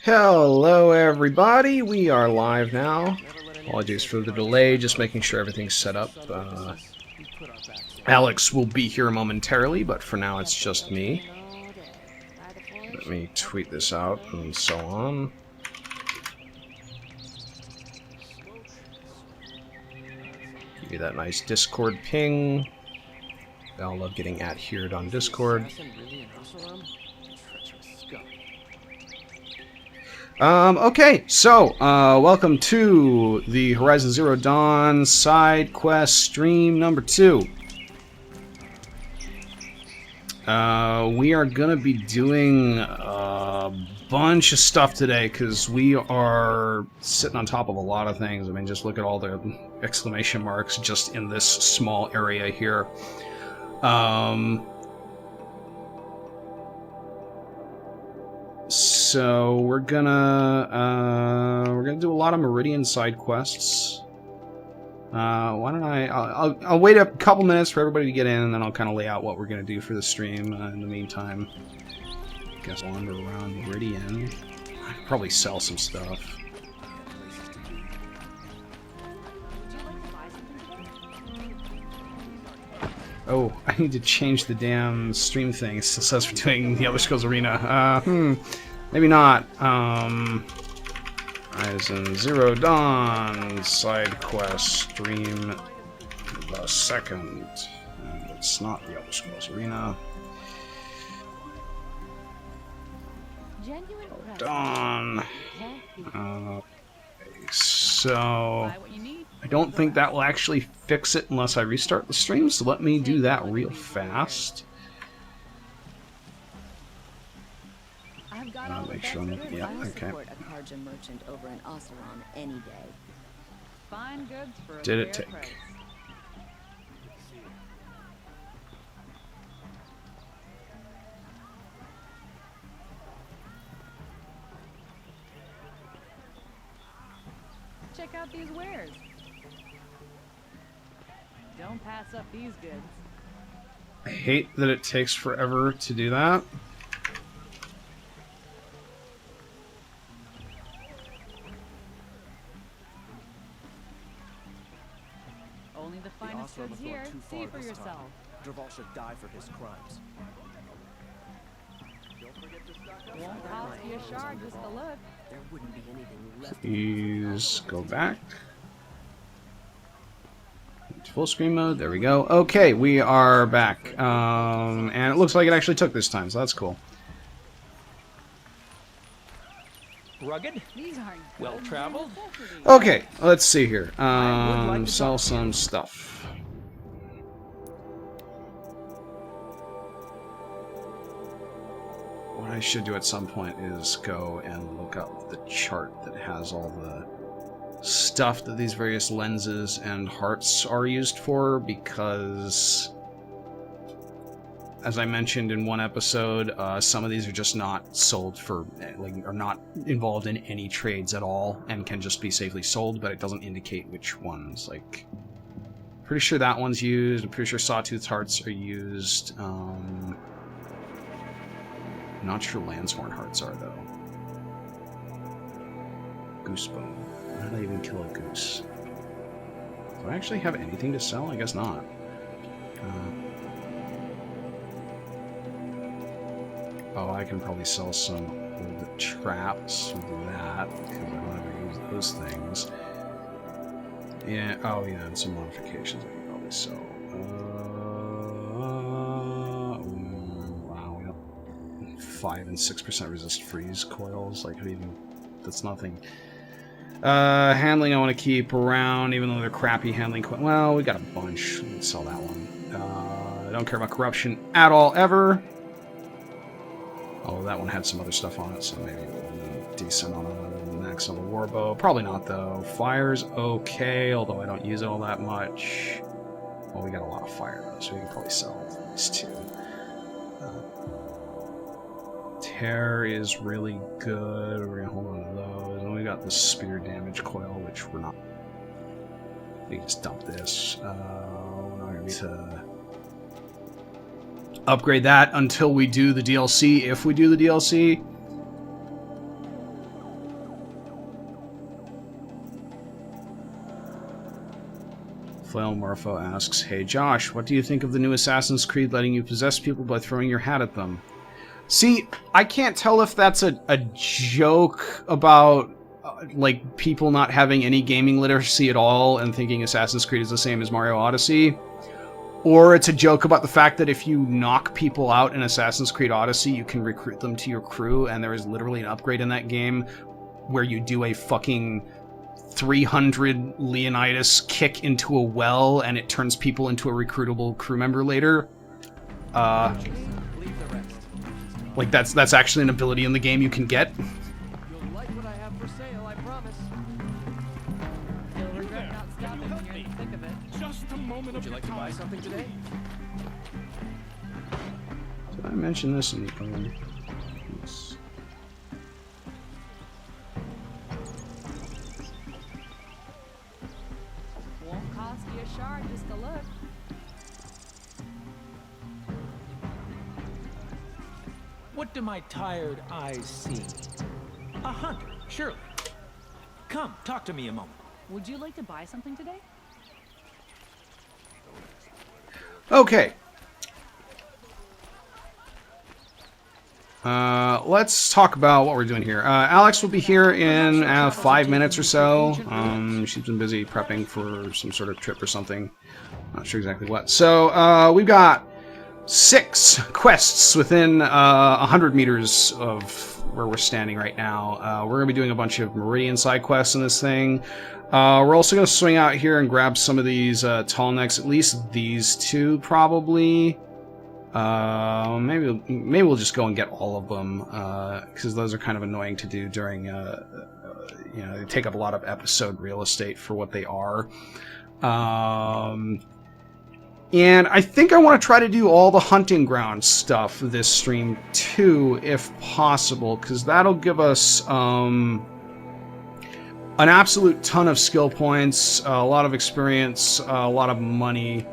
Hello everybody, we are live now. Apologies for the delay, just making sure everything's set up. Alex will be here momentarily, but for now it's just me. Let me tweet this out and so on. Give you that nice Discord ping. I love getting adhered on Discord. Okay, so, welcome to the Horizon Zero Dawn side quest stream number 2. We are gonna be doing a bunch of stuff today, because we are sitting on top of a lot of things. I mean, just look at all the exclamation marks just in this small area here. So we're gonna do a lot of Meridian side quests. Why don't I'll wait a couple minutes for everybody to get in, and then I'll kind of lay out what we're gonna do for the stream. In the meantime, I guess I'll wander around Meridian. I could probably sell some stuff. Oh, I need to change the damn stream thing. It still says we're doing the Elder Scrolls Arena. Maybe not. Horizon Zero Dawn side quest stream the 2nd. And it's not the Elder Scrolls Arena. Dawn. Okay, so I don't think that will actually fix it unless I restart the stream, so let me do that real fast. Make sure I'm looking. Yeah, okay. Did it take? Check out these wares. Don't pass up these goods. I hate that it takes forever to do that. Only the finest goods here. See for yourself. Derval should die for his crimes. Won't cost you a shard just to look. There wouldn't be anything left. Please go back. Full screen mode. There we go. Okay, we are back. And it looks like it actually took this time, so that's cool. Rugged? These aren't Well traveled? Okay, let's see here. Sell some stuff. What I should do at some point is go and look up the chart that has all the stuff that these various lenses and hearts are used for, because as I mentioned in one episode, some of these are just not sold for, like, are not involved in any trades at all and can just be safely sold, but it doesn't indicate which ones. Like, pretty sure that one's used. I'm pretty sure Sawtooth hearts are used. Not sure Landshorn hearts are, though. Goosebone. How did I even kill a goose? Do I actually have anything to sell? I guess not. Oh, I can probably sell some of the traps with that, because I don't ever use those things. Yeah, oh yeah, and some modifications I can probably sell. Wow, we got 5 and 6% resist freeze coils, like, even, that's nothing. Handling I want to keep around, even though they're crappy handling. Well, we got a bunch. Let's sell that one. I don't care about corruption at all, ever. Oh, that one had some other stuff on it, so maybe it would be decent on a max level warbow. Probably not, though. Fire's okay, although I don't use it all that much. Well, we got a lot of fire, though, so we can probably sell these 2. Tear is really good. We're gonna hold on to those. And we got the spear damage coil, which we're not. We can just dump this. We're not gonna need to upgrade that until we do the DLC, if we do the DLC. Flailmorpho asks, "Hey Josh, what do you think of the new Assassin's Creed letting you possess people by throwing your hat at them?" See, I can't tell if that's a joke about like people not having any gaming literacy at all and thinking Assassin's Creed is the same as Mario Odyssey, or it's a joke about the fact that if you knock people out in Assassin's Creed Odyssey, you can recruit them to your crew, and there is literally an upgrade in that game where you do a fucking 300 Leonidas kick into a well and it turns people into a recruitable crew member later. Like that's actually an ability in the game you can get. You'll like what I have for sale, I promise. You'll regret not stopping when you're in the thick of it. Just a moment Would you like to buy something today? Did I mention this in the yes. Won't cost you a shard just to look. What do my tired eyes see? A hunter, surely. Come, talk to me a moment. Would you like to buy something today? Okay. Let's talk about what we're doing here. Alex will be here in 5 minutes or so. She's been busy prepping for some sort of trip or something. Not sure exactly what. So, we've got 6 quests within 100 meters of where we're standing right now. We're going to be doing a bunch of Meridian side quests in this thing. We're also going to swing out here and grab some of these Tallnecks, at least these 2 probably. Maybe we'll just go and get all of them, because those are kind of annoying to do during, you know, they take up a lot of episode real estate for what they are. And I think I want to try to do all the hunting ground stuff this stream too, if possible, because that'll give us an absolute ton of skill points, a lot of experience, a lot of money.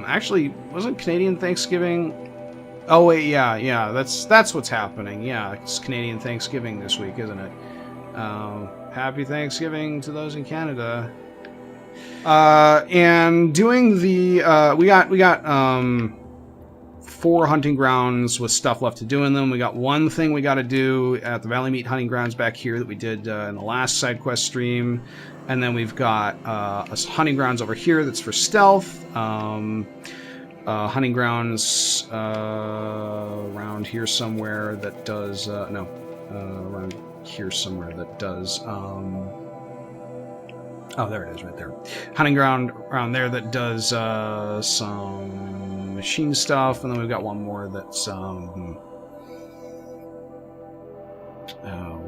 Actually, wasn't Canadian Thanksgiving? Oh wait, yeah, that's what's happening. Yeah, it's Canadian Thanksgiving this week, isn't it? Happy Thanksgiving to those in Canada. And doing the we got 4 hunting grounds with stuff left to do in them. We got one thing we got to do at the Valley Meat hunting grounds back here that we did in the last side quest stream, and then we've got a hunting grounds over here that's for stealth. Hunting grounds around here somewhere that does around here somewhere that does oh, there it is, right there. Hunting ground around there that does some machine stuff, and then we've got one more that's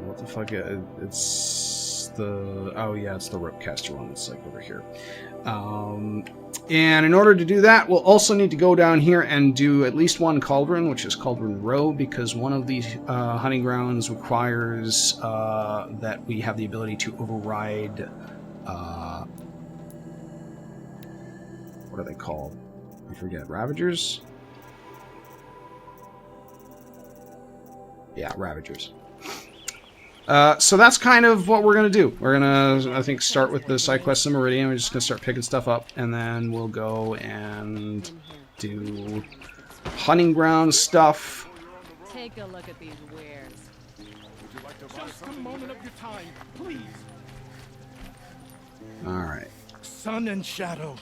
what the fuck? It's the it's the ropecaster one that's like over here. And in order to do that, we'll also need to go down here and do at least one cauldron, which is Cauldron Row, because one of these hunting grounds requires that we have the ability to override. What are they called? I forget. Ravagers? Yeah, Ravagers. So that's kind of what we're going to do. We're going to, I think, start with the Sidequest and Meridian. We're just going to start picking stuff up, and then we'll go and do hunting ground stuff. Take a look at these wares. Just a moment of your time, please. Alright. Sun and Shadow,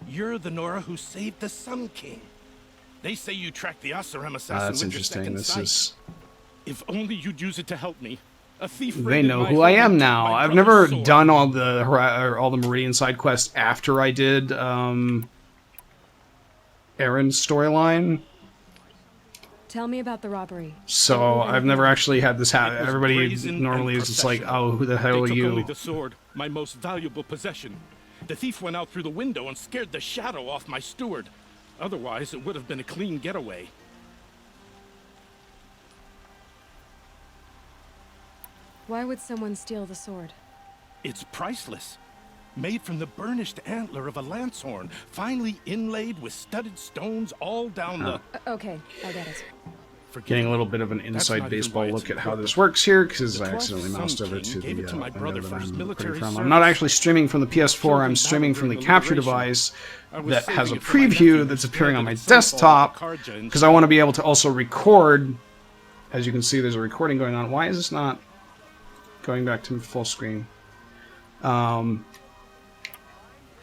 you're the Nora who saved the Sun King. They say you tracked the Oseram assassin That's with your interesting. second This sight. is... If only you'd use it to help me. A thief They raided know my who I am home, now. my I've never brother's sword. done all the Meridian side quests after I did Aaron's storyline. Tell me about the robbery. So I've never actually had this happen. It was Everybody brazen normally and is just like, professional. "Oh, who the They hell are took only you?" the sword, my most valuable possession. The thief went out through the window and scared the shadow off my steward. Otherwise, it would have been a clean getaway. Why would someone steal the sword? It's priceless. Made from the burnished antler of a lancehorn, finely inlaid with studded stones all down the... Okay, I get it. Forgive Getting a me. little bit of an That's inside not even baseball why it's look at how important. this works here, because The I 12th accidentally moused Sun over King to gave it the to my brother window for that his I'm military recording from. I'm service. not actually streaming from the PS4, I'm streaming from the capture device that has a preview that's appearing on my desktop, because I want to be able to also record. As you can see, there's a recording going on. Why is this not going back to full screen?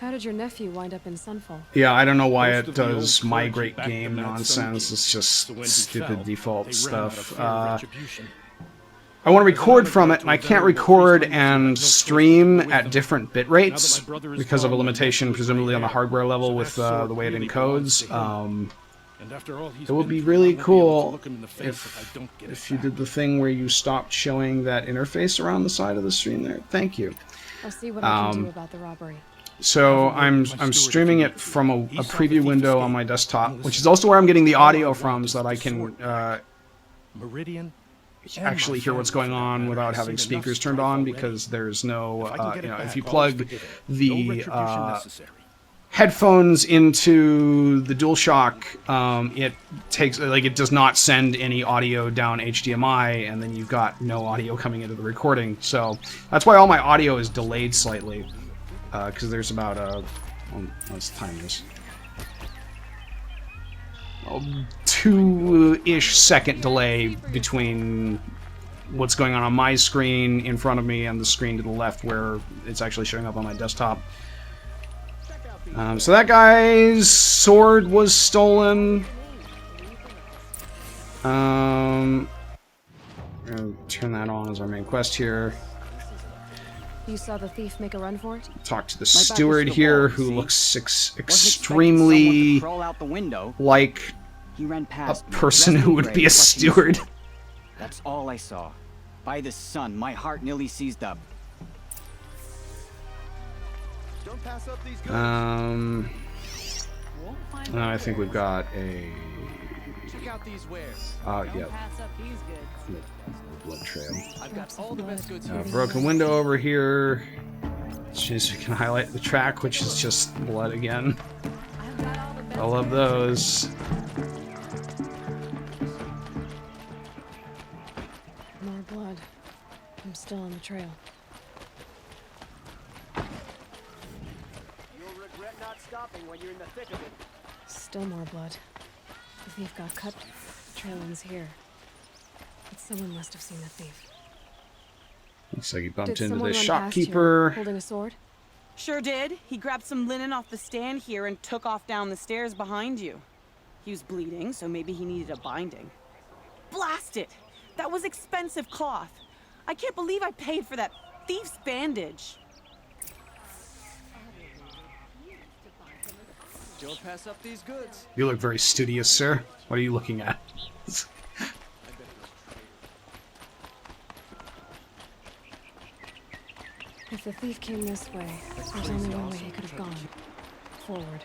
How did your nephew wind up in Sunfall? Yeah, I don't know why Most it of the old does clergy migrate backed the game Mad Sun nonsense. King. It's just So when he stupid fell, default they ran out of stuff. fair retribution. I want to As a record man from of it, and I God to a can't venerable record priest, I had no and choice but to stream go with at them. different bit Now rates that my brother is because of a gone, my limitation, nephew is presumably on the gray hardware level hair, with so that the way it sword really belongs encodes. to him. And after all he's It would been be through, really I won't be able to cool look him in the face if I don't get if it you back. did the thing where you stopped showing that interface around the side of the stream there. Thank you. I'll see what I can do about the robbery. So I'm streaming it from a preview window on my desktop, which is also where I'm getting the audio from, so that I can Meridian actually hear what's going on without having speakers turned on, because there's no, if you plug the headphones into the DualShock, it does not send any audio down HDMI, and then you've got no audio coming into the recording. So that's why all my audio is delayed slightly, because there's about let's time this. 2-ish second delay between what's going on my screen in front of me and the screen to the left where it's actually showing up on my desktop. So that guy's sword was stolen. I'll turn that on as our main quest here. You saw the thief make a run for it? Talk to the My back was steward to the here, wall, who see? looks Wasn't expecting extremely someone to crawl out the window. like He ran a past me, person dressed who in would gray, be a clutching his steward. sword. That's all I saw. By the sun, my heart nearly seized up. Don't pass up these goods. Won't find I out think where. we've got a Check out these wares. Don't yeah, pass up these goods. blood trail. I've got all the best goods A here. broken window over here. Jeez, we can highlight the track, which is just blood again. I've got all the best I love those. More blood. I'm still on the trail. You'll regret not stopping when you're in the thick of it. Still more blood. The thief got cut. The trail ends here. But someone must have seen the thief. Looks like he bumped Did into someone the run past shopkeeper. here holding a sword? Sure did. He grabbed some linen off the stand here and took off down the stairs behind you. He was bleeding, so maybe he needed a binding. Blast it! That was expensive cloth. I can't believe I paid for that thief's bandage. Don't pass up these goods. You look very studious, sir. What are you looking at? If the thief came this way, there's only one way he could have gone. Forward.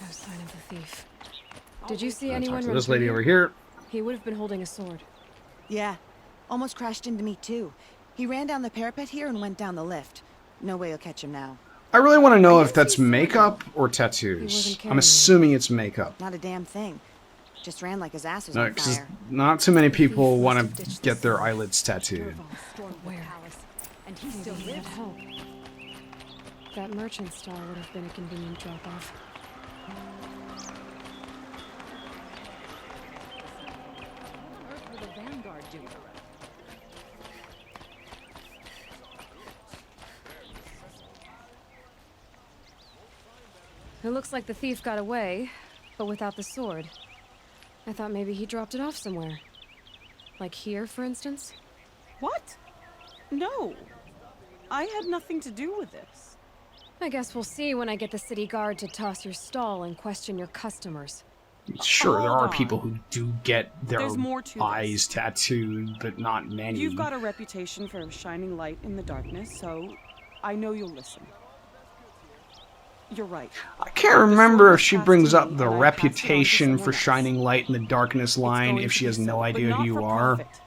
No sign of the thief. Did you see Talk anyone to run this through lady here? over here. He would have been holding a sword. Yeah, almost crashed into me too. He ran down the parapet here and went down the lift. No way you'll catch him now. I really want to know if guess that's he's makeup or He tattoos. wasn't I'm carrying assuming it's makeup. Not a damn thing. Just ran like his ass was No, on because fire. not too many people must want have to ditched get this their sword. eyelids tattooed. Where? And he Maybe still he had lives. help. That merchant stall would have been a convenient drop-off. What on earth would the Vanguard do? It looks like the thief got away, but without the sword. I thought maybe he dropped it off somewhere. Like here, for instance? What? No. I had nothing to do with this. I guess we'll see when I get the city guard to toss your stall and question your customers. Sure, there Hold are on. people who do get their There's more to eyes tattooed, but not many. You've got a reputation for shining light in the darkness, so I know you'll listen. You're right. I can't remember if she passed brings to up me, the and I passed it on to reputation for someone else. shining light in the darkness It's line going if to she be has no so, but idea not who you for are. profit.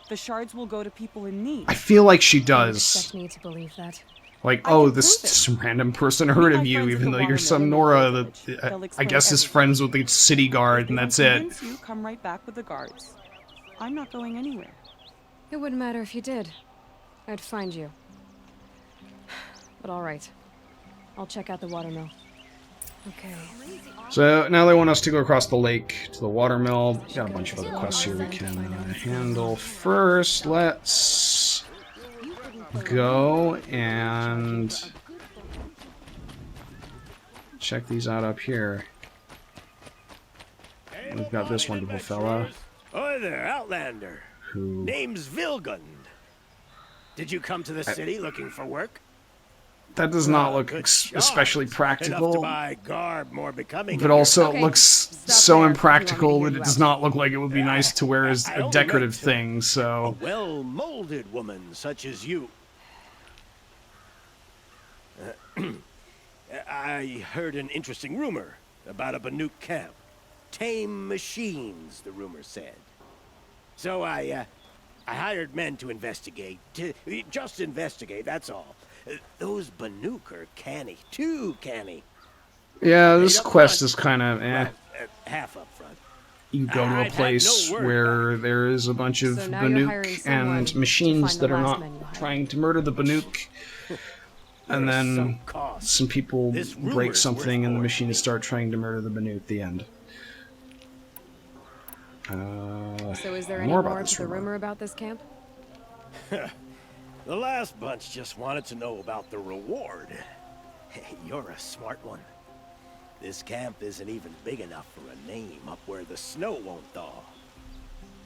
The shards will go to people in need. I feel like she Don't does. expect me to believe that. Like, I oh, can this prove it. some random person heard Meet of my you, friends at even the though you're watermill some in the Nora village. that They'll I explain guess is everything. friends with the city guard, If and they that's don't it. convince you, come right back with the guards. I'm not going anywhere. It wouldn't matter if you did. I'd find you. But all right. I'll check out the watermill. Okay. So now they want us to go across the lake to the watermill. Got a bunch of other quests here we can handle. First, let's go and check these out up here. We've got this wonderful fella Hi there, Outlander. who... Name's Vilgund. Did you come to the city looking for work? That does not look Good especially shot. Enough to practical, buy garb more becoming. but of your also type. it looks so impractical that it does not look like it would be nice to wear as I a only decorative meant thing, A so... well-molded woman such as you. I heard an interesting rumor about a Banuk camp. Tame machines, the rumor said. So I hired men to investigate. Just investigate, that's all. Those Banuk are canny. Too canny. Yeah, this Paid up quest front. is kind of eh. Well, half up front. You go to a I've had place no word where there is a bunch of So now you're hiring Banuk someone and to machines find that the are last not men you hired. trying to murder the Banuk, and There's then some cost. some people This rumor's break worth something and the more to machines me. start trying to murder the Banuk. The end. So is there any more more about this to the rumor. rumor about this camp? The last bunch just wanted to know about the reward. Hey, you're a smart one. This camp isn't even big enough for a name up where the snow won't thaw.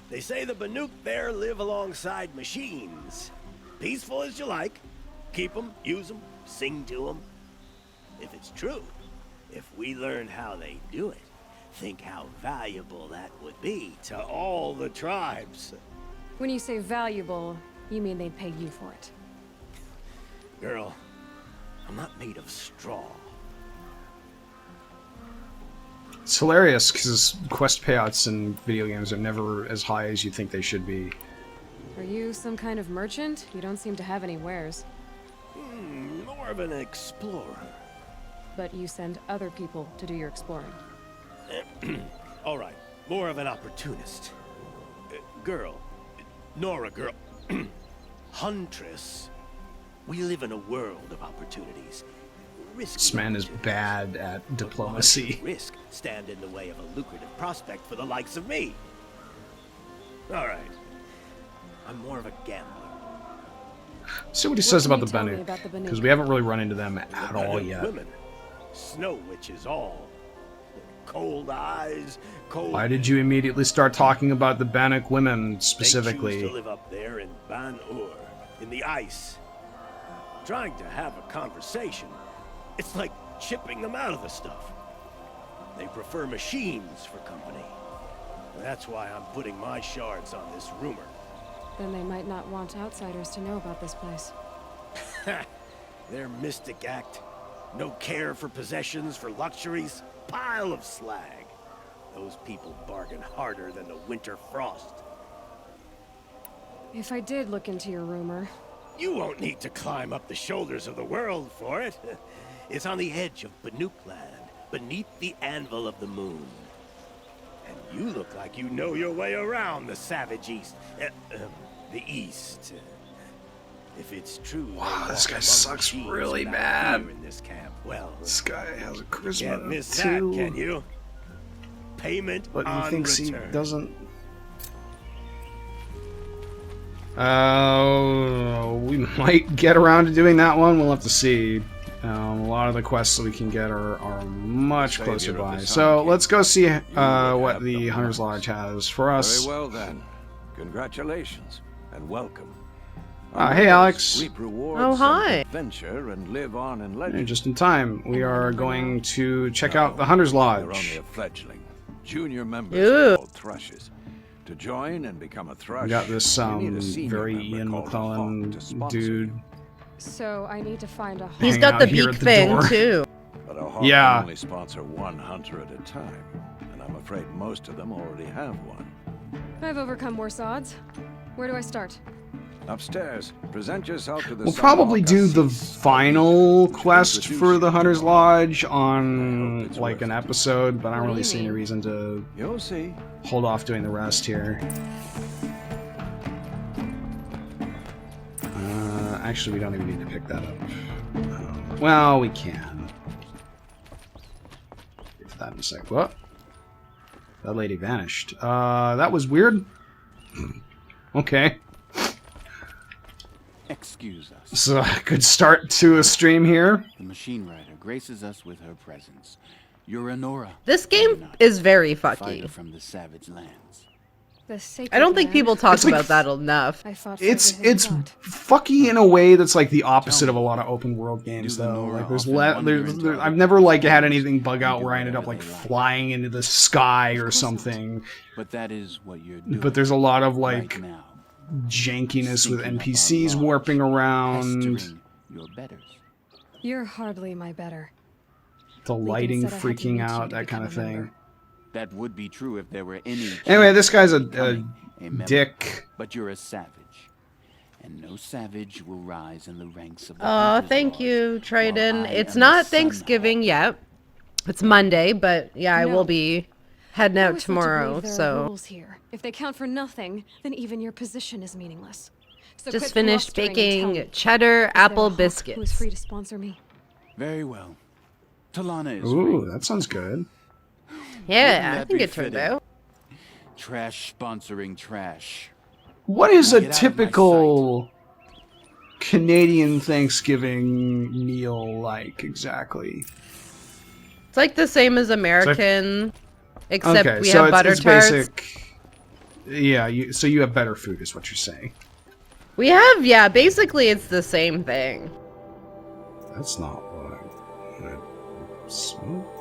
They say the Banuk there live alongside machines. Peaceful as you like. Keep them, use them, sing to them. If it's true, if we learn how they do it, think how valuable that would be to all the tribes. When you say valuable, you mean they'd pay you for it. Girl, I'm not made of straw. It's hilarious because quest payouts in video games are never as high as you think they should be. Are you some kind of merchant? You don't seem to have any wares. More of an explorer. But you send other people to do your exploring. All right, more of an opportunist. Girl, Nora girl, huntress. We live in a world of opportunities. Risky This man is opportunities. bad at But why diplomacy. should risk stand in the way of a lucrative prospect for the likes of me. All right, I'm more of a gambler. See what he says about the can you tell me Banuk, about the Banuk? because we haven't really run into them at all Banuk yet. Women, snow witches all. Cold eyes, cold. Why did you immediately start talking about the Banuk women They choose specifically? to live up there in Ban-Ur, in the ice. Trying to have a conversation, it's like chipping them out of the stuff. They prefer machines for company. That's why I'm putting my shards on this rumor. Then they might not want outsiders to know about this place. Their mystic act. No care for possessions, for luxuries. Pile of slag. Those people bargain harder than the winter frost. If I did look into your rumor, You won't need to climb up the shoulders of the world for it. It's on the edge of Banuk land, beneath the anvil of the moon. And you look like you know your way around the savage east. The east. If it's true, they Wow, this walk guy among sucks machines really without bad. fear in this camp. Well, This guy has a can't charisma miss too, that, can you? Payment but he on thinks return. he doesn't. We might get around to doing that one. We'll have to see. A lot of the quests that we can get are much closer Savior of by. the So Sun let's go see would what have the the Hunter's marks. Lodge has for us. Very well then. Congratulations and welcome. Hey, Alex. Reap rewards Oh, hi. and adventure and live on in legend. Hey, just in time. We are going to check out the Hunter's You're only Lodge. a fledgling. Junior members Ew. are called thrushes. To join and become a thrush, We got this you need a senior very member Ian called a hawk McClellan to sponsor dude. you. so I need to find a He's Hang got out the here beak at the thing, door. too. But a hawk Yeah. can only sponsor one hunter at a time, and I'm afraid most of them already have one. I've overcome worse odds. Where do I start? Upstairs. Present yourself to the We'll probably Sunhawk do the Assis. final quest for the Hunter's Lodge on like an episode, but I don't really see any reason to You'll see. hold off doing the rest here. Actually, we don't even need to pick that up. Well, we can. Get to that in a sec. What? That lady vanished. That was weird. Okay. Excuse us. So, good start to a stream here. The machine rider graces us with her presence. You're Nora. This game is very Fighter fucky. from the savage lands. I don't think people talk about that enough. It's fucky in a way that's like the opposite of a lot of open world games, though. Like I've never like had anything bug out where I ended up like flying into the sky or something. But that is what you're doing. But there's a lot of like jankiness with NPCs warping around. Your betters. You're hardly my better. The lighting freaking out, that kind of thing. That would be true if there were any. Anyway, this guy's a dick. But you're a savage, and no savage will rise in the ranks of the Oh, thank you, Trident. It's not Thanksgiving yet. It's Monday, but yeah, I will be heading out tomorrow. So rules here. If they count for nothing, then even your position is meaningless. So just quit finished blustering and tell baking me, cheddar is there a apple hawk who is biscuits. free to sponsor me? Very well. Tallneck is Ooh, that sounds good. Yeah, I think it turned out. Trash sponsoring trash. What is Now a get out of my typical Canadian Thanksgiving meal like exactly? It's like the same as American, except Okay, we so have butter it's tarts. basic. Yeah, so you have better food, is what you're saying. We have, yeah, basically it's the same thing. That's not what I smoked.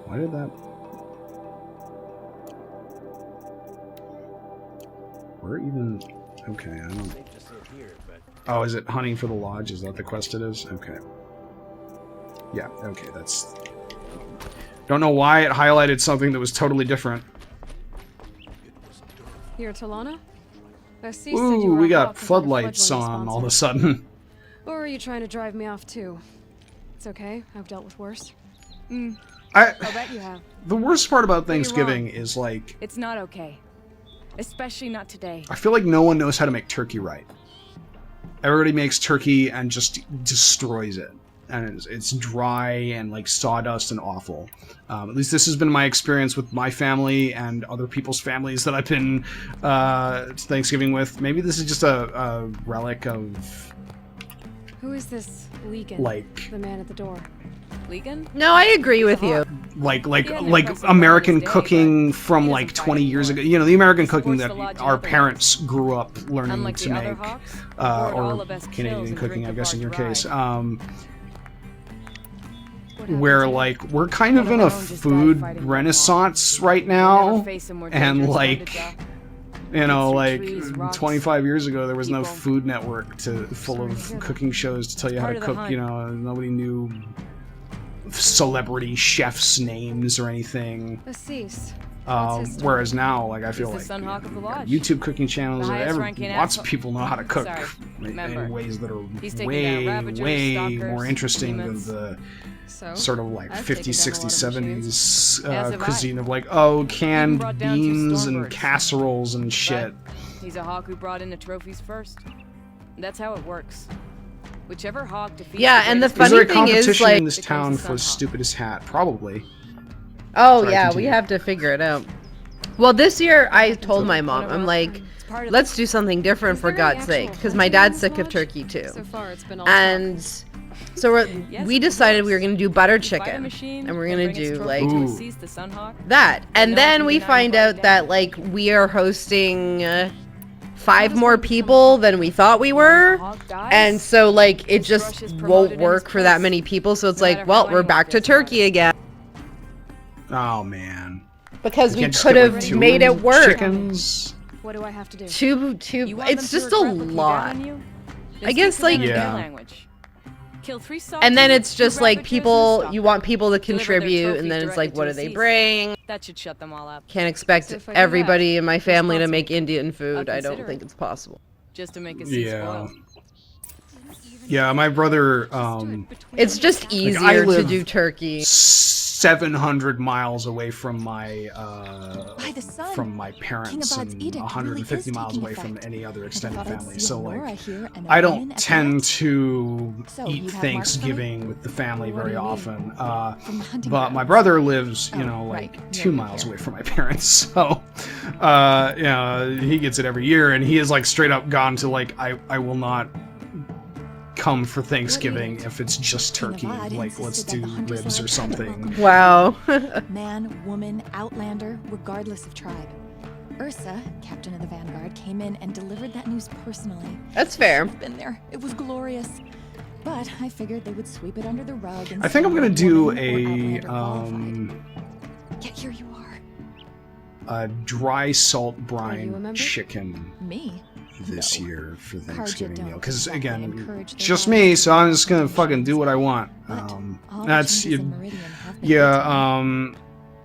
Why did that? Where even? Okay, I don't. Oh, is it hunting for the lodge? Is that the quest it is? Okay. Yeah. Okay, that's. Don't know why it highlighted something that was totally different. You're Talana? I see. Ooh, we got floodlights on all of a sudden. Or are you trying to drive me off too? It's okay. I've dealt with worse. I'll bet you have. The worst part about But you're Thanksgiving wrong. is like It's not okay. Especially not today. I feel like no one knows how to make turkey right. Everybody makes turkey and just destroys it. And it's dry and like sawdust and awful. At least this has been my experience with my family and other people's families that I've been Thanksgiving with. Maybe this is just a relic of... Who is this Legan? Like... The man at the door. Legan? No, I agree with you. Like American cooking from like 20 years ago. You know, the American cooking that our parents grew up learning to make. Or Canadian cooking, I guess, in your case. Where like we're kind of in a food renaissance right now, and like you know, like 25 years ago there was no Food Network full of cooking shows to tell you how to cook. You know, nobody knew celebrity chefs' names or anything. Whereas now, like I feel like YouTube cooking channels, lots of people know how to cook in ways that are way more interesting than the sort of like 50s, 60s, 70s cuisine of like, oh, canned beans and casseroles and shit. He's a hawk who brought in the trophies first. That's how it works. Whichever hawk defeats and the Is funny there a thing is, competition like, in this town for stupidest hat? Probably. Oh Sorry, yeah, continue. we have to figure it out. Well, this year I told my mom, I'm like, let's do something different for God's sake, because my dad's sick of turkey too. And so we decided we were going to do butter chicken, and we're going to do like that. And then we find out that like we are hosting 5 more people than we thought we were, and so like it just won't work for that many people. So it's like, well, we're back to turkey again. Oh man. Because we could have made it work. Chickens. What do I have to do? Two. It's just a lot. I guess like Kill 3 And then sawtooths, it's just 2 like rabbit people, and you want people to Deliver their contribute, trophies and then it's directly like, what to do they the bring? That should shut them all up. Can't expect So if I do everybody that, in my family to responsible. make Indian food. I'll I don't consider think it. it's possible. Just to make a sea spoil. Yeah, my brother, It's just like, easier I to live do turkey. 700 miles away from my By the sun, from my King parents Abad's and edict 150 really is miles taking away from effect. any other And I extended thought I'd family. see So Nora like, here and I a don't woman at the tend left. to So, eat you have marks for me? Thanksgiving with the family What do very you mean? often. From the hunting But my grounds. brother lives, you Oh, know, right. like Yeah, 2 yeah, miles yeah. away from my parents. So, you know, he gets it every year, and he has like straight up gone to like, I will not come for Thanksgiving if it's just King turkey. Avad Like, let's insisted that do the hunters ribs or allowed private something. welcome. Wow. Man, woman, outlander, regardless of tribe. Ursa, captain of the Vanguard, came in and delivered that news personally. That's fair. I've been there. It was glorious. But I figured they would sweep it under the rug and I think I'm say gonna no do woman or a outlander qualified. Yet here you are. a dry salt Are you a brine member? chicken Me? this No. year for Karja Thanksgiving don't meal. Because exactly again, encourage their just daughters me, to so I'm do just gonna traditions. fucking do what I want. But all the That's changes in you. Meridian have been Yeah. good to me.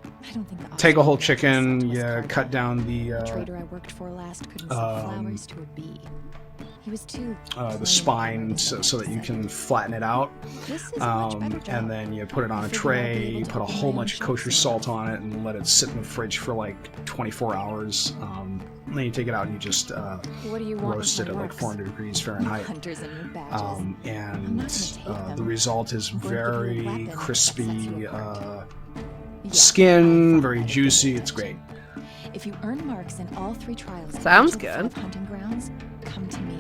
I don't think the Take a whole Austrian chicken. Southwest Yeah. Karja. Cut down The the trader I worked for last couldn't sell flowers to a bee. He was too the plain spine already, so that you said. can flatten it out. This is a much better job. And then you put it on I a figured I'd be tray, able you to put a open whole my bunch own of kosher shop salt soon. on it and let it sit in the fridge for like 24 hours. And then you take it out and you just What do you want roast with it my at like marks? 400 degrees Fahrenheit. Hunters and your badges. I'm And not gonna take the them. result is I'm going to give you a very weapon that sets crispy you apart. Yeah, skin, I very thought I'd juicy. advantage. It's great. If you earn marks in all 3 trials, Sounds each of good. 5 hunting grounds, come to me.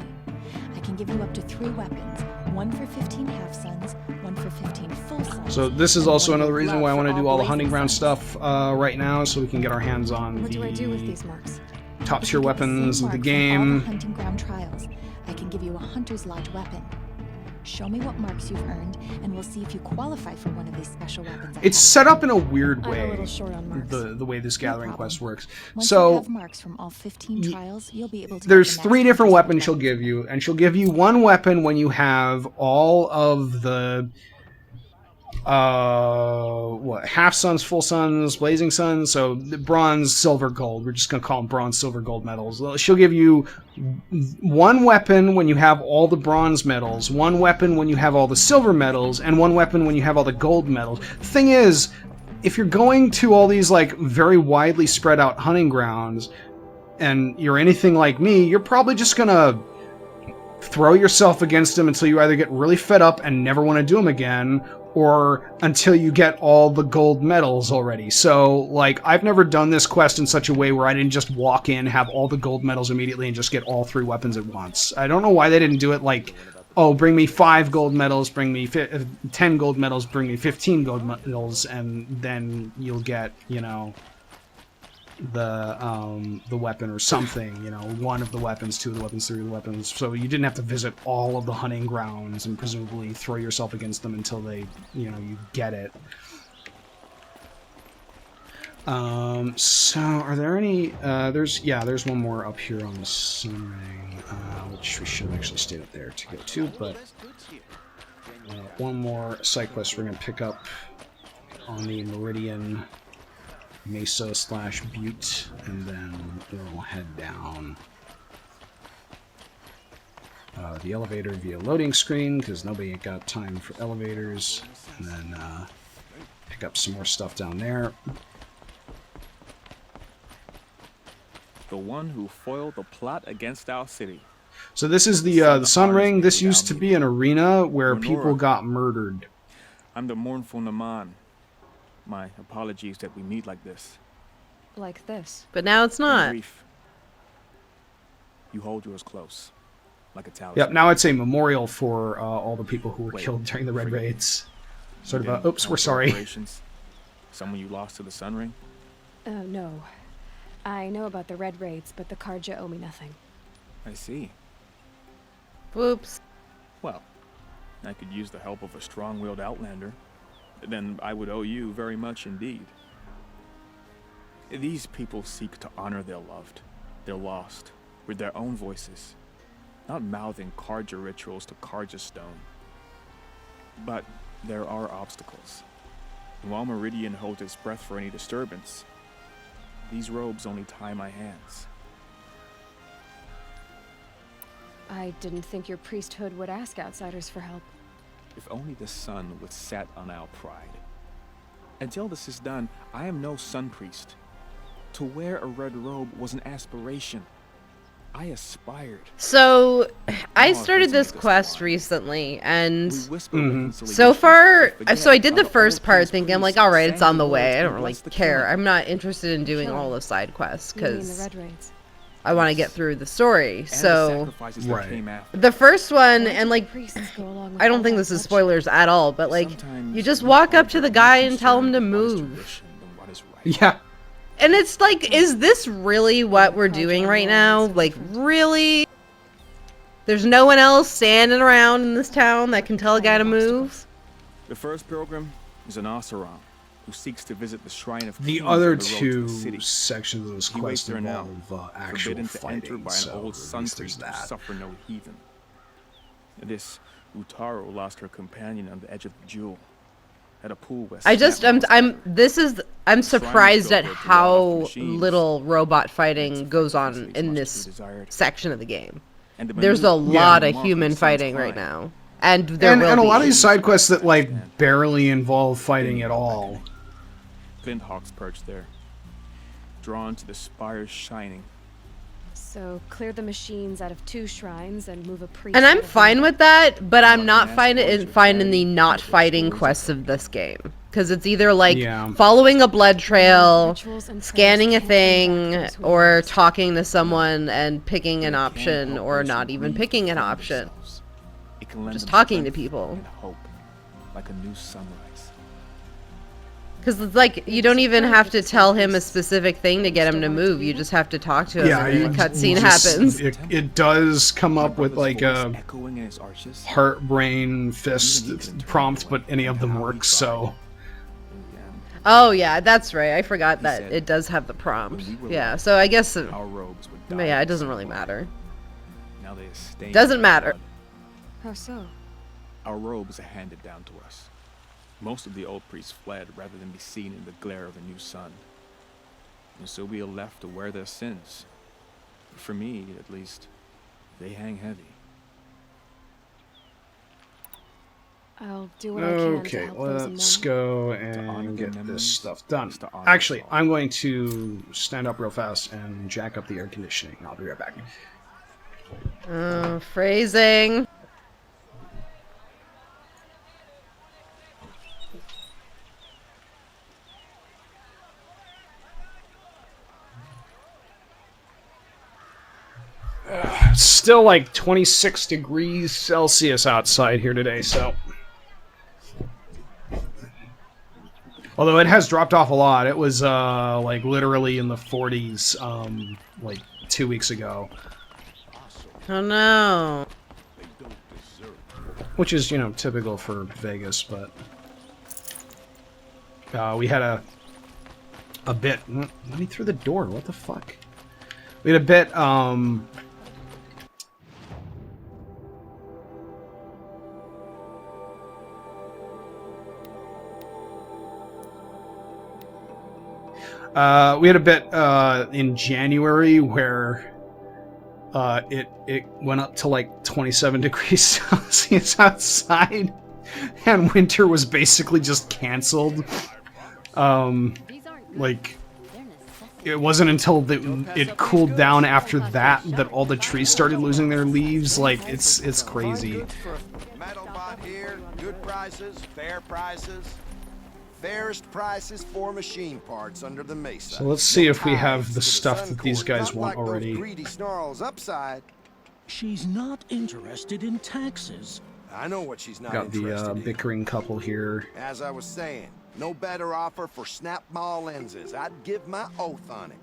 I can give you up to 3 weapons. 1 for 15 half-suns, 1 for 15 full-suns. So this is and also one another you'll reason love why I for want to do all the blazing hunting ground suns. stuff right now, so we can get our hands on What do I do with the these marks? top If tier you get the same weapons of the mark from all game. the hunting ground trials, I can give you a hunter's lodge weapon. Show me what marks you've earned, and we'll see if you qualify for one of these special weapons. I It's have. set up in a weird I'm a way, little short on marks. the way this gathering problem. quest works. Once you So have marks from all 15 trials, you'll be able to. there's get the 3 next different hunter's weapons lodge she'll weapon. give you, and she'll give you one weapon when you have all of the half suns, full suns, blazing suns, so the bronze, silver, gold. We're just gonna call them bronze, silver, gold medals. She'll give you one weapon when you have all the bronze medals, one weapon when you have all the silver medals, and one weapon when you have all the gold medals. Thing is, if you're going to all these like very widely spread out hunting grounds and you're anything like me, you're probably just gonna throw yourself against them until you either get really fed up and never want to do them again, or until you get all the gold medals already. So, like, I've never done this quest in such a way where I didn't just walk in, have all the gold medals immediately, and just get all 3 weapons at once. I don't know why they didn't do it like, oh, bring me 5 gold medals, bring me 10 gold medals, bring me 15 gold medals, and then you'll get, you know, the weapon or something, you know, 1 of the weapons, 2 of the weapons, 3 of the weapons. So you didn't have to visit all of the hunting grounds and presumably throw yourself against them until they, you know, you get it. So are there any, there's one more up here on the sun ring, which we should have actually stayed up there to go to, but one more side quest we're going to pick up on the Meridian Mesa / Butte, and then we'll head down the elevator via loading screen, because nobody ain't got time for elevators, and then pick up some more stuff down there. The one who foiled the plot against our city. So this is the Sun Ring. This used to be an arena where people got murdered. I'm the mournful Naman. My apologies that we meet like this. Like this. But now it's not. Grief. You hold yours close, like a talisman. Yep, now it's a memorial for all the people who were killed during the Red Raids. Sort of oops, we're sorry. Someone you lost to the Sun Ring? No. I know about the Red Raids, but the Karja owe me nothing. I see. Whoops. Well, I could use the help of a strong-willed outlander. Then I would owe you very much indeed. These people seek to honor their loved, their lost, with their own voices, not mouthing Karja rituals to Karja stone. But there are obstacles. And while Meridian holds its breath for any disturbance, these robes only tie my hands. I didn't think your priesthood would ask outsiders for help. If only the sun would set on our pride. Until this is done, I am no sun priest. To wear a red robe was an aspiration. I aspired. So, I started this quest recently, and so far, so I did the first part thinking, I'm like, alright, it's on the way. I don't really care. I'm not interested in doing all the side quests, because I want to get through the story. So, the first one, and like, I don't think this is spoilers at all, but like, you just walk up to the guy and tell him to move. Yeah. And it's like, is this really what we're doing right now? Like, really? There's no one else standing around in this town that can tell a guy to move? The first pilgrim is an Oseram who seeks to visit the Shrine of The Kings other on the road to two the city. sections of this He quest waits there now, involve actual forbidden to enter fighting, by an so old at sun least there's priest who that. suffer no heathen. This Utaro lost her companion on the edge of the jewel. At a pool where I'm surprised at how little robot fighting goes on in this section of the game. There's a lot of human fighting right now. And there will and a be. lot of these side quests that like barely involve fighting at all. Flint hawks perched there, drawn to the spires shining. So clear the machines out of 2 shrines and move a priest. And I'm fine with that, but I'm not fine in the not fighting quests of this game. Because it's either like following a blood trail, scanning a thing, or talking to someone and picking an option, or not even picking an option. Just talking to people. Hope, like a new sunrise. Because it's like, you don't even have to tell him a specific thing to get him to move. You just have to talk to him, and the cutscene happens. It does come up with like a heart, brain, fist prompt, but any of them work, so... Oh yeah, that's right. I forgot that it does have the prompt. Yeah, so I guess... yeah, it doesn't really matter. Doesn't matter. How so? Our robes are handed down to us. Most of the old priests fled rather than be seen in the glare of the new sun. And so we are left to wear their sins. For me, at least, they hang heavy. I'll do what I can to Okay, help those in let's mourning. go and get this stuff done. Actually, I'm going to stand up real fast and jack up the air conditioning. I'll be right back. Phrasing. It's still like 26 degrees Celsius outside here today, so... Although it has dropped off a lot. It was, like, literally in the 40s, like, 2 weeks ago. Oh no. Which is, you know, typical for Vegas, but... we had a bit... Let me through the door, what the fuck? We had a bit, we had a bit in January where it went up to like 27 degrees Celsius outside, and winter was basically just canceled. Like, it wasn't until it cooled down after that all the trees started losing their leaves. Like, it's crazy. Metalbot here, good prices, fair prices. Fairest prices for machine parts under the mesa. So let's see if we have the stuff that these guys want already. Greedy snarls upside. She's not interested in taxes. I know what she's not Got interested the in. bickering couple here. As I was saying, no better offer for snap ball lenses. I'd give my oath on it.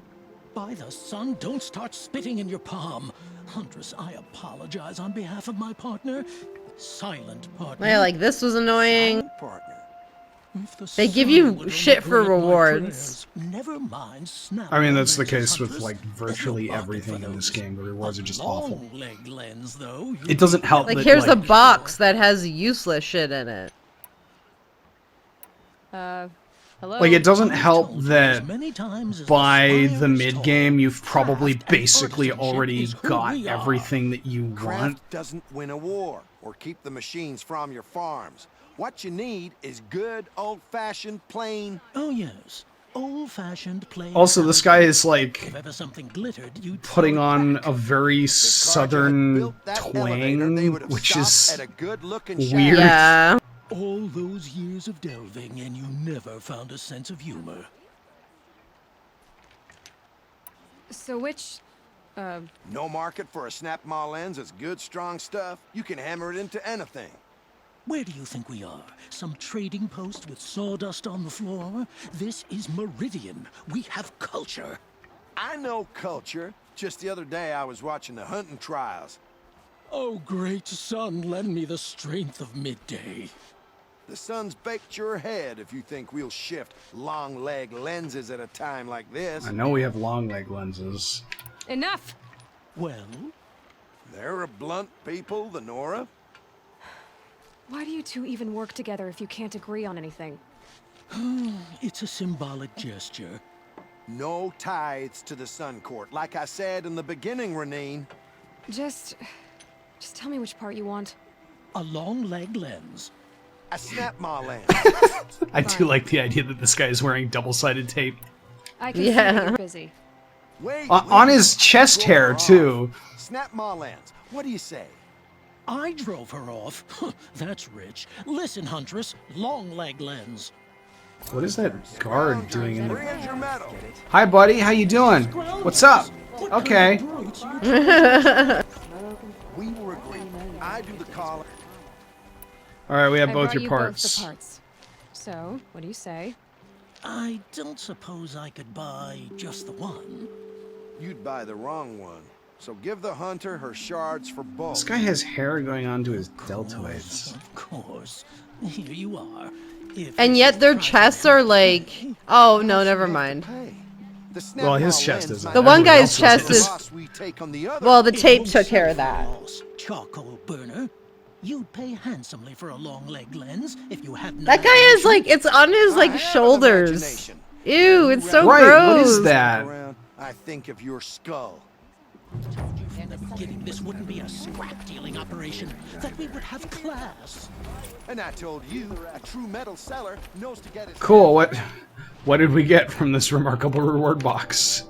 By the sun, don't start spitting in your palm. Huntress, I apologize on behalf of my partner. Silent partner. Yeah, like, this was annoying. Silent partner. They give you shit for rewards. Never mind, snap. I mean, that's the case with, like, virtually everything in this game. The rewards are just awful. Lens, though, It doesn't help Like, that, here's like, a box that has useless shit in it. Hello? Like, it doesn't help that by the mid-game, you've probably basically already got everything that you want. Craft doesn't win a war or keep the machines from your farms. What you need is good, old-fashioned, plain... Oh, yes. Old-fashioned, plain... Also, this guy is, like, If ever something glittered, you'd putting on a very southern twang, which is weird. Yeah. All those years of delving, and you never found a sense of humor. So which, No market for a snap maw lens is good, strong stuff. You can hammer it into anything. Where do you think we are? Some trading post with sawdust on the floor? This is Meridian. We have culture. I know culture. Just the other day I was watching the hunting trials. Oh, great sun, lend me the strength of midday. The sun's baked your head if you think we'll shift long leg lenses at a time like this. I know we have long leg lenses. enough! Well? They're a blunt people, the Nora. Why do you two even work together if you can't agree on anything? It's a symbolic gesture. No tithes to the Sun Court. Like I said in the beginning, Renine. Just tell me which part you want. A long leg lens. A snap maw lens. I do like the idea that this guy is wearing double-sided tape. I can see that you're busy. On his chest hair, too. Snap maw lens. What do you say? I drove her off. That's rich. Listen, Huntress, long leg lens. What is that guard doing in Here's your the... medal. Hi, buddy. How you doing? What's up? Okay. We will agree. I do the calling. All right, we have I both brought your you parts. Both the parts. So, what do you say? I don't suppose I could buy just the one. You'd buy the wrong one. So give the hunter her shards for both. This guy has hair going on to his deltoids. Of course. Here you are. And yet their chests are like... Oh, no, never mind. Well, his chest isn't. The one guy's chest is... Well, the tape took care of that. Charcoal burner. You'd pay handsomely for a long leg lens if you hadn't. That guy is like... It's on his, like, shoulders. Ew, it's so right, gross. What is that? I think of your skull. From the beginning, this wouldn't be a scrap-dealing operation. That we would have class. And I told you, a true metal seller knows to get his... Cool, what did we get from this remarkable reward box?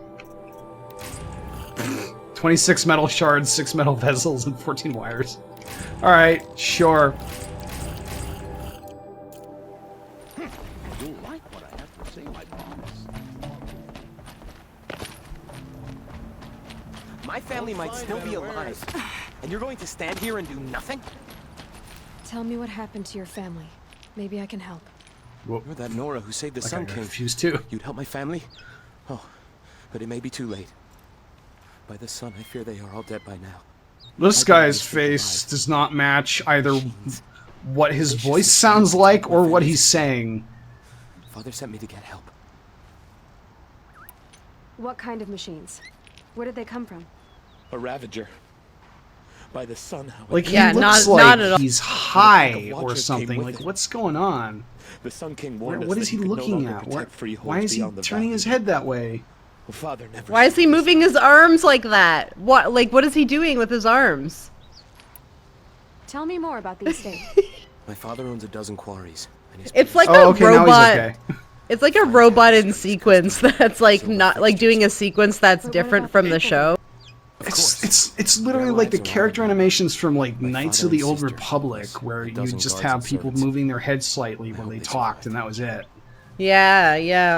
26 metal shards, 6 metal vessels, and 14 wires. Alright, sure. You'll like what I have to say, my boss. My family might still be alive, and you're going to stand here and do nothing? Tell me what happened to your family. Maybe I can help. Whoa. You're that Nora who saved the Sun King. Confused too. You'd help my family? Oh, but it may be too late. By the sun, I fear they are all dead by now. This guy's face does not match either what his voice sounds like or what he's saying. Father sent me to get help. What kind of machines? Where did they come from? A Ravager. By the sun, however. Like, he Yeah, looks not like at all. he's high The or Watcher something. came with Like, it. what's going on? The Sun King warned us What that is he could no looking longer at? protect freeholds Why is he beyond the turning his head that way? Well, Father never Why is he moving his arms like that? What, like, what is he doing with his arms? Tell me more about the estate. My father owns a dozen quarries. And he's It's like Oh, a okay, now he's robot. okay. It's like a robot in sequence that's like not like doing a sequence that's different from the show. It's literally like the character animations from like Knights of the Old Republic, where you just have people moving their heads slightly when they talked, and that was it. Yeah, yeah.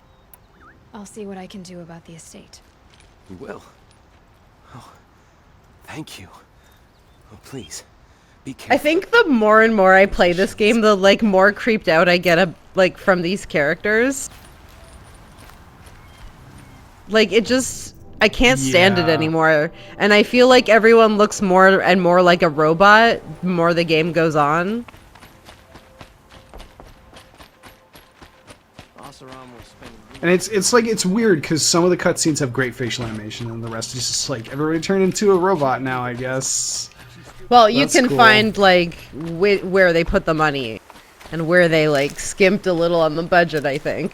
I'll see what I can do about the estate. You will? Oh, thank you. Oh, please. Be careful. I think the more and more I play this game, the like more creeped out I get like from these characters. Like it just I can't stand it anymore. And I feel like everyone looks more and more like a robot the more the game goes on. And it's weird because some of the cutscenes have great facial animation, and the rest is just like everybody turned into a robot now, I guess. Well, you That's can cool. find like where they put the money. and where they like skimped a little on the budget, I think.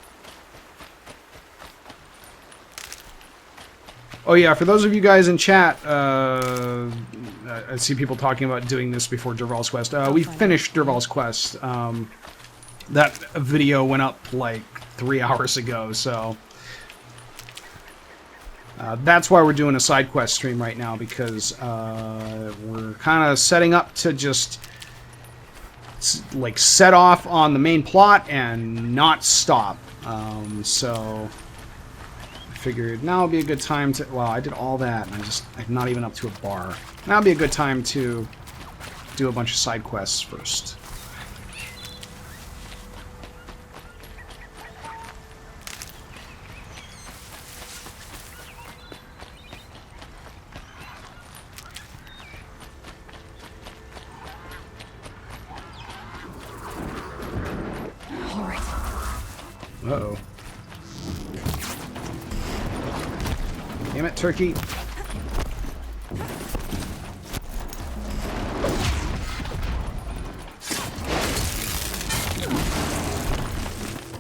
Oh yeah, for those of you guys in chat, I see people talking about doing this before Dervahl's Quest. We finished Dervahl's Quest. That video went up like 3 hours ago, so that's why we're doing a side quest stream right now, because we're kind of setting up to just like set off on the main plot and not stop. So I figured now would be a good time to... Well, I did all that, and I'm not even up to a bar. Now would be a good time to do a bunch of side quests first. All right. Uh-oh. Damn it, turkey.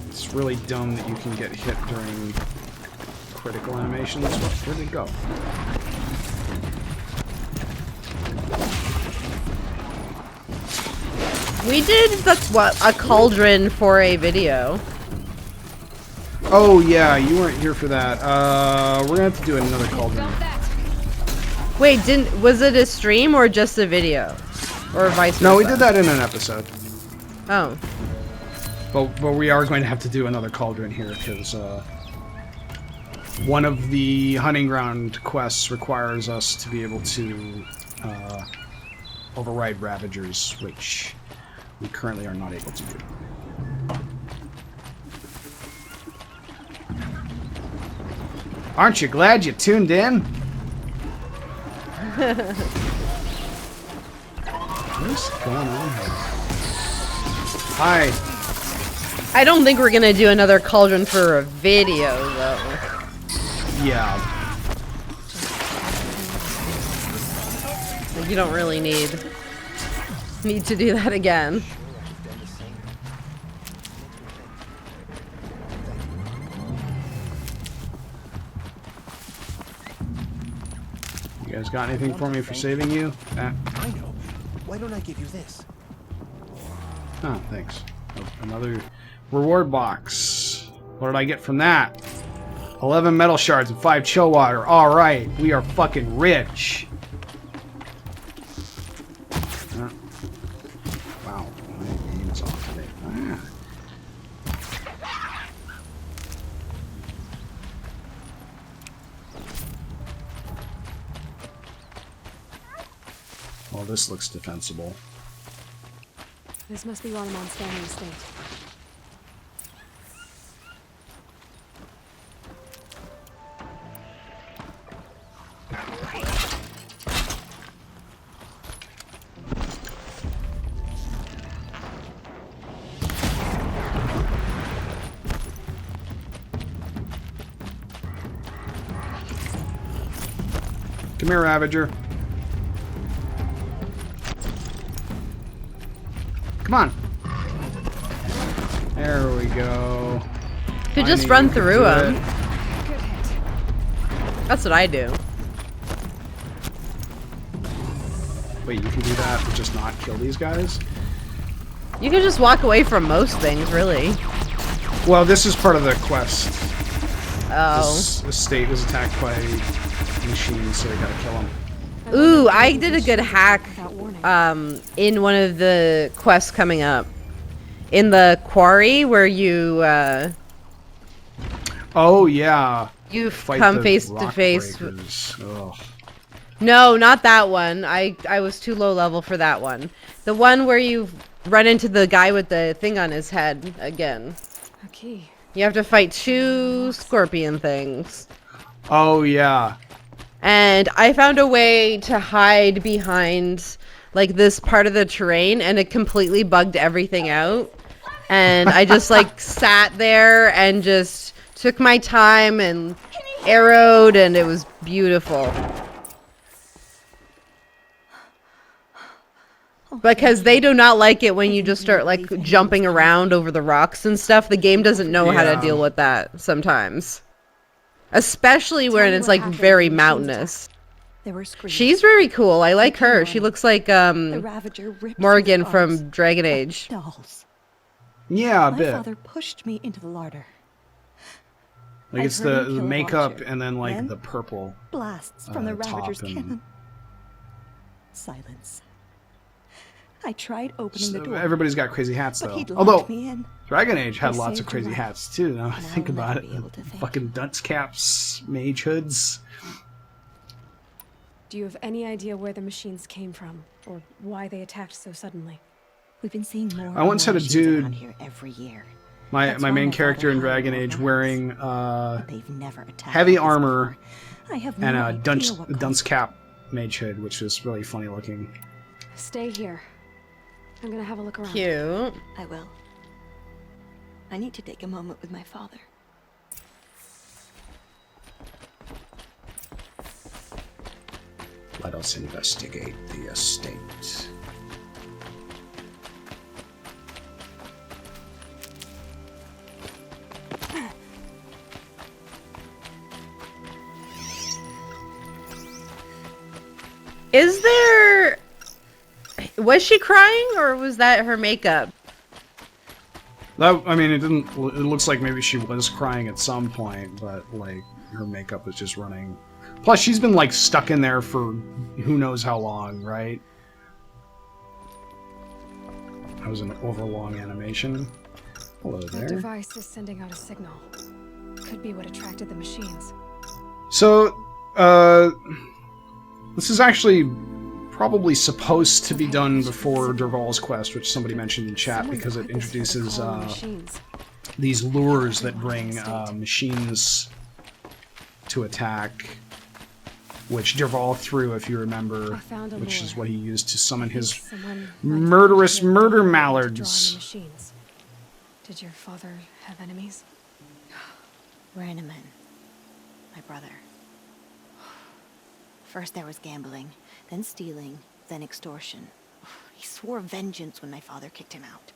It's really dumb that you can get hit during critical animations. Where'd it go? We did a cauldron for a video. Oh yeah, you weren't here for that. We're gonna have to do another cauldron. Wait, was it a stream or just a video? Or vice versa? No, we did that in an episode. Oh. But we are going to have to do another cauldron here, because one of the hunting ground quests requires us to be able to override Ravagers, which we currently are not able to do. Aren't you glad you tuned in? What's going on here? Hi. I don't think we're gonna do another cauldron for a video, though. Yeah. You don't really need to do that again. You guys got anything for me for saving you? I know. Why don't I give you this? Oh, thanks. Another reward box. What did I get from that? 11 metal shards and 5 chill water. Alright, we are fucking rich. Wow, my aim is off today. Well, this looks defensible. This must be Ronamon's family estate. Come here, Ravager. Come on. There we go. Could just run through them. That's what I do. Wait, you can do that but just not kill these guys? You can just walk away from most things, really. Well, this is part of the quest. Oh. This estate was attacked by machines, so we gotta kill them. Ooh, I did a good hack in one of the quests coming up. In the quarry where you oh yeah. You fight come the face to rock face. breakers. Ugh. No, not that one. I was too low level for that one. The one where you run into the guy with the thing on his head again. Okay. You have to fight 2 scorpion things. Oh yeah. And I found a way to hide behind like this part of the terrain, and it completely bugged everything out. And I just like sat there and just took my time and arrowed, and it was beautiful. Because they do not like it when you just start like jumping around over the rocks and stuff. The game doesn't know how to deal with that sometimes. Especially when it's like very mountainous. She's very cool. I like her. She looks like Morgan from Dragon Age. Yeah, a bit. My father pushed me into the larder. Like it's the makeup and then like the purple blasts from the Ravager's top and... cannon. Silence. I tried opening the door. Everybody's got crazy hats though. Although Dragon Age had lots of crazy hats too. Now I think about it. Fucking dunce caps, mage hoods. Do you have any idea where the machines came from, or why they attacked so suddenly? We've been seeing more. I once had a dude here every year. My main character in Dragon Age wearing heavy armor and a dunce cap mage hood, which was really funny looking. Stay here. I'm gonna have a look around. Cute. I will. I need to take a moment with my father. Let us investigate the estate. Is there... Was she crying, or was that her makeup? That, I mean, it didn't... It looks like maybe she was crying at some point, but, like, her makeup was just running... Plus, she's been, like, stuck in there for who knows how long, right? That was an overlong animation. Hello there. The device is sending out a signal. Could be what attracted the machines. So, this is actually probably supposed to be done before Dervahl's quest, which somebody mentioned in chat, because it introduces these lures that bring machines to attack, which Dervahl threw, if you remember, which is what he used to summon his murderous murder mallards. Did your father have enemies? Ranneman, my brother. First there was gambling, then stealing, then extortion. He swore vengeance when my father kicked him out.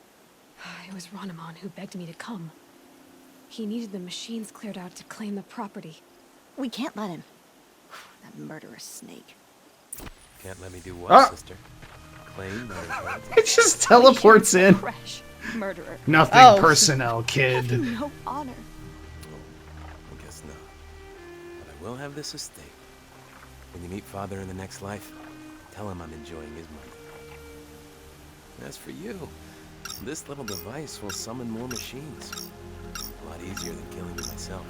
It was Ranneman who begged me to come. He needed the machines cleared out to claim the property. We can't let him. That murderous snake. Can't let me do what, sister? Claim It just teleports in. Murderer. Nothing personnel, kid. No honor. I guess not. But I will have this estate. When you meet Father in the next life, tell him I'm enjoying his money. As for you, this little device will summon more machines. A lot easier than killing you myself.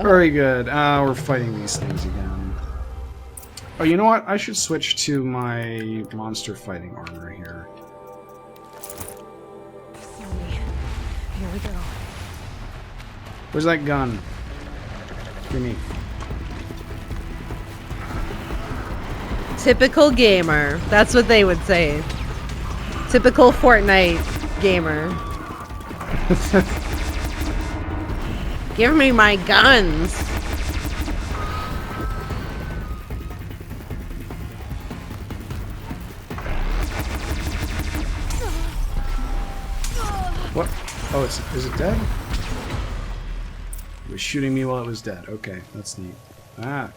Very good. We're fighting these things again. Oh, you know what? I should switch to my monster fighting armor here. Here we go. Where's that gun? Give me. Typical gamer. That's what they would say. Typical Fortnite gamer. Give me my guns. What? Oh, is it dead? It was shooting me while it was dead. Okay, that's neat. Ah,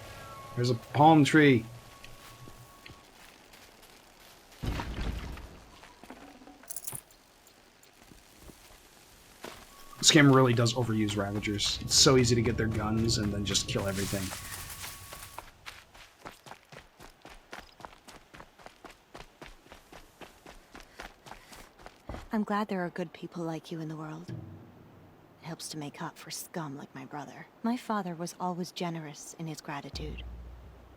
there's a palm tree. This game really does overuse Ravagers. It's so easy to get their guns and then just kill everything. I'm glad there are good people like you in the world. It helps to make up for scum like my brother. My father was always generous in his gratitude.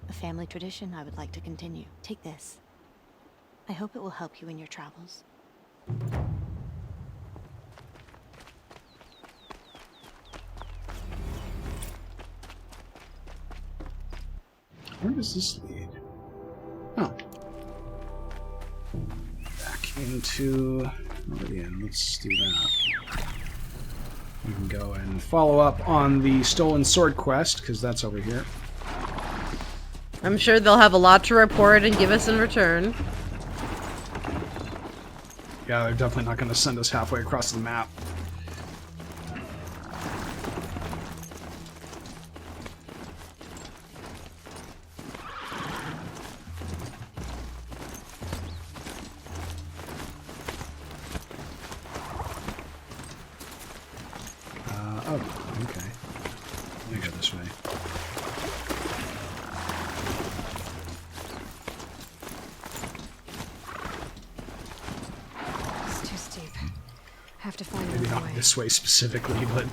A family tradition I would like to continue. Take this. I hope it will help you in your travels. Where does this lead? Oh. Back into Meridian. Let's do that. We can go and follow up on the stolen sword quest, because that's over here. I'm sure they'll have a lot to report and give us in return. Yeah, they're definitely not going to send us halfway across the map. Oh, okay. Let me go this way. It's too steep. Have to find Maybe another not way. this way specifically, but...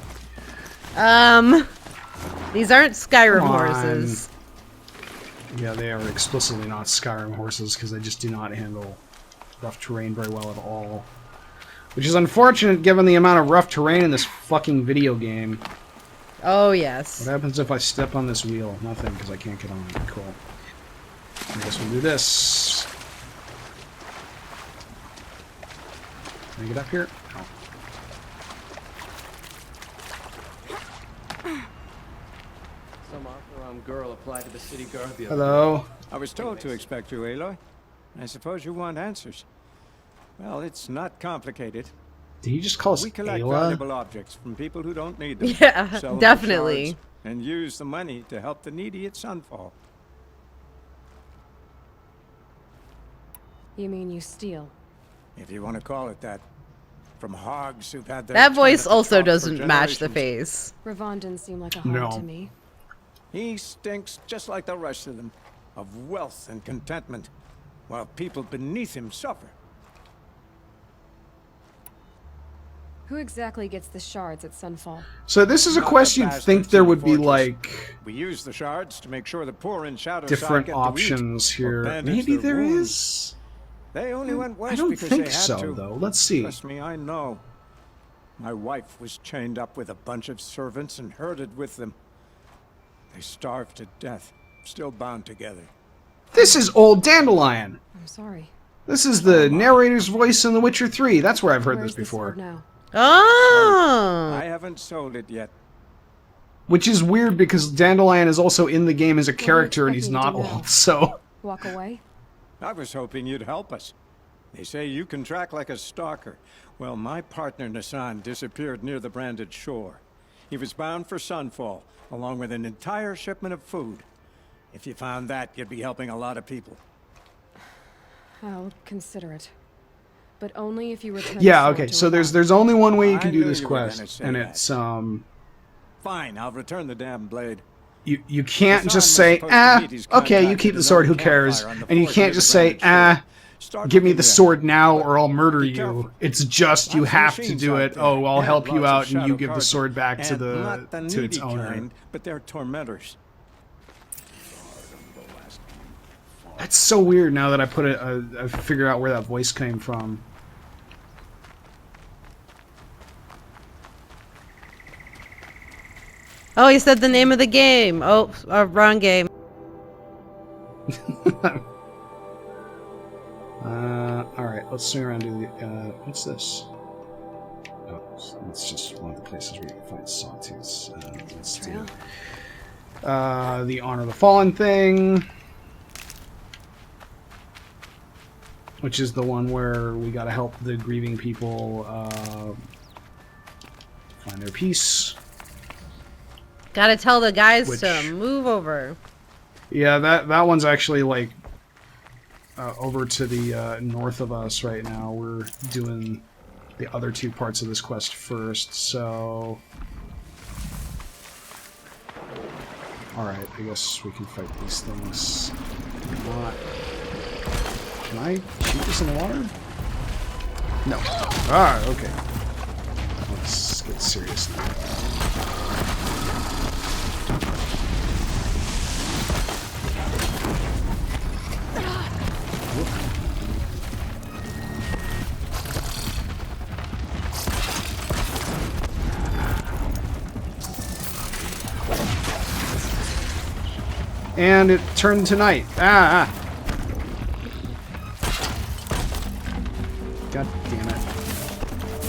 These aren't Skyrim Come on. horses. Yeah, they are explicitly not Skyrim horses, because they just do not handle rough terrain very well at all. Which is unfortunate given the amount of rough terrain in this fucking video game. Oh, yes. What happens if I step on this wheel? Nothing, because I can't get on it. Cool. I guess we'll do this. Can I get up here? No. Some off-the-arm girl applied to the city guard the other Hello. day. I was told to expect you, Aloy. I suppose you want answers. Well, it's not complicated. Did he just call us We collect Ayla? valuable objects from people who don't need them. Yeah, sell them for definitely. shards, and use the money to help the needy at Sunfall. You mean you steal? If you want to call it that. From hogs who've had their That turn voice at the also top for doesn't match the generations. face. Ravon didn't seem like a hog No. to me. He stinks just like the rest of them, of wealth and contentment, while people beneath him suffer. Who exactly gets the shards at Sunfall? So this is a Not quest the you'd bastards think there in the would be, fortress. like, We use the shards to make sure the poor in Shadowside different get to eat, options or here. bandage Maybe their there wounds. is? They only went west I don't because think they had so, to. though. Let's see. Trust me, I know. My wife was chained up with a bunch of servants and herded with them. They starved to death, still bound together. This is Old Dandelion. I'm sorry. This is the narrator's voice in The Witcher 3. That's where I've heard Where's this before. the sword now? Oh! I haven't sold it yet. Which is weird because Dandelion is also in the game as a What are you character and he's expecting not to do now? old, so... Walk away? I was hoping you'd help us. They say you can track like a stalker. Well, my partner Nassan disappeared near the branded shore. He was bound for Sunfall, along with an entire shipment of food. If you found that, you'd be helping a lot of people. I'll consider it. But only if you return Yeah, the sword okay, to so Ravon. there's only one way you I can do knew this you were gonna quest, say and that. it's, Fine, I'll return the damn blade. You can't Hassan just was say, supposed to meet his okay, you contact keep at the an sword, who old cares? campfire on the And you fort can't near just the say, branded shore. Start give me looking the there. sword now or I'll murder Be you. careful. It's just you Lots of have to machines do out it. there. Oh, I'll And help you lots of out and you shadow give the cards. sword back to And not the to its needy owner. kind, but they're tormentors. That's so weird now that I put it, I figure out where that voice came from. Oh, he said the name of the game. Oh, wrong game. Alright, let's swing around to the, what's this? Oh, it's just one of the places where you can find sawtooths. Let's do, the Honor of the Fallen thing. Which is the one where we gotta help the grieving people, find their peace. Gotta tell the guys Which- to move over. Yeah, that one's actually, like, over to the north of us right now. We're doing the other two parts of this quest first, so... Alright, I guess we can fight these things. Not... Can I shoot this in the water? No. Ah, okay. Let's get serious now. And it turned to night. Ah! God damn it.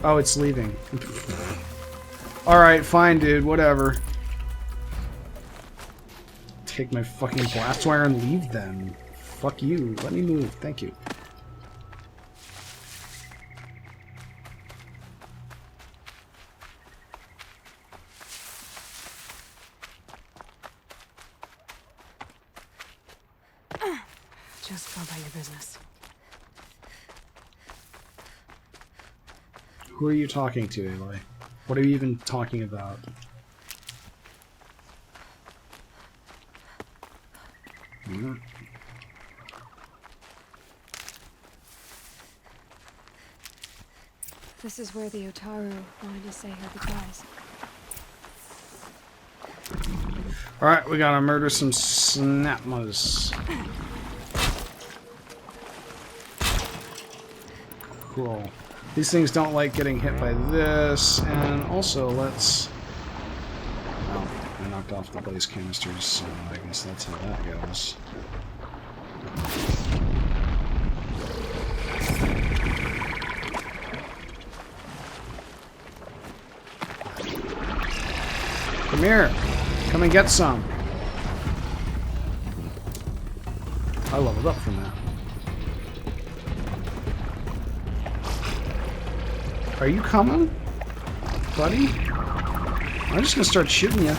Oh, it's leaving. Alright, fine, dude. Whatever. Take my fucking blast wire and leave then. Fuck you. Let me move. Thank you. Just go about your business. Who are you talking to, Aloy? What are you even talking about? This is where the Otaru wanted to say her goodbyes. Alright, we gotta murder some snapmas. Cool. These things don't like getting hit by this, and also let's... Oh, I knocked off the blaze canisters, so I guess that's how that goes. Come here! Come and get some! I leveled up from that. Are you coming, buddy? I'm just gonna start shooting you.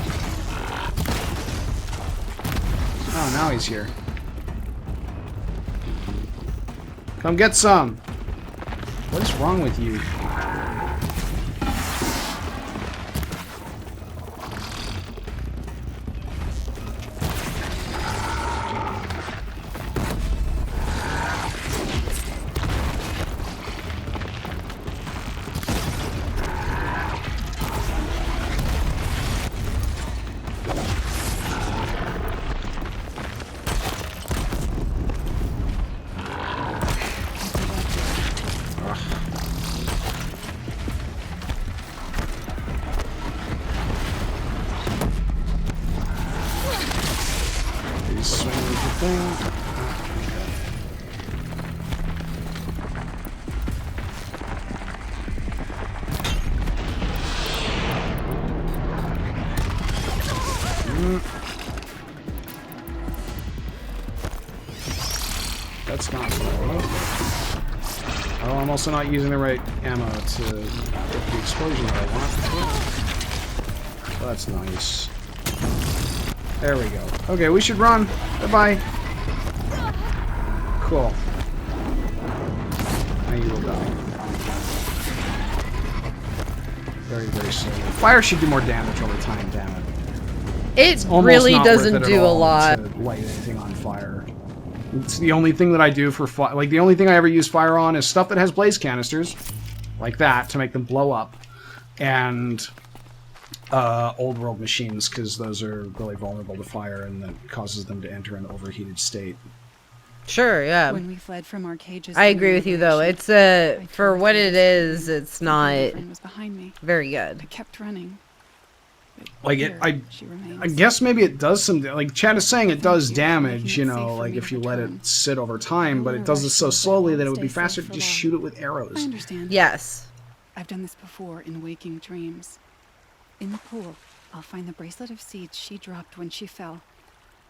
Oh, now he's here. Come get some! What is wrong with you? That's not slow. Oh, I'm also not using the right ammo to get the explosion that I want. That's nice. There we go. Okay, we should run. Bye-bye. Cool. Now you will die. Very, very slowly. Fire should do more damage over time, damn it. It really doesn't do a lot. To light anything on fire. It's the only thing that I do for fire. Like, the only thing I ever use fire on is stuff that has blaze canisters, like that, to make them blow up, and old world machines, because those are really vulnerable to fire, and that causes them to enter an overheated state. Sure, yeah. When we fled from our cages, I agree with you, though. It's for what it is, it's not very good. I kept running. Like, I guess maybe it does some... Like, Chad is saying it does damage, you know, like, if you let it sit over time, but it does it so slowly that it would be faster to just shoot it with arrows. I understand. Yes. I've done this before in waking dreams. In the pool, I'll find the bracelet of seeds she dropped when she fell.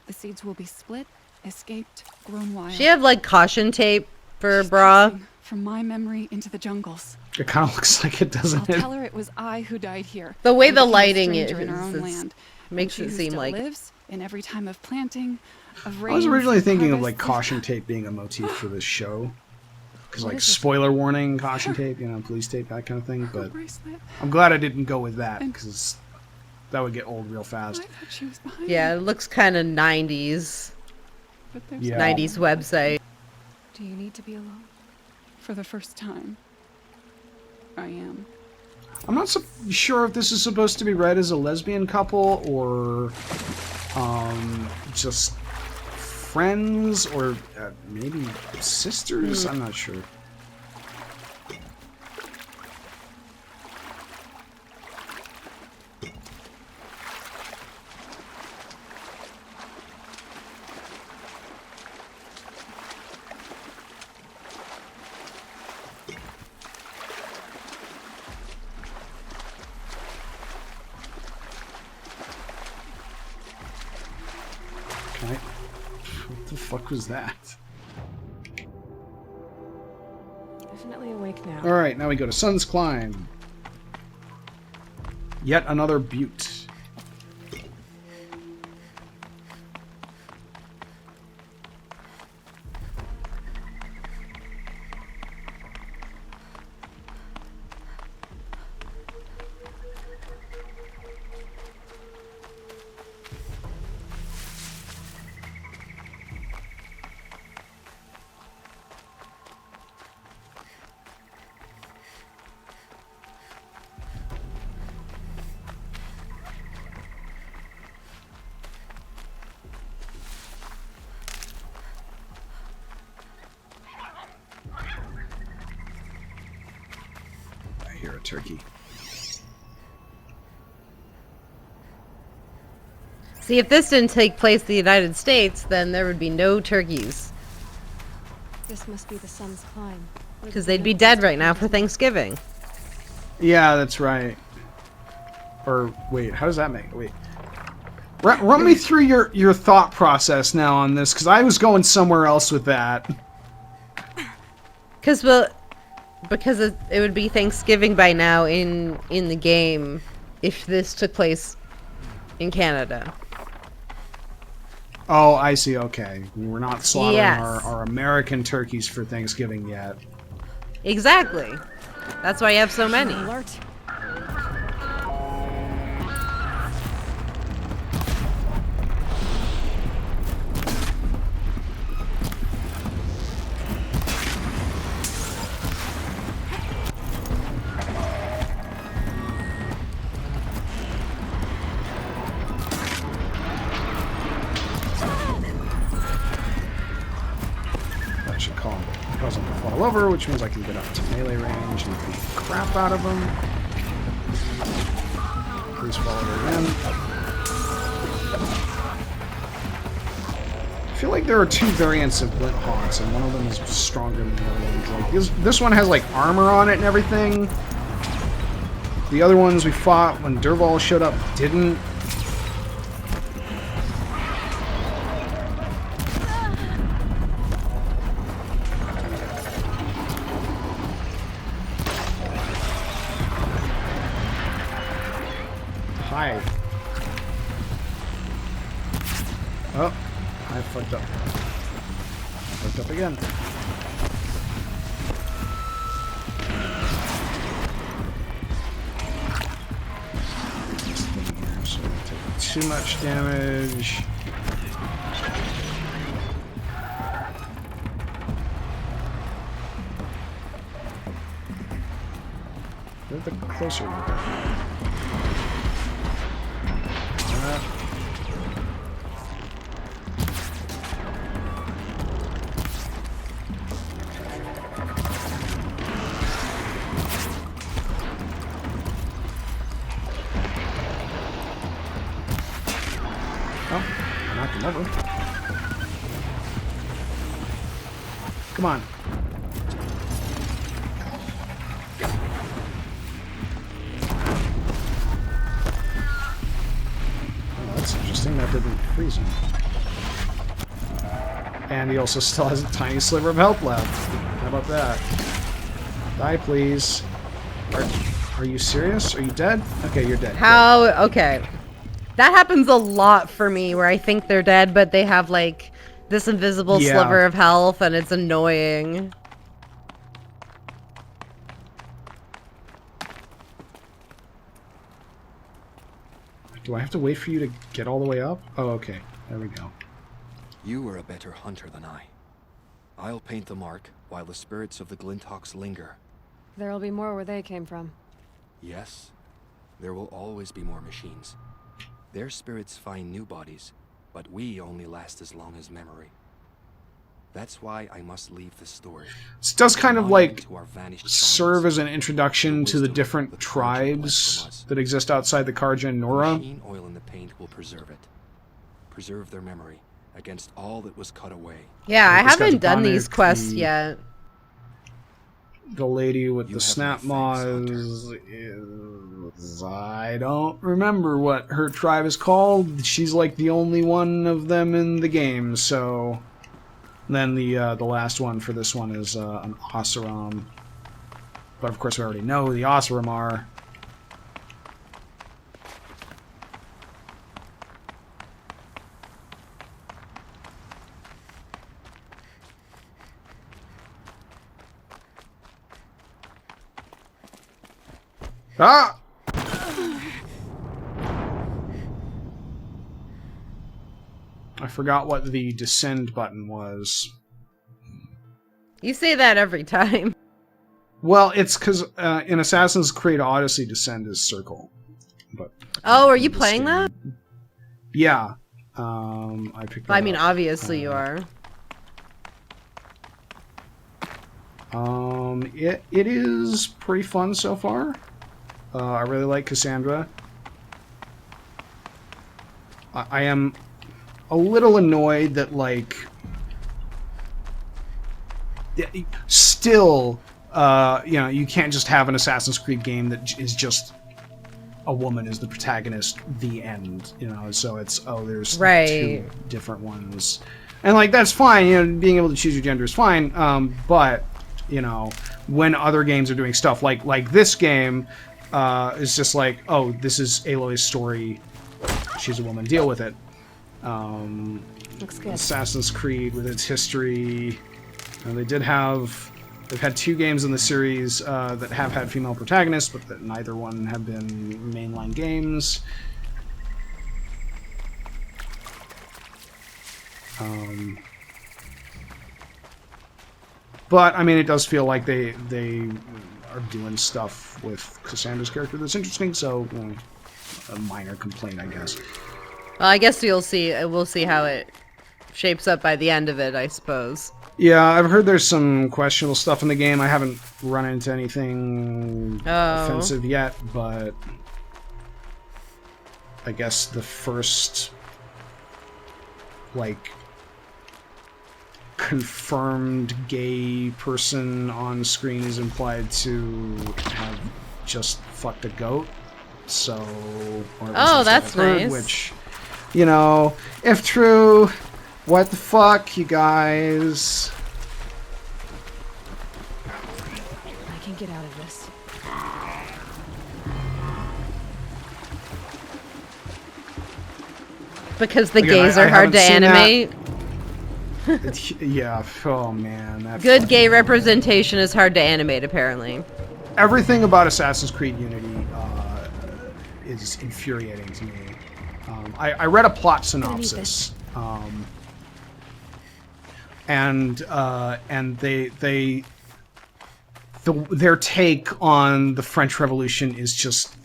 The seeds will be split, escaped, grown wild. She had, like, caution tape for bra. From my memory into the jungles. It kind of looks like it, doesn't it? I'll tell her it was I who died here. The way the lighting is, in our own land. makes it seem like... lives in every time of planting, of I was originally thinking of, like, harvest. caution tape being a motif for this show. Because, like, spoiler warning, caution tape, you know, police tape, that kind of thing. But I'm glad I didn't go with that, because that would get old real fast. Yeah, it looks kind of 90s. Yeah. 90s website. Do you need to be alone? For the first time, I am. I'm not so sure if this is supposed to be read as a lesbian couple or just friends or maybe sisters. I'm not sure. fuck was that? Definitely awake now. Alright, now we go to Sun's Climb. Yet another butte. Turkey. See, if this didn't take place in the United States, then there would be no turkeys. This must be the Sun's Climb. Because they'd be dead right now for Thanksgiving. Yeah, that's right. Or, wait, how does that make... Wait. Run me through your thought process now on this, because I was going somewhere else with that. Because it would be Thanksgiving by now in the game if this took place in Canada. Oh, I see. Okay. We're not slaughtering Yes. our American turkeys for Thanksgiving yet. Exactly. That's why you have so many. Alert. Cause them to fall over, which means I can get up to melee range and beat the crap out of them. Please fall over again. I feel like there are two variants of Glint Haunts, and one of them is stronger than the other one. Like this one has like armor on it and everything. The other ones we fought when Dervahl showed up didn't. Oh, I fucked up. Fucked up again. This thing here, so I'm taking too much damage. Where's the closer we go? Come on. Oh, that's interesting. That didn't freeze him. And he also still has a tiny sliver of health left. How about that? Die, please. Are you serious? Are you dead? Okay, you're dead. How? Okay. That happens a lot for me, where I think they're dead, but they have, like, this invisible sliver of health, and it's annoying. Do I have to wait for you to get all the way up? Oh, okay. There we go. You were a better hunter than I. I'll paint the mark while the spirits of the Glinthawks linger. There'll be more where they came from. Yes, there will always be more machines. Their spirits find new bodies, but we only last as long as memory. That's why I must leave the story. This does kind of like serve as an introduction to the different tribes that exist outside the Karja and Nora. Machine oil in the paint will preserve it. Preserve their memory against all that was cut away. Yeah, I haven't done these quests yet. The lady with the snap maws is... I don't remember what her tribe is called. She's like the only one of them in the game, so... And then the last one for this one is an Oseram. But of course we already know who the Oseram are. Ah! I forgot what the descend button was. You say that every time. Well, it's because in Assassin's Creed Odyssey, descend is circle. But oh, are you playing that? Yeah. I picked that I mean, up. obviously you are. It is pretty fun so far. I really like Cassandra. I am a little annoyed that, like, still, you know, you can't just have an Assassin's Creed game that is just a woman is the protagonist, the end, you know, so it's, oh, there's two different ones. And, like, that's fine, you know, being able to choose your gender is fine, but, you know, when other games are doing stuff like this game, it's just like, oh, this is Aloy's story, she's a woman, deal with it. Looks good. Assassin's Creed with its history, they've had 2 games in the series that have had female protagonists, but that neither one have been mainline games. But I mean, it does feel like they are doing stuff with Cassandra's character that's interesting. So, you know, a minor complaint, I guess. Well, I guess we'll see how it shapes up by the end of it, I suppose. Yeah, I've heard there's some questionable stuff in the game. I haven't run into anything offensive yet, but I guess the first, like, confirmed gay person on screen is implied to have just fucked a goat. So, or that's nice. Which, you know, if true, what the fuck, you guys? I can get out of this. Because the gays are hard to animate. Yeah, oh man. Good gay representation is hard to animate, apparently. Everything about Assassin's Creed Unity is infuriating to me. I read a plot synopsis, and their take on the French Revolution is just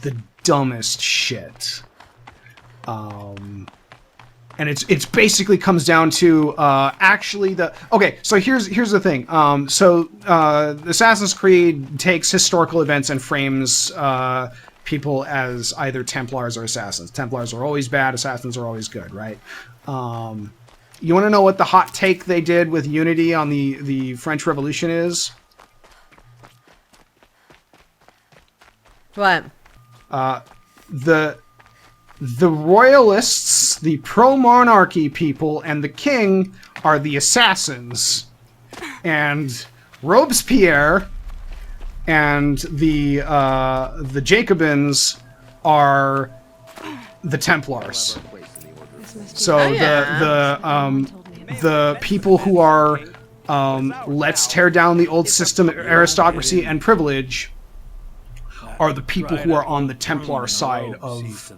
the dumbest shit. And it's basically comes down to actually okay. So here's the thing. Assassin's Creed takes historical events and frames people as either Templars or Assassins. Templars are always bad. Assassins are always good, right? You want to know what the hot take they did with Unity on the French Revolution is? What? The royalists, the pro-monarchy people, and the king are the assassins. And Robespierre and the Jacobins are the Templars. So the people who are let's tear down the old system of aristocracy and privilege are the people who are on the Templar side of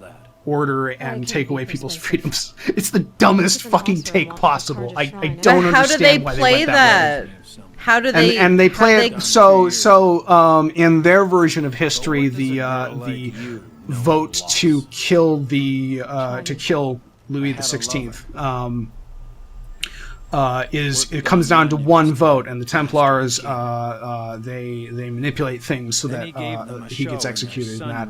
order and take away people's freedoms. It's the dumbest fucking take possible. I don't understand why they went that way. How do they? And they play it so in their version of history, the vote to kill Louis XVI it comes down to one vote, and the Templars they manipulate things so that he gets executed, and that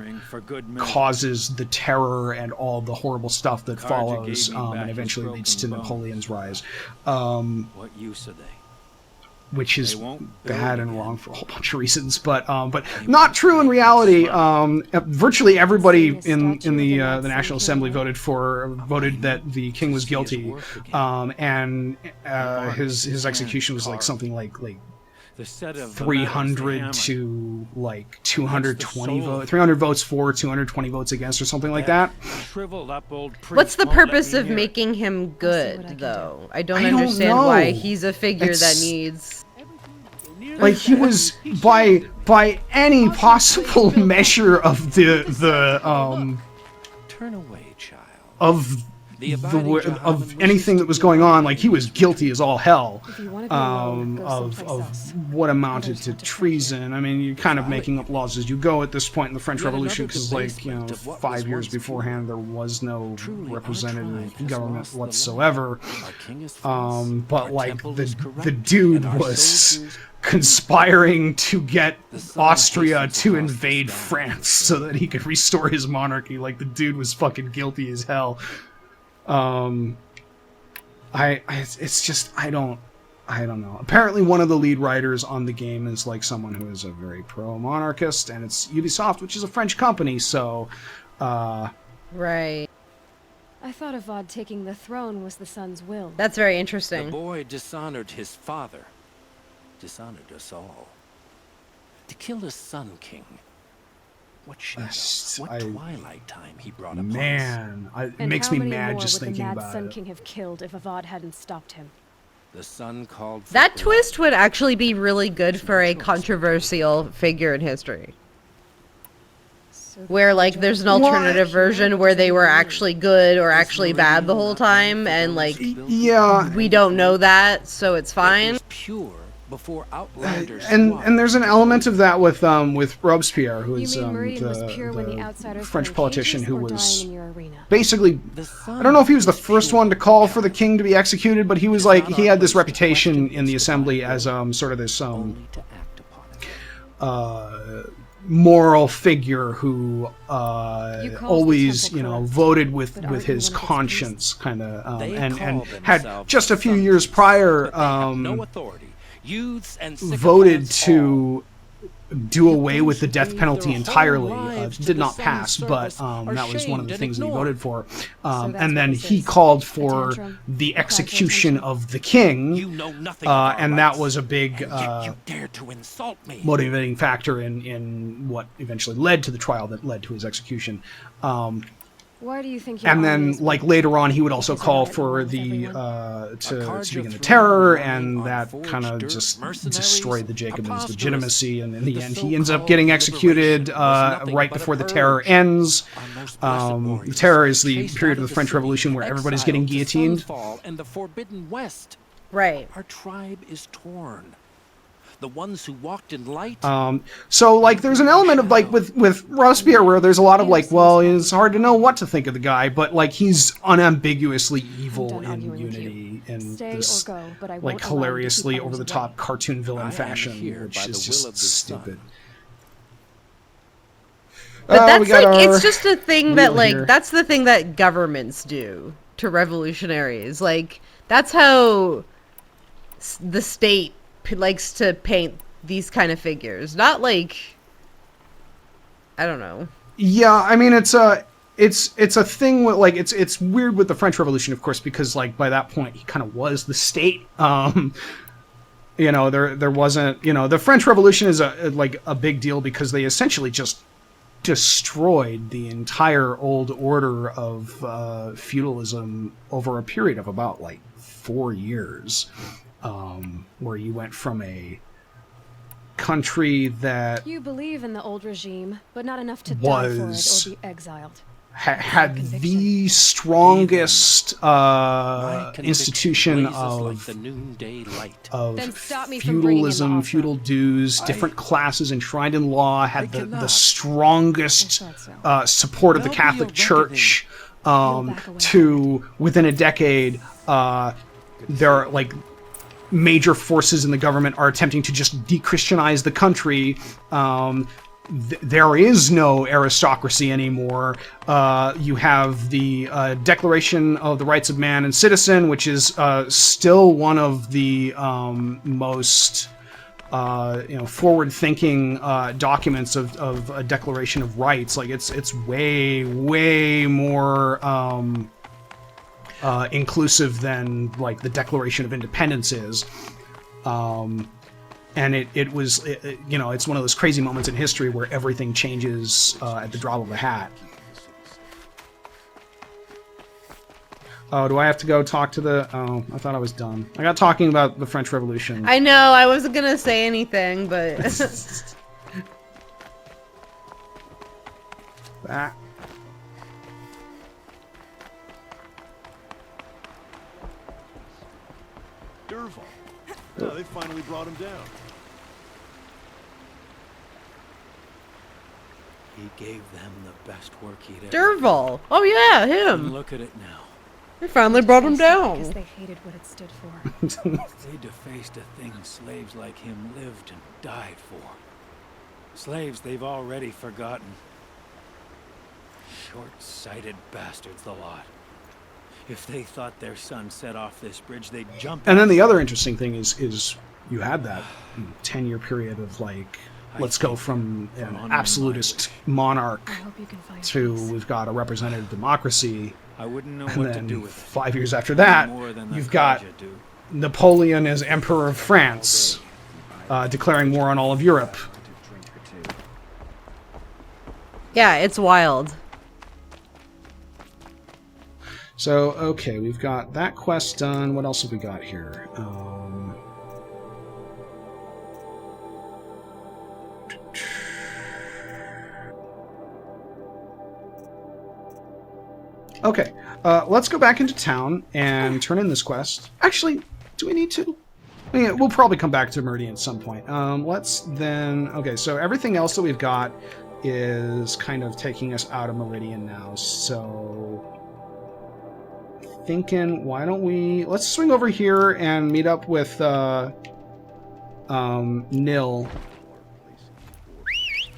causes the terror and all the horrible stuff that follows, and eventually leads to Napoleon's rise. What use are they? which is bad and wrong for a whole bunch of reasons, but not true in reality. Virtually everybody in the National Assembly voted that the king was guilty, and his execution was like something like 300 to like 220 votes, 300 votes for, 220 votes against, or something like that. What's the purpose of making him good, though? I don't understand why he's a figure that needs... Like, he was, by any possible measure of the Turn away, child. of anything that was going on, like, he was guilty as all hell of what amounted to treason. I mean, you're kind of making up laws as you go at this point in the French Revolution, because, like, you know, 5 years beforehand there was no representative government whatsoever. But, like, the dude was conspiring to get Austria to invade France so that he could restore his monarchy. Like, the dude was fucking guilty as hell. It's just, I don't know. Apparently one of the lead writers on the game is like someone who is a very pro-monarchist, and it's Ubisoft, which is a French company, so, Right. I thought Avad taking the throne was the son's will. That's very interesting. The boy dishonored his father. Dishonored us all. To kill the Sun King. What shadow, what twilight time he brought upon us. Man, it makes me mad just thinking about it. And how many more would the Mad Sun King have killed if Avad hadn't stopped him? The sun called for That blood. twist would actually be really good for a controversial figure in history. Where, like, there's an alternative version where they were actually good or actually bad the whole time, and, like, yeah, we don't know that, so it's fine. Pure before outlanders and there's an element of that with Robespierre, who is the French politician who was basically, I don't know if he was the first one to call for the king to be executed, but he was like, he had this reputation in the assembly as sort of this moral figure who always, you know, voted with his conscience, kind of, and had just a few years prior voted to do away with the death penalty entirely. Did not pass, but that was one of the things that he voted for. And then he called for the execution of the king, and that was a big motivating factor in what eventually led to the trial that led to his execution. Why do you think? And then, like, later on, he would also call for the to begin the terror, and that kind of just destroyed the Jacobins' legitimacy. And in the end, he ends up getting executed right before the terror ends. The terror is the period of the French Revolution where everybody's getting guillotined. And the Forbidden West. Right. Our tribe is torn. The ones who walked in light. So, like, there's an element of, like, with Robespierre where there's a lot of, like, well, it's hard to know what to think of the guy, but, like, he's unambiguously evil in Unity in this, like, hilariously over-the-top cartoon villain fashion, which is just stupid. But that's, like, it's just a thing that, like, that's the thing that governments do to revolutionaries. Like, that's how the state likes to paint these kind of figures, not like, I don't know. Yeah, I mean, it's a thing with, like, it's weird with the French Revolution, of course, because, like, by that point he kind of was the state. You know, there wasn't, you know, the French Revolution is a big deal because they essentially just destroyed the entire old order of feudalism over a period of about, like, 4 years. Where you went from a country that you believe in the old regime, but not enough to die for it or be exiled. Had the strongest institution of feudalism, feudal dues, different classes enshrined in law, had the strongest support of the Catholic Church. To within a decade, there are, like, major forces in the government are attempting to just de-Christianize the country, there is no aristocracy anymore. You have the Declaration of the Rights of Man and Citizen, which is still one of the most forward-thinking documents of a Declaration of Rights. Like it's way more inclusive than like the Declaration of Independence is. And it was, it's one of those crazy moments in history where everything changes at the drop of a hat. Oh, do I have to go talk to the... Oh, I thought I was done. I got talking about the French Revolution. I know, I wasn't gonna say anything, but... That. Durval. No, they finally brought him down. He gave them the best work he'd ever Durval! Oh yeah, him! And look at it now. They finally brought him down. Because they hated what it stood for. They defaced a thing slaves like him lived and died for. Slaves they've already forgotten. Short-sighted bastards, the lot. If they thought their son set off this bridge, they'd jump. And then the other interesting thing is you had that 10-year period of like, let's go from an absolutist monarch to we've got a representative democracy. I wouldn't know and what then to do with 5 years after that, you've got Napoleon as Emperor of France, declaring war on all of Europe. Yeah, it's wild. So, okay, we've got that quest done. What else have we got here? Okay, let's go back into town and turn in this quest. Actually, do we need to? Yeah, we'll probably come back to Meridian at some point. Let's then... Okay, so everything else that we've got is kind of taking us out of Meridian now, so... Thinking, why don't we... Let's swing over here and meet up with Nil.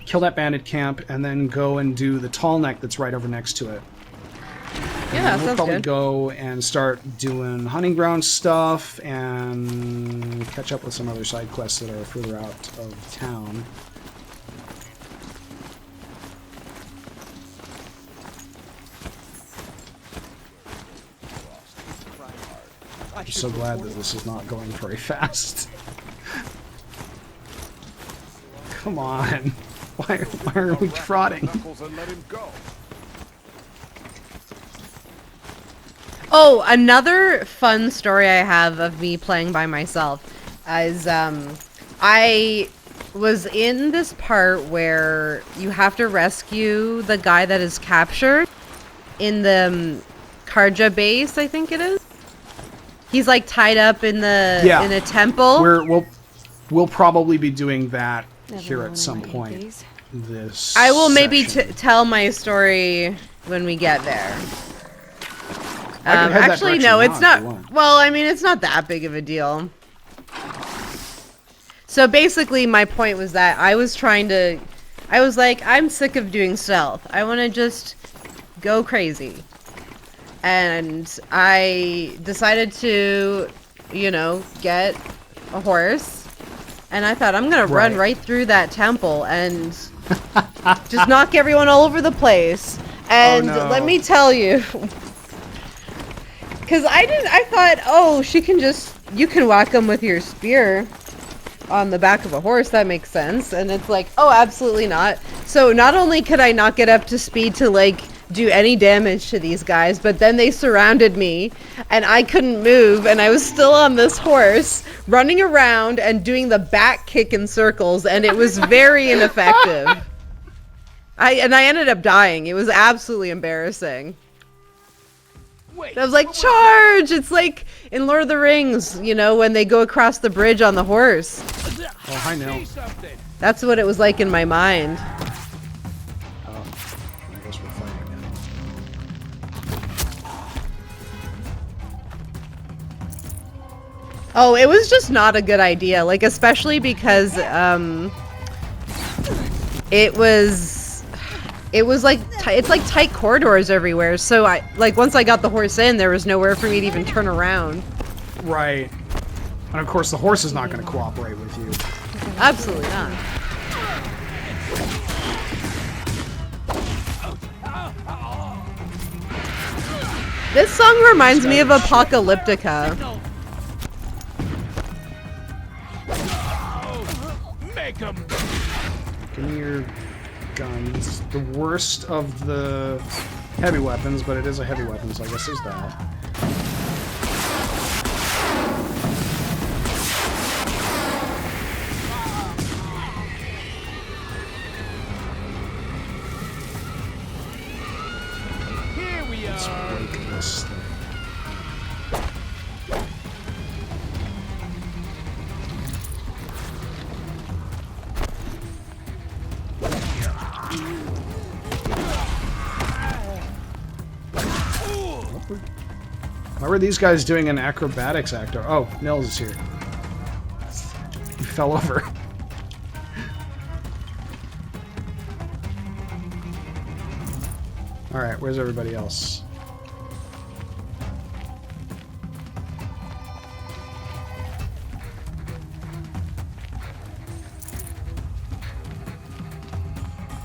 Kill that bandit camp, and then go and do the Tallneck that's right over next to it. Yeah, we'll sounds probably good. go and start doing hunting ground stuff and catch up with some other side quests that are further out of town. I'm so glad that this is not going very fast. Come on. Why are we trotting? Oh, another fun story I have of me playing by myself is I was in this part where you have to rescue the guy that is captured in the Karja base, I think it is. He's like tied up in the in a temple. We'll probably be doing that here at some point. This I will maybe session. tell my story when we get there. I can head that Actually, direction no, now it's if not. you want. Well, I mean, it's not that big of a deal. So basically, my point was that I was like, I'm sick of doing stealth. I want to just go crazy. And I decided to, get a horse. And I thought, I'm going to run right through that temple and just knock everyone all over the place. And let me tell you... Because I thought, oh, you can whack them with your spear on the back of a horse. That makes sense. And it's like, oh, absolutely not. So not only could I not get up to speed to, like, do any damage to these guys, but then they surrounded me, and I couldn't move, and I was still on this horse, running around and doing the back kick in circles, and it was very ineffective. I ended up dying. It was absolutely embarrassing. I was like, charge! It's like in Lord of the Rings, when they go across the bridge on the horse. Oh, hi, Nil. That's what it was like in my mind. Oh, I guess we're fighting again. Oh, it was just not a good idea. Like, especially because, it was like it's like tight corridors everywhere. So once I got the horse in, there was nowhere for me to even turn around. Right. And of course, the horse is not going to cooperate with you. Absolutely not. This song reminds me of Apocalyptica. Give me your guns. The worst of the heavy weapons, but it is a heavy weapon, so I guess there's that. Why were these guys doing an acrobatics act? Oh, Nils is here. He fell over. Alright, where's everybody else?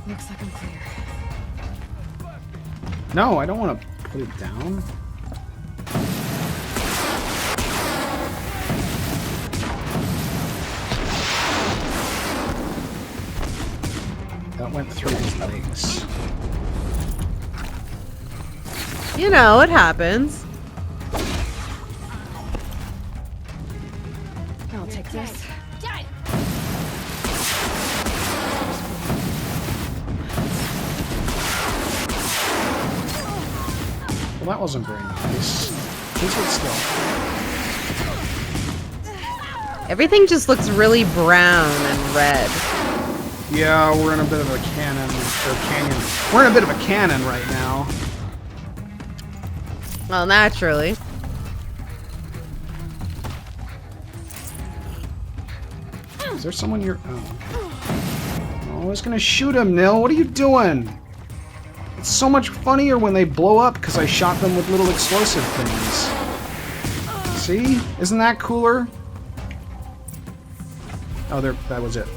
Looks like I'm clear. No, I don't want to put it down. That went through his legs. You know, it happens. I'll take this. Well, that wasn't very nice. Please hold still. Everything just looks really brown and red. Yeah, we're in a bit of a canyon. We're in a bit of a cannon right now. Well, naturally. Is there someone here? Oh. I was gonna shoot him, Nil. What are you doing? It's so much funnier when they blow up because I shot them with little explosive things. See? Isn't that cooler? Oh, there. That was it.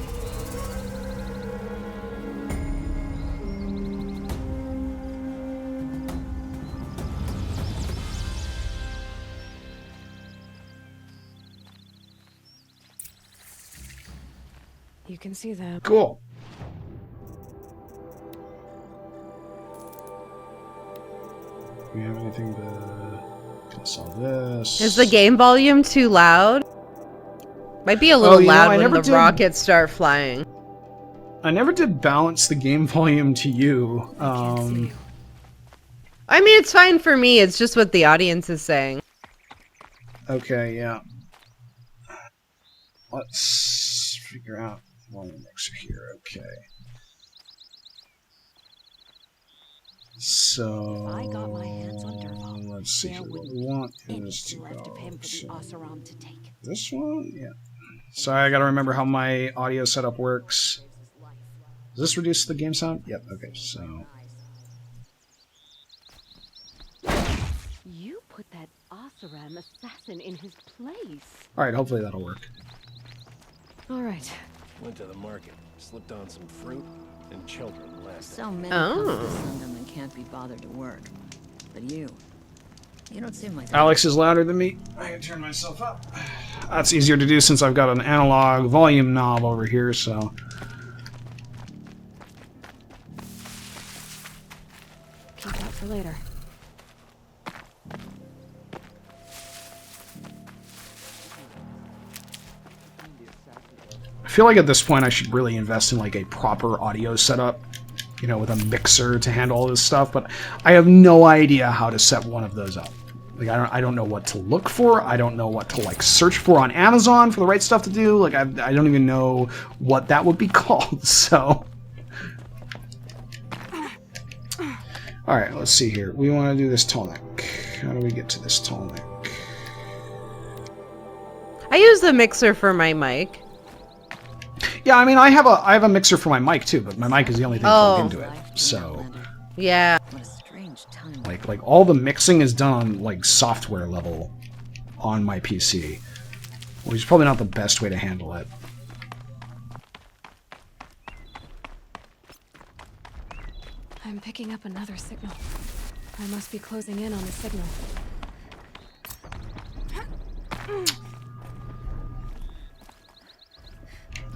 You can see them. Cool. Do we have anything to solve this? Is the game volume too loud? Might be a little loud when the rockets start flying. I never did balance the game volume to you. I mean, it's fine for me. It's just what the audience is saying. Okay, yeah. Let's figure out volume mixer here. Okay. So I got my hands on Dervahl, let's see here. What we want is to go to this one. Yeah. Sorry, I gotta remember how my audio setup works. Does this reduce the game sound? Yep. Okay. So. You put that Oseram assassin in his place. All right. Hopefully that'll work. All right. Went to the market, slipped on some fruit and children last. So many come to Sundom and can't be bothered to work. But you don't seem like that. Alex is louder than me. I can turn myself up. That's easier to do since I've got an analog volume knob over here, so. Keep that for later. I feel like at this point I should really invest in like a proper audio setup, you know, with a mixer to handle all this stuff, but I have no idea how to set one of those up. Like I don't know what to look for. I don't know what to like search for on Amazon for the right stuff to do. Like I don't even know what that would be called. So all right, let's see here. We want to do this Tallneck. How do we get to this Tallneck? I use the mixer for my mic. Yeah, I mean, I have a mixer for my mic too, but my mic is the only thing plugged into it. So yeah, like all the mixing is done on like software level on my PC, which is probably not the best way to handle it. I'm picking up another signal. I must be closing in on the signal.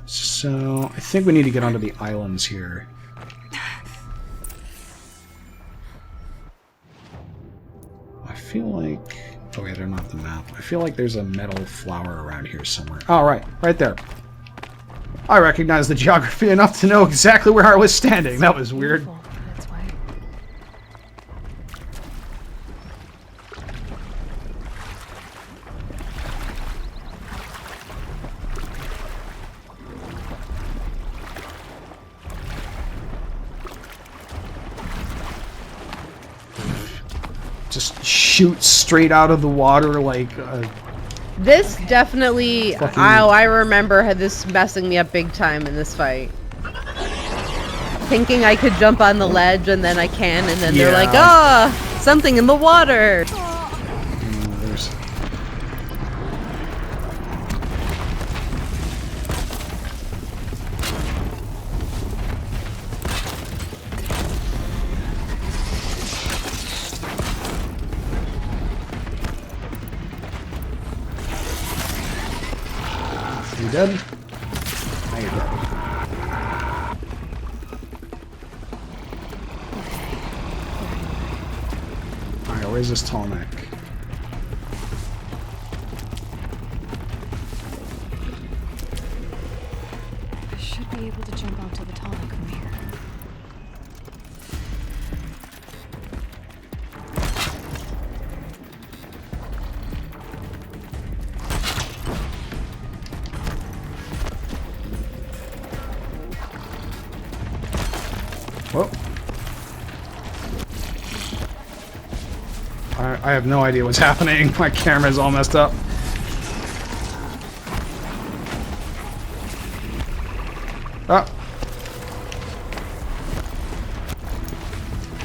So, I think we need to get onto the islands here. I feel like... Oh wait, they're not the map. I feel like there's a metal flower around here somewhere. Oh, right there. I recognize the geography enough to know exactly where I was standing. That was weird. That's why. Just shoot straight out of the water like... This definitely... Oh, I remember had this messing me up big time in this fight. Thinking I could jump on the ledge and then I can, and then they're like, "Ah, something in the water!" There's... You dead? Now you're dead. Alright, where's this Tallneck? I should be able to jump onto the Tallneck from here. Whoa. I have no idea what's happening. My camera's all messed up. Ah.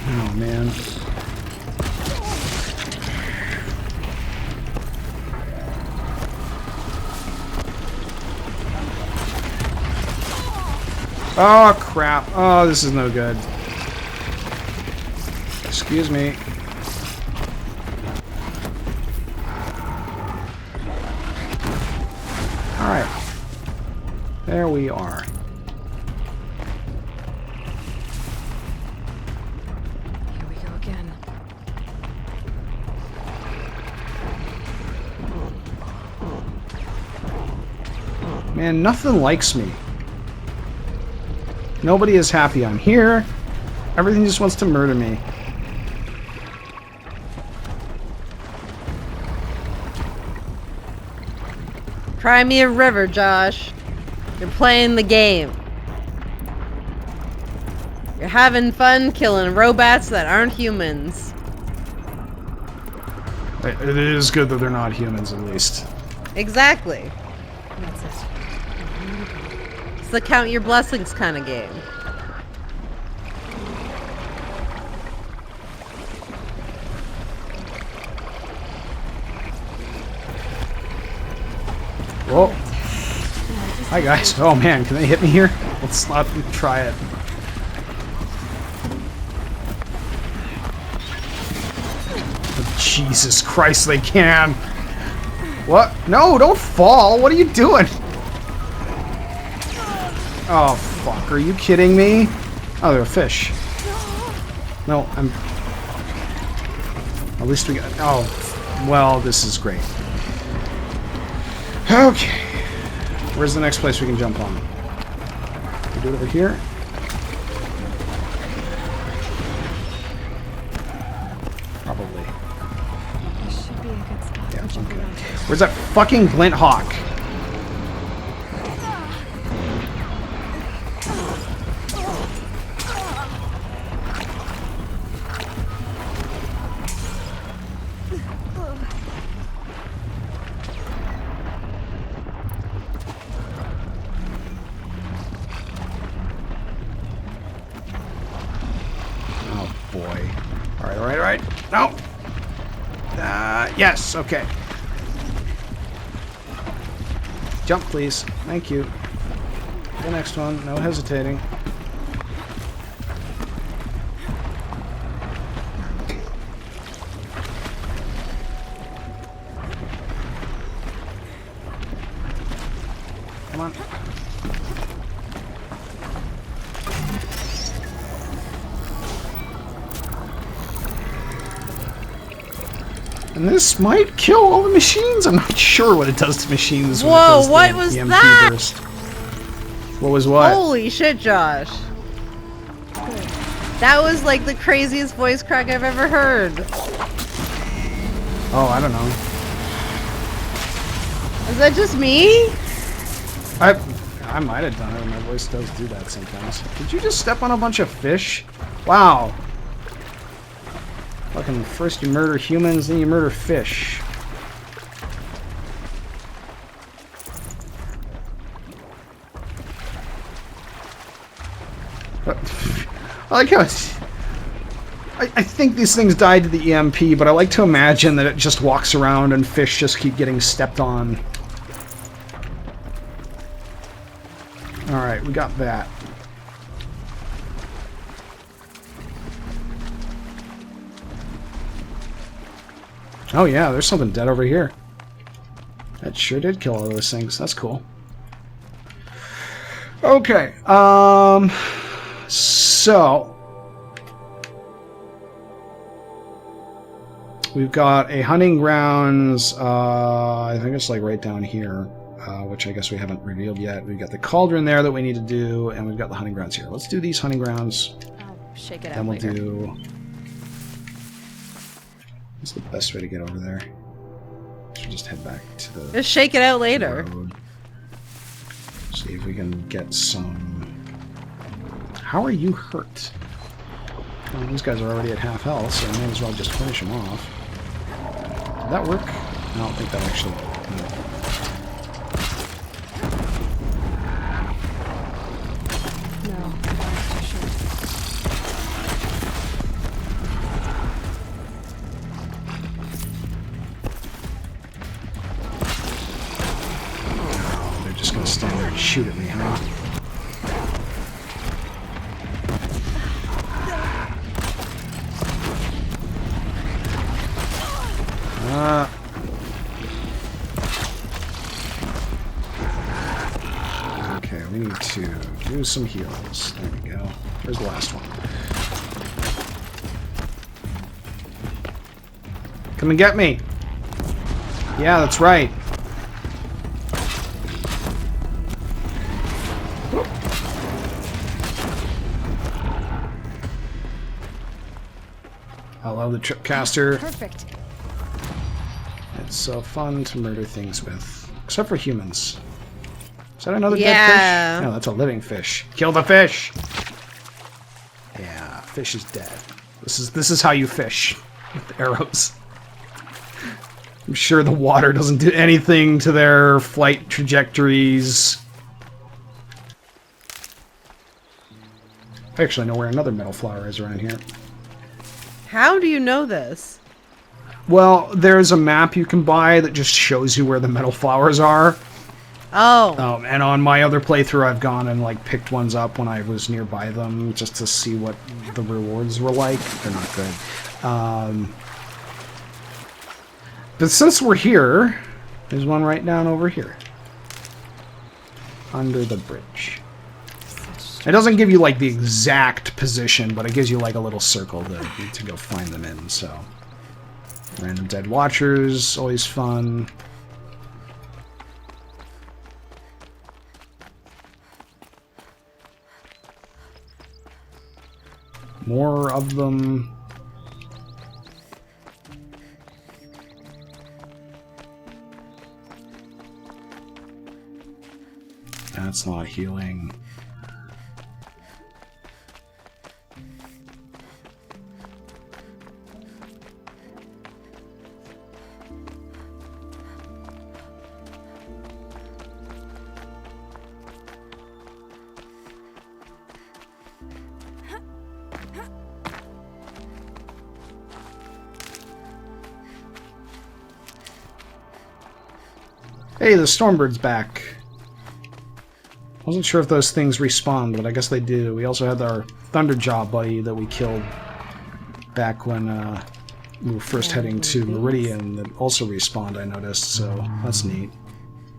Oh, man. Oh, crap. Oh, this is no good. Excuse me. Alright. There we are. Here we go again. Man, nothing likes me. Nobody is happy I'm here. Everything just wants to murder me. Cry me a river, Josh. You're playing the game. You're having fun killing robots that aren't humans. It is good that they're not humans, at least. Exactly. That's it. It's the count your blessings kind of game. Whoa. Hi, guys. Oh, man. Can they hit me here? Let's not try it. Oh, Jesus Christ, they can. What? No, don't fall. What are you doing? Oh, fuck. Are you kidding me? Oh, they're a fish. No, I'm... At least we got... Oh, well, this is great. Okay. Where's the next place we can jump on? We do it over here? Probably. This should be a good spot Yeah, for jumping okay. onto. Where's that fucking glint hawk? boy. All right. No. Yes. Okay. Jump, please. Thank you. The next one. No hesitating. Come on. And this might kill all the machines. I'm not sure what it does to machines. Whoa, what was EMP that? burst. What was what? Holy shit, Josh. That was like the craziest voice crack I've ever heard. Oh, I don't know. Is that just me? I might have done it. My voice does do that sometimes. Did you just step on a bunch of fish? Wow. Fucking first you murder humans, then you murder fish. I like how it's... I think these things died to the EMP, but I like to imagine that it just walks around and fish just keep getting stepped on. Alright, we got that. Oh yeah, there's something dead over here. That sure did kill all those things. That's cool. Okay, so... We've got a hunting grounds, I think it's like right down here, which I guess we haven't revealed yet. We've got the cauldron there that we need to do, and we've got the hunting grounds here. Let's do these hunting grounds. I'll shake it out Then we'll later. do... What's the best way to get over there? Should just head back to the... Just shake it out later. road. See if we can get some... How are you hurt? Well, these guys are already at half health, so I may as well just finish them off. Did that work? I don't think that actually... No, that's too short. Oh, they're just gonna stand there and shoot at me, huh? Okay, we need to do some heals. There we go. Where's the last one? Come and get me! Yeah, that's right. I love the tripcaster. Perfect. It's so fun to murder things with. Except for humans. Is that another dead Yeah. fish? No, that's a living fish. Kill the fish! Yeah, fish is dead. This is how you fish. With arrows. I'm sure the water doesn't do anything to their flight trajectories. I actually know where another metal flower is around here. How do you know this? Well, there's a map you can buy that just shows you where the metal flowers are. Oh. And on my other playthrough, I've gone and like picked ones up when I was nearby them just to see what the rewards were like. They're not good. But since we're here, there's one right down over here. Under the bridge. It doesn't give you like the exact position, but it gives you like a little circle to go find them in, so. Random dead watchers, always fun. More of them. That's not healing. Hey, the Stormbird's back. Wasn't sure if those things respawn, but I guess they do. We also had our Thunderjaw buddy that we killed back when we were first heading to Meridian that also respawned, I noticed, so that's neat.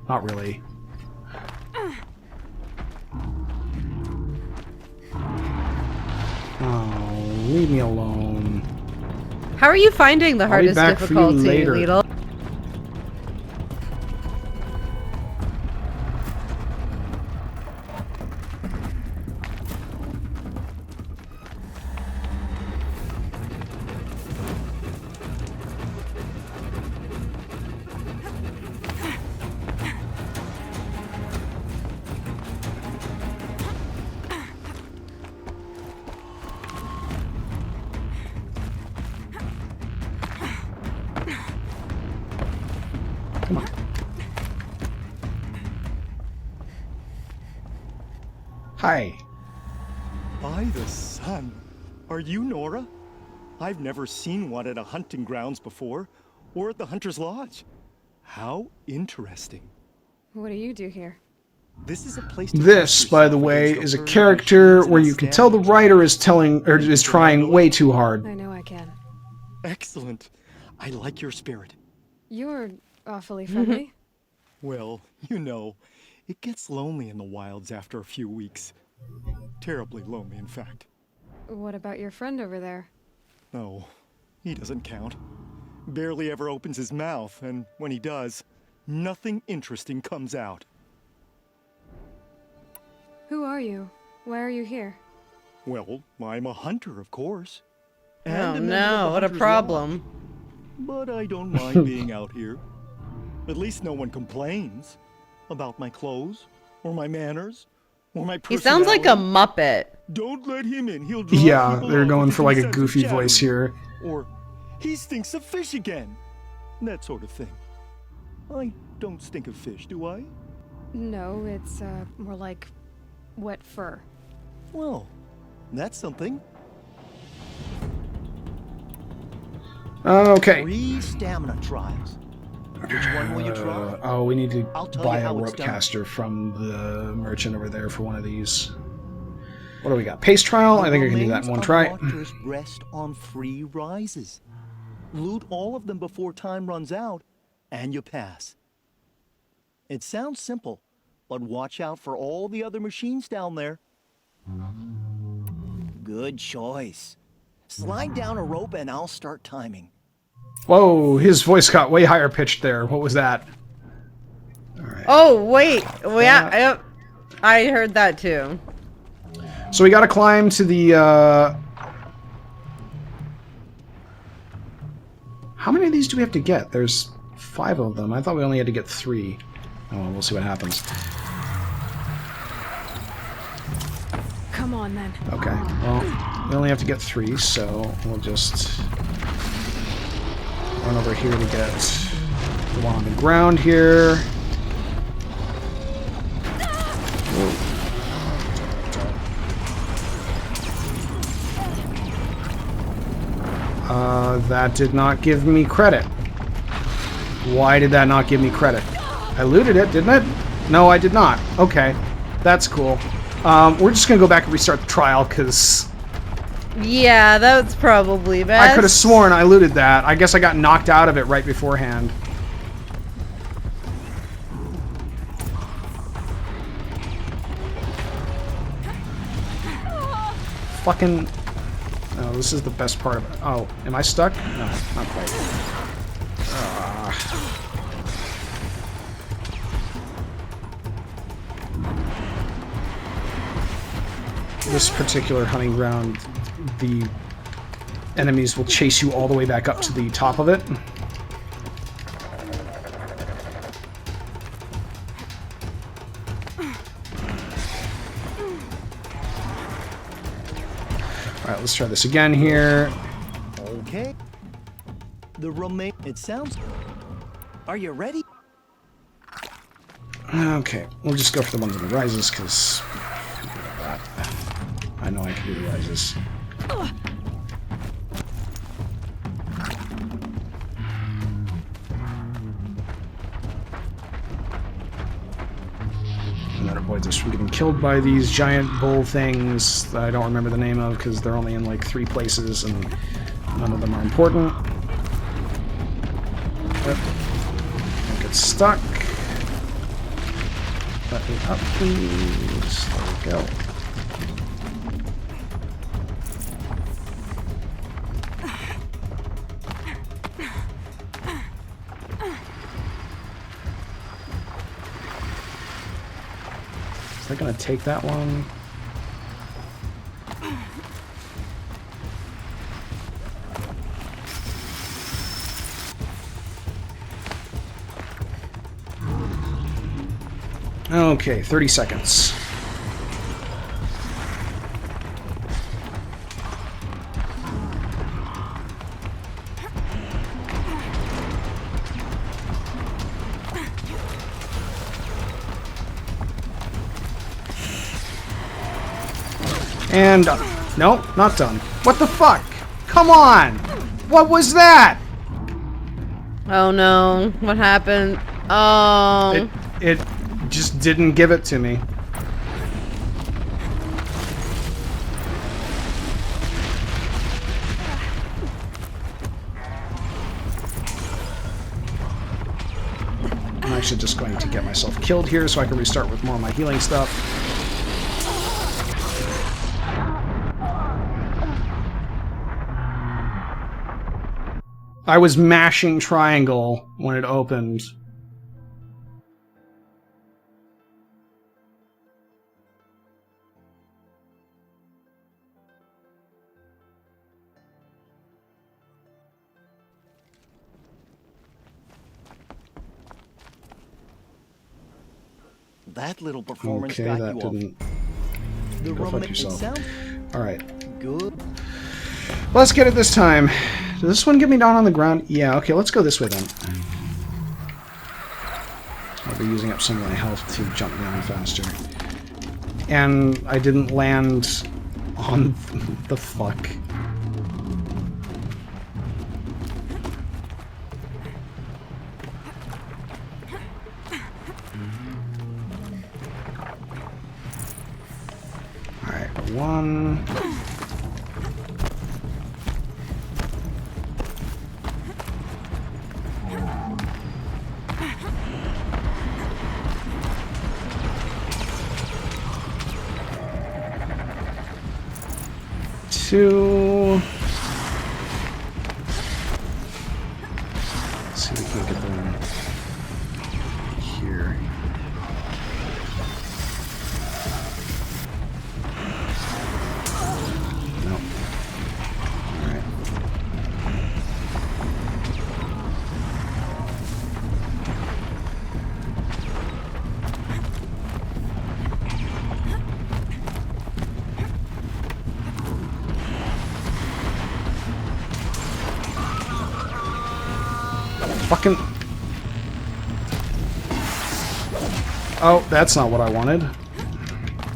Not really. Oh, leave me alone. How are you finding the hardest back for you difficulty, later. Lidl? Come on. Hi. By the sun. Are you Nora? I've never seen one at a hunting grounds before, or at the Hunter's Lodge. How interesting. What do you do here? This is a place to This, by the way, is a character where you can tell the writer is trying way too hard. I know I can. Excellent. I like your spirit. You're awfully friendly. Well, you know, it gets lonely in the wilds after a few weeks. Terribly lonely, in fact. What about your friend over there? Oh, he doesn't count. Barely ever opens his mouth, and when he does, nothing interesting comes out. Who are you? Why are you here? Well, I'm a hunter, of course. Oh no, what a problem. But I don't mind being out here. At least no one complains about my clothes, or my manners, or my He sounds like a Muppet. Don't let him in, he'll draw Yeah, people they're off going with for the like a consent of goofy voice chattering. here. Or, he stinks of fish again. That sort of thing. I don't stink of fish, do I? No, it's more like wet fur. Well, that's something. Okay. 3 stamina trials. Which one will you try? Oh, we need to I'll tell buy you a how it's rope done. caster from the merchant over there for one of these. What do we got? Pace trial? I think I can do that in one try. Watchers rest on 3 rises. Loot all of them before time runs out, and you pass. It sounds simple, but watch out for all the other machines down there. Good choice. Slide down a rope and I'll start timing. Whoa, his voice got way higher pitched there. What was that? Oh, wait. Yeah, I heard that too. So we gotta climb to the, How many of these do we have to get? There's 5 of them. I thought we only had to get 3. Oh, well, we'll see what happens. Come on, then. Okay, well, we only have to get 3, so we'll just run over here to get the one on the ground here. That did not give me credit. Why did that not give me credit? I looted it, didn't it? No, I did not. Okay, that's cool. We're just gonna go back and restart the trial, because... Yeah, that's probably best. I could have sworn I looted that. I guess I got knocked out of it right beforehand. Fucking... Oh, this is the best part of it. Oh, am I stuck? No, not quite. This particular hunting ground, the enemies will chase you all the way back up to the top of it. Alright, let's try this again here. Okay. The remain. It sounds. Are you ready? Okay, we'll just go for the ones on the rises, because I know I can do the rises. prevent us from getting killed by these giant bull things that I don't remember the name of because they're only in like 3 places and none of them are important. Yep. Don't get stuck. Let me up, please. There we go. Is that gonna take that one? Okay, 30 seconds. And done. No, not done. What the fuck? Come on! What was that? Oh no, what happened? Oh. It just didn't give it to me. I'm actually just going to get myself killed here so I can restart with more of my healing stuff. I was mashing triangle when it opened. That little performance Okay, got that you didn't. The Go fuck it yourself. sounds Alright. good. Let's get it this time. Does this one get me down on the ground? Yeah, okay, let's go this way then. I'll be using up some of my health to jump down faster. And I didn't land on the fuck. Alright, 1. Two. Let's see if we can get them here. Nope. Alright. Fucking... Oh, that's not what I wanted.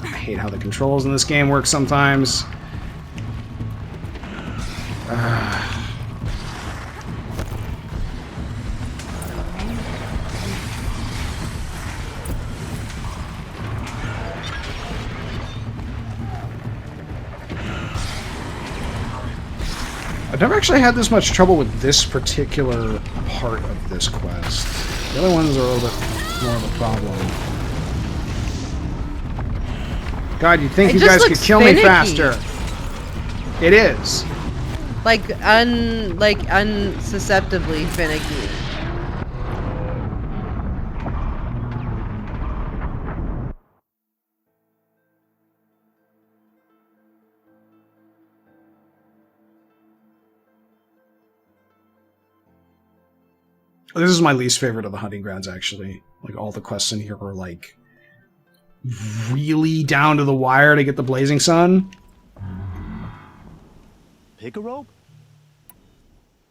I hate how the controls in this game work sometimes. I've never actually had this much trouble with this particular part of this quest. The other ones are a little bit more of a problem. God, you'd think you guys could kill me faster. It is. Like unsusceptibly finicky. This is my least favorite of the hunting grounds, actually. Like, all the quests in here are, like, really down to the wire to get the blazing sun. Pick a rope.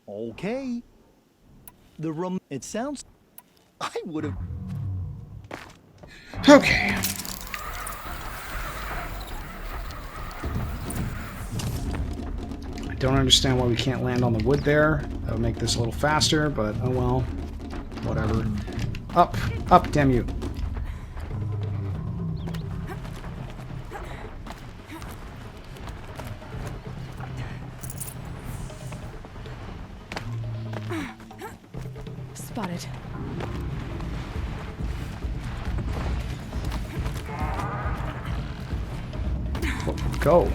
Okay. The room. It sounds. I would have. Okay. I don't understand why we can't land on the wood there. That would make this a little faster, but oh well. Whatever. Up! Up, damn you. spotted. Go.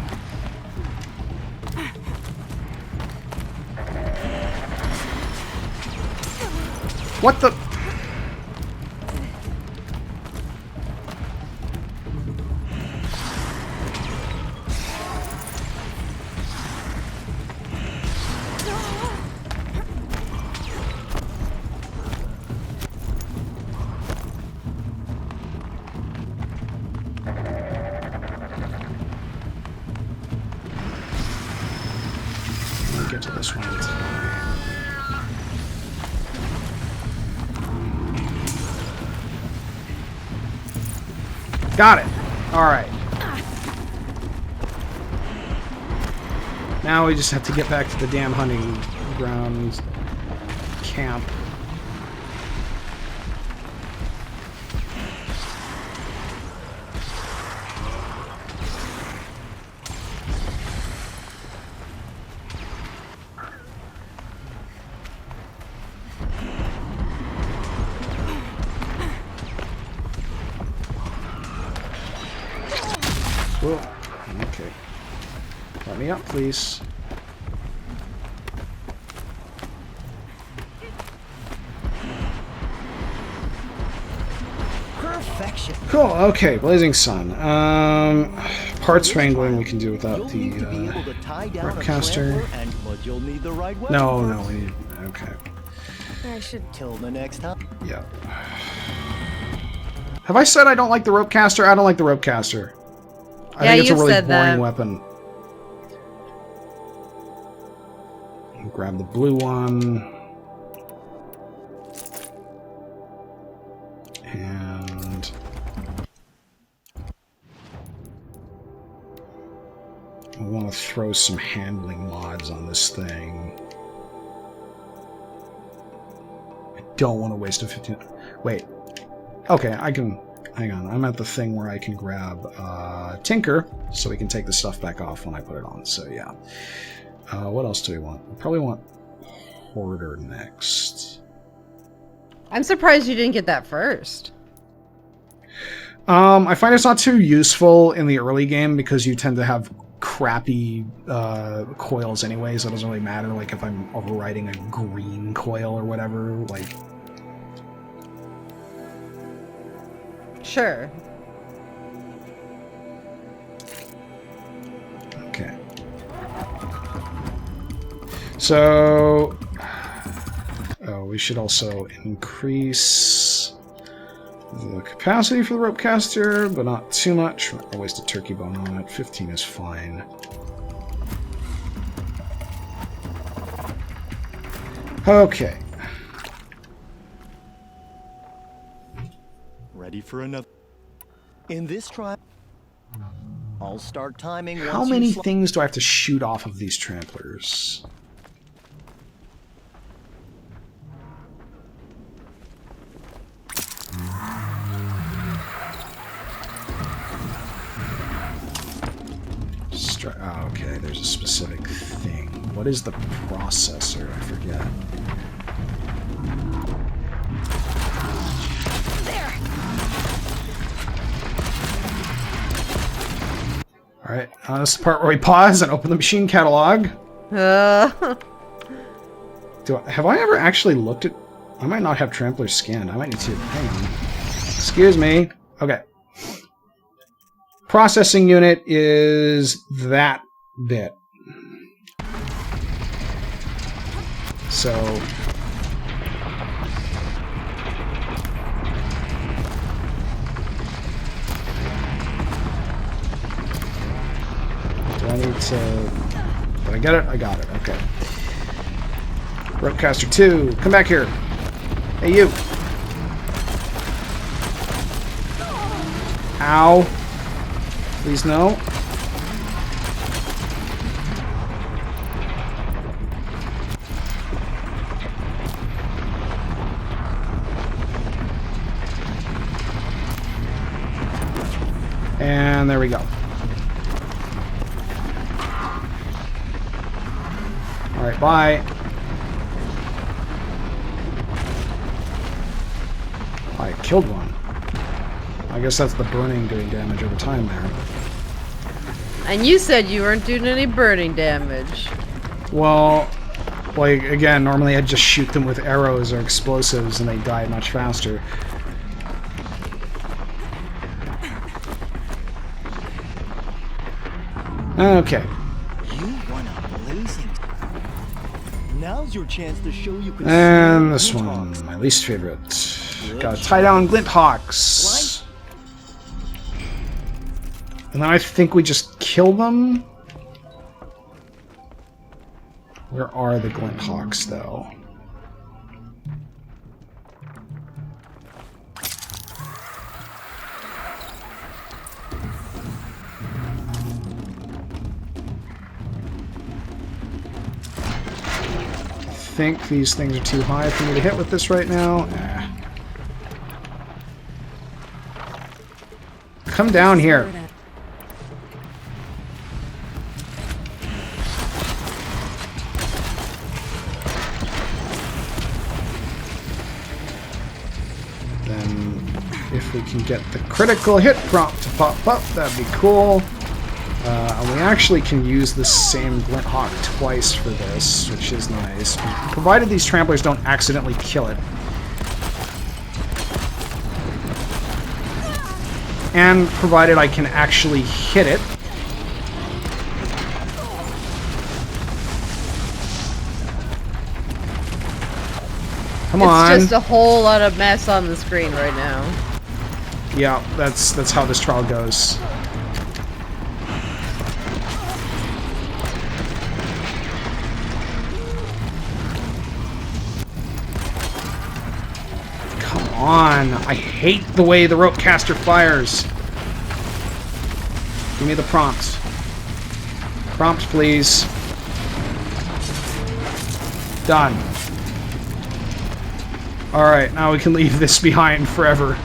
What the? Get to this one. Got it. All right. Now we just have to get back to the damn hunting grounds camp. Whoa. Okay. Let me up, please. Perfection. Cool. Okay, Blazing Sun. Parts wrangling we can do without the ropecaster. No, we need. Okay. I should. Till the next time. Yeah. Have I said I don't like the ropecaster? I don't like the ropecaster. I think it's a really boring weapon. Grab the blue one. And I want to throw some handling mods on this thing. I don't want to waste a 15... Wait. Okay, I can... Hang on, I'm at the thing where I can grab Tinker, so we can take the stuff back off when I put it on. So yeah. What else do we want? We probably want Hoarder next. I'm surprised you didn't get that first. I find it's not too useful in the early game because you tend to have crappy coils anyway, so it doesn't really matter. Like if I'm overriding a green coil or whatever, like. Sure. Okay. So, we should also increase the capacity for the ropecaster, but not too much. I'll waste a turkey bone on it. 15 is fine. Okay. Ready for another. In this trial, I'll start timing. How many things do I have to shoot off of these tramplers? Oh, okay, there's a specific thing. What is the processor? I forget. Alright, this is the part where we pause and open the machine catalog. Have I ever actually looked at... I might not have Trampler's skin. I might need to... Hang on. Excuse me. Okay. Processing unit is that bit. So... Do I need to... Did I get it? I got it. Okay. Ropecaster 2, come back here. Hey, you. Ow. Please no. And there we go. Alright, bye. I killed one. I guess that's the burning doing damage over time there. And you said you weren't doing any burning damage. Well, like, again, normally I'd just shoot them with arrows or explosives and they die much faster. Okay. You won a blazing. Now's your chance to show you can. And this one, my least favorite. Gotta tie down glint hawks. And then I think we just kill them. Where are the glint hawks, though? I think these things are too high for me to hit with this right now. Come down here. If we can get the critical hit prompt to pop up, that'd be cool. And we actually can use the same glint hawk twice for this, which is nice. Provided these tramplers don't accidentally kill it. And provided I can actually hit it. Come on. It's just a whole lot of mess on the screen right now. Yeah, that's how this trial goes. Come on! I hate the way the rope caster fires. Give me the prompt. Prompt, please. Done. Alright, now we can leave this behind forever.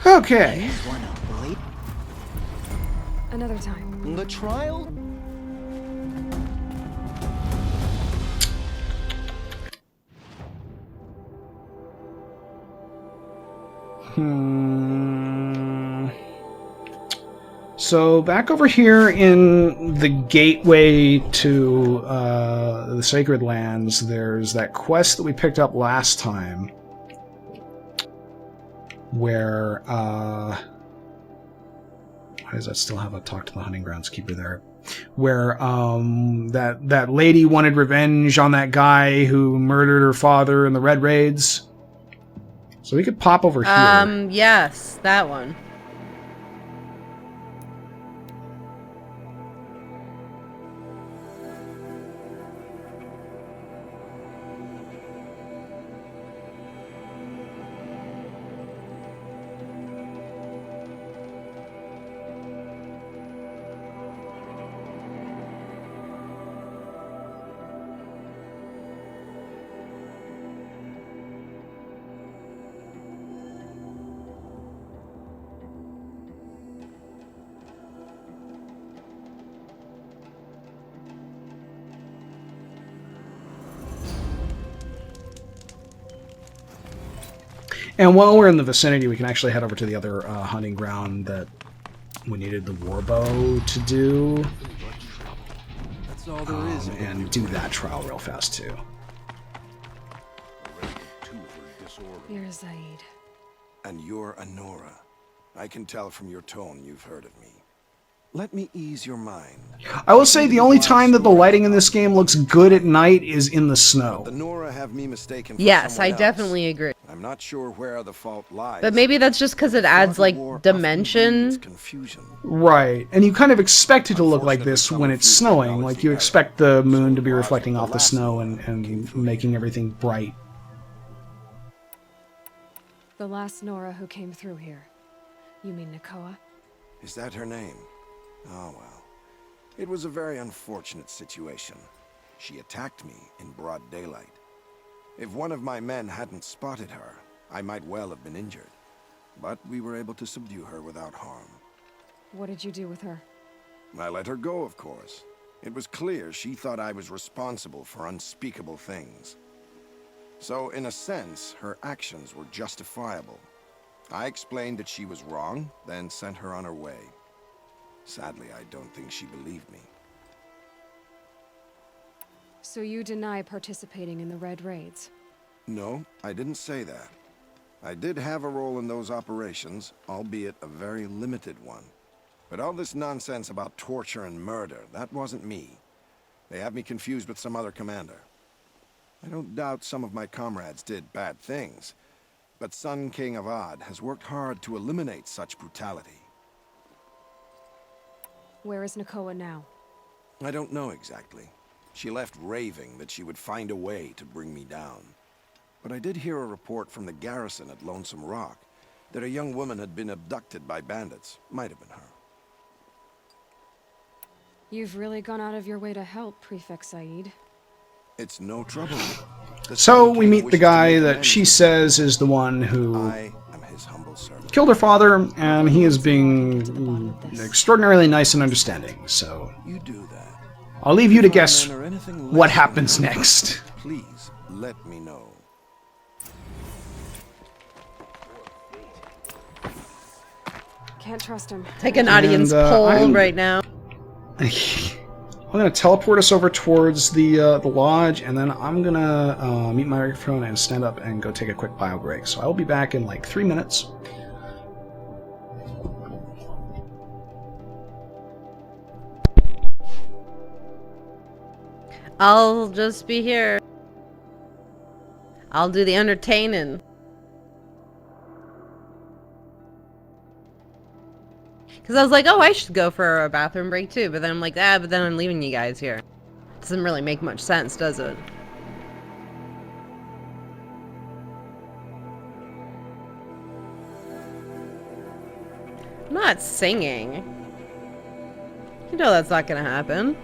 Okay. Another time. The trial? So back over here in the gateway to the Sacred Lands, there's that quest that we picked up last time, where why does that still have a talk to the hunting groundskeeper there? Where that lady wanted revenge on that guy who murdered her father in the Red Raids. So we could pop over here. Yes, that one. And while we're in the vicinity, we can actually head over to the other hunting ground that we needed the warbow to do. That's all there is. And do that trial real fast, too. You're Zaid. And you're Anora. I can tell from your tone you've heard of me. Let me ease your mind. I will say the only time that the lighting in this game looks good at night is in the snow. The Nora have me mistaken for Yes, someone I else. definitely agree. I'm not sure where the fault lies. But maybe that's just because it adds, like, dimension. Right, and you kind of expect it to look like this when it's snowing. Like, you expect the moon to be reflecting off the snow and making everything bright. The last Nora who came through here. You mean Nakoa? Is that her name? Oh well. It was a very unfortunate situation. She attacked me in broad daylight. If one of my men hadn't spotted her, I might well have been injured. But we were able to subdue her without harm. What did you do with her? I let her go, of course. It was clear she thought I was responsible for unspeakable things. So, in a sense, her actions were justifiable. I explained that she was wrong, then sent her on her way. Sadly, I don't think she believed me. So you deny participating in the Red Raids? No, I didn't say that. I did have a role in those operations, albeit a very limited one. But all this nonsense about torture and murder, that wasn't me. They have me confused with some other commander. I don't doubt some of my comrades did bad things, but Sun King of Odd has worked hard to eliminate such brutality. Where is Nakoa now? I don't know exactly. She left raving that she would find a way to bring me down. But I did hear a report from the garrison at Lonesome Rock that a young woman had been abducted by bandits. Might have been her. You've really gone out of your way to help, Prefect Said. It's no trouble. So we meet the guy that she says is the one who killed her father, and he is being extraordinarily nice and understanding. So I'll leave you to guess what happens next. Please let me know. Can't trust him. Take an audience poll right now. I'm gonna teleport us over towards the lodge, and then I'm gonna mute my microphone and stand up and go take a quick bio break. So I will be back in like 3 minutes. I'll just be here. I'll do the entertaining. Because I was like, oh, I should go for a bathroom break too. But then I'm like, but then I'm leaving you guys here. Doesn't really make much sense, does it? I'm not singing. You know that's not gonna happen.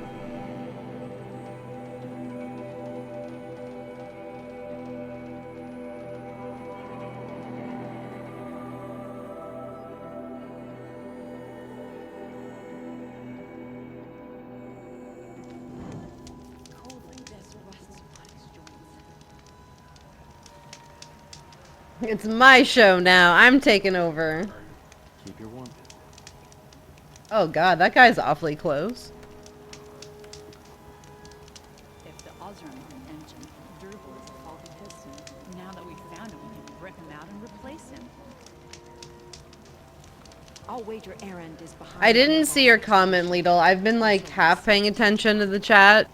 It's my show now. I'm taking over. Keep your warmth. Oh god, that guy's awfully close. If the Osram engine durable is a faulty piston, now that we've found him, we can rip him out and replace him. I'll wager Erend is behind. I didn't see your comment, Lidl. I've been like half paying attention to the chat.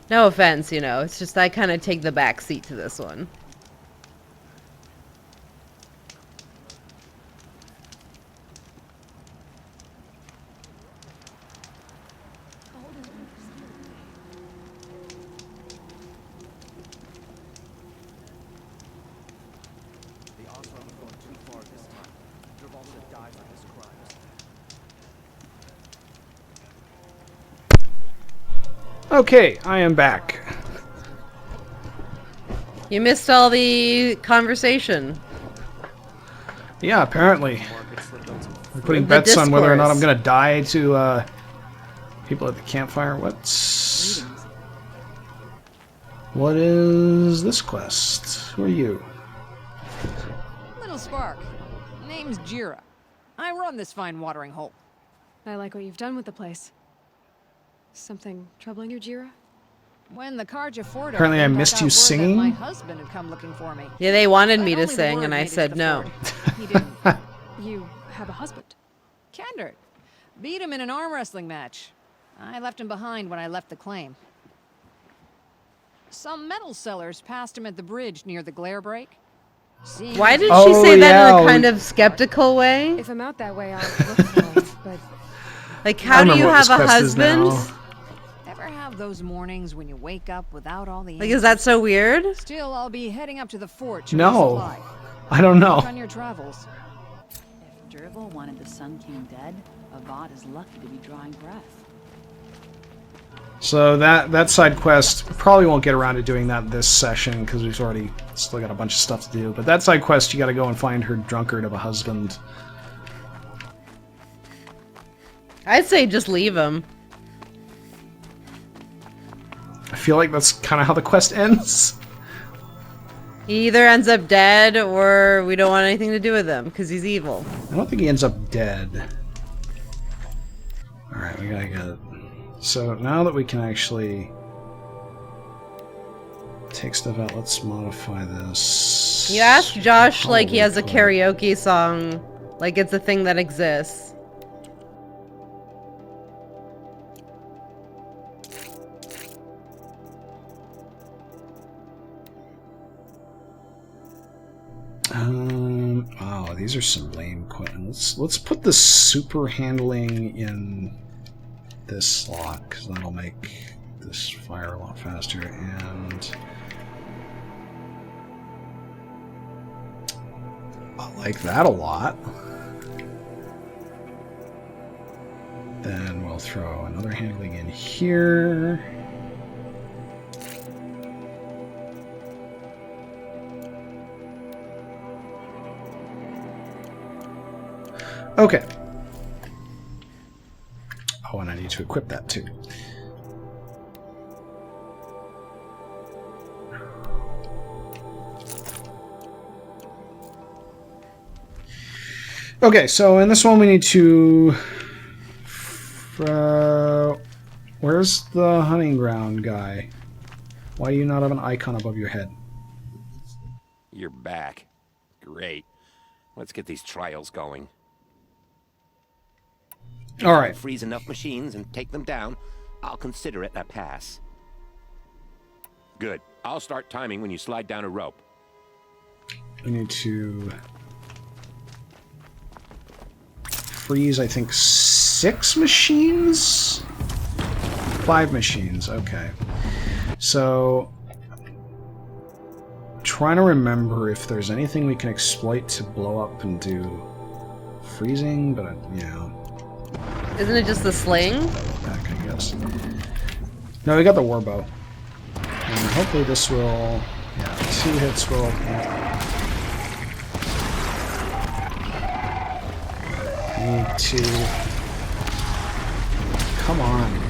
No offense, you know, it's just I kind of take the back seat to this one. The Osram have gone too far this time. Dervalsa died by his crimes. Okay, I am back. You missed all the conversation. Yeah, apparently. I'm putting bets on whether or not I'm gonna die to people at the campfire. What is this quest? Who are you? Little spark. Name's Jira. I run this fine watering hole. I like what you've done with the place. Something troubling you, Jira? When the Karja Fordo Apparently I missed you singing? my husband had come looking for me. Yeah, they wanted me to sing, and I said no. He didn't. You have a husband? Kendrick. Beat him in an arm wrestling match. I left him behind when I left the claim. Some metal sellers passed him at the bridge near the glare break. Why did she say that in a kind of skeptical way? If I'm out that way, I'll look for it, but... Like, how do you have a husband? Ever have those mornings when you wake up without all the Like, is that so weird? Still, I'll be heading up to the fort to No. resupply. I don't know. Luck on your travels. If Durval wanted the Sun King dead, Avad is lucky to be drawing breath. So that side quest, probably won't get around to doing that this session because we've already still got a bunch of stuff to do. But that side quest, you got to go and find her drunkard of a husband. I'd say just leave him. I feel like that's kind of how the quest ends. He either ends up dead or we don't want anything to do with him because he's evil. I don't think he ends up dead. Alright, we gotta get it. So now that we can actually take stuff out, let's modify this. You ask Josh like he has a karaoke song, like it's a thing that exists. Wow, these are some lame questions. Let's put the super handling in this slot, because that'll make this fire a lot faster, and I like that a lot. Then we'll throw another handling in here. Okay. Oh, and I need to equip that too. Okay, so in this one we need to... where's the hunting ground guy? Why do you not have an icon above your head? You're back. Great. Let's get these trials going. All right. Freeze enough machines and take them down. I'll consider it a pass. Good. I'll start timing when you slide down a rope. We need to freeze, I think, 6 machines? 5 machines, okay. So, trying to remember if there's anything we can exploit to blow up and do freezing, but yeah. Isn't it just the sling? Back, I guess. No, we got the warbow. And hopefully this will... Yeah, 2 hits will... Need to... Come on.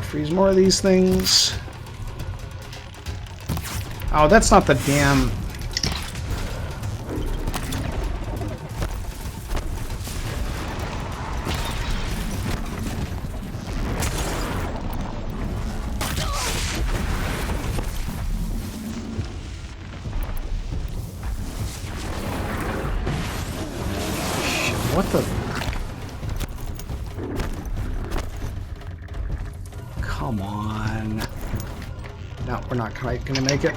Freeze more of these things. Oh, that's not the damn... What the... Come on. No, we're not quite gonna make it.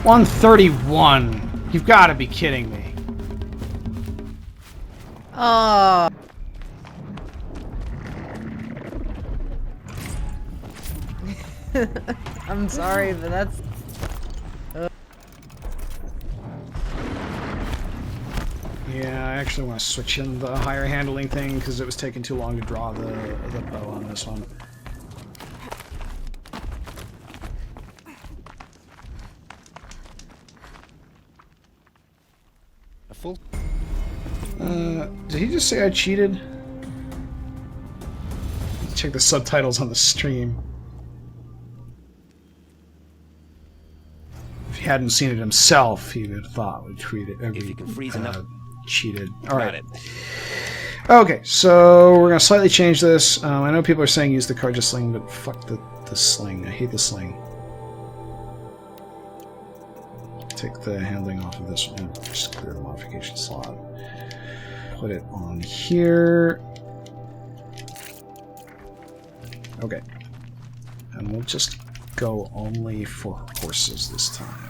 $131. You've got to be kidding me. Oh. I'm sorry, but that's... Yeah, I actually want to switch in the higher handling thing because it was taking too long to draw the bow on this one. A full... Did he just say I cheated? Check the subtitles on the stream. If he hadn't seen it himself, he would have thought we tweeted. If you can freeze enough, cheated. All right. Okay, so we're going to slightly change this. I know people are saying use the carja sling, but fuck the sling. I hate the sling. Take the handling off of this one. Just clear the modification slot. Put it on here. Okay. And we'll just go only for horses this time.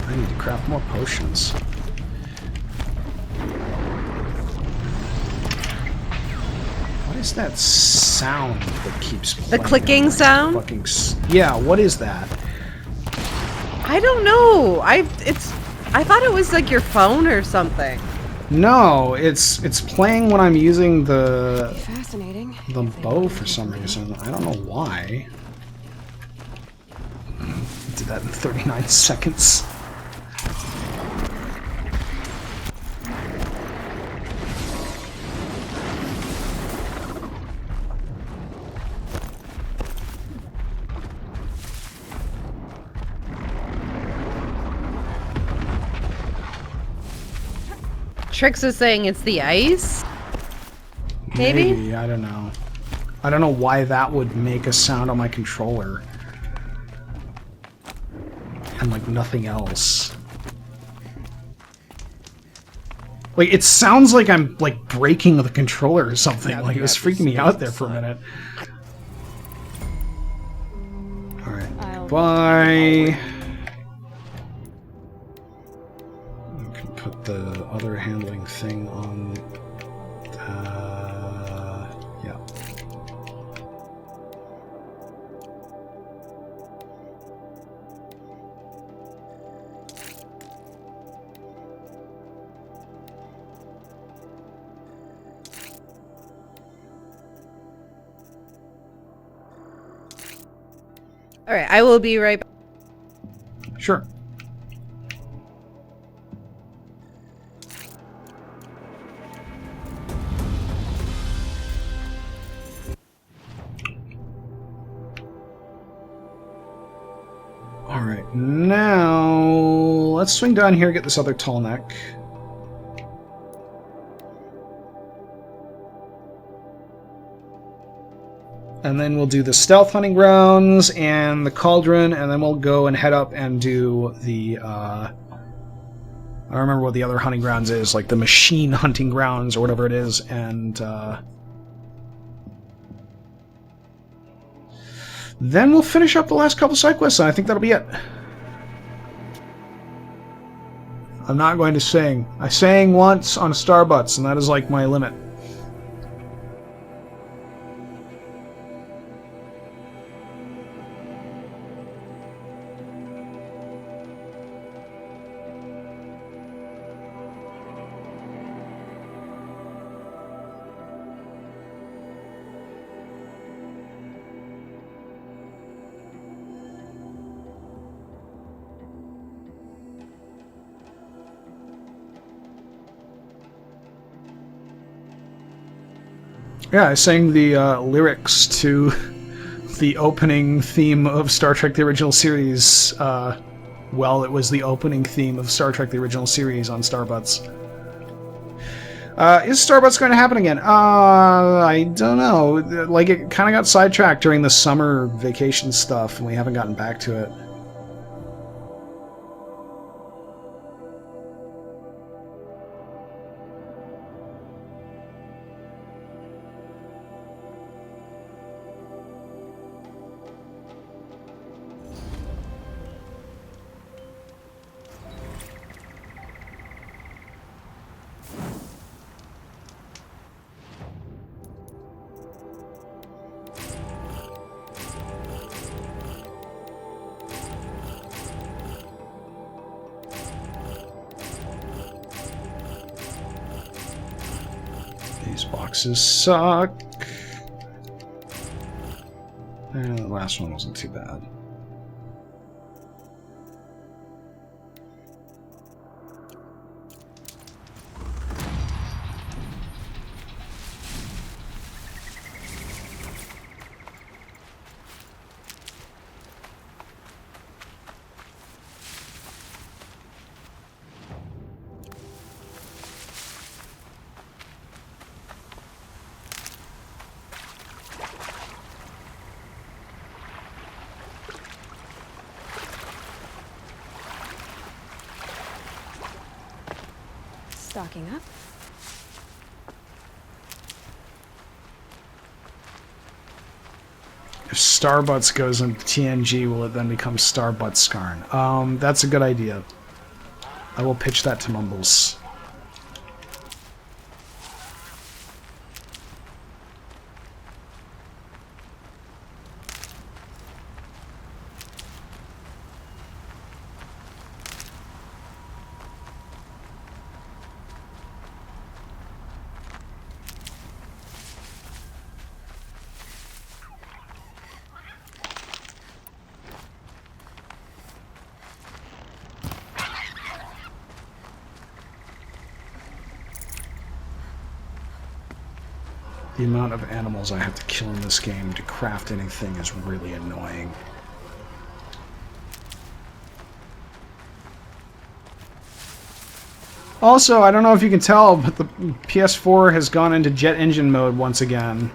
I need to craft more potions. What is that sound that keeps playing? The clicking sound? Yeah, what is that? I don't know. I thought it was like your phone or something. No, it's playing when I'm using the bow for some reason. I don't know why. Did that in 39 seconds. Trix is saying it's the ice? Maybe? I don't know. I don't know why that would make a sound on my controller. And like nothing else. Like it sounds like I'm like breaking the controller or something. Like it was freaking me out there for a minute. Alright. Bye. Put the other handling thing on. Yeah. All right, I will be right back. Sure. Alright, now let's swing down here and get this other Tallneck. And then we'll do the stealth hunting grounds and the Cauldron, and then we'll go and head up and do the, I don't remember what the other hunting grounds is, like the machine hunting grounds or whatever it is, and, then we'll finish up the last couple side quests, and I think that'll be it. I'm not going to sing. I sang once on Starbutts, and that is like my limit. Yeah, I sang the lyrics to the opening theme of Star Trek: The Original Series. Well, it was the opening theme of Star Trek: The Original Series on Starbutts. Is Starbutts going to happen again? I don't know. Like, it kind of got sidetracked during the summer vacation stuff, and we haven't gotten back to it. These boxes suck. And the last one wasn't too bad. Stocking up. If Starbutts goes into TNG, will it then become Starbutt Skarn? That's a good idea. I will pitch that to Mumbles. The amount of animals I have to kill in this game to craft anything is really annoying. Also, I don't know if you can tell, but the PS4 has gone into jet engine mode once again.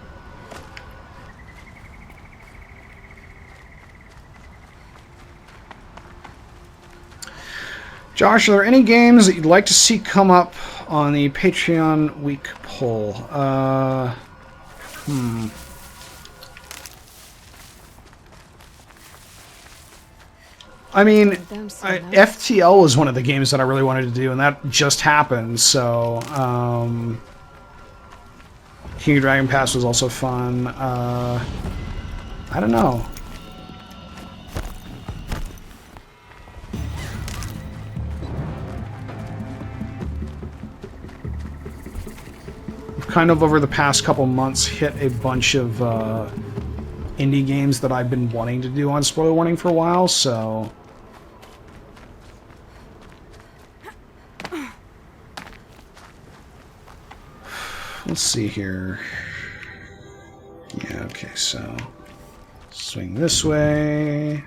Josh, are there any games that you'd like to see come up on the Patreon week poll? I mean, FTL was one of the games that I really wanted to do, and that just happened, so... King of Dragon Pass was also fun. I don't know. Kind of over the past couple months hit a bunch of indie games that I've been wanting to do on Spoiler Warning for a while, so... Let's see here. Yeah, okay, so... Swing this way...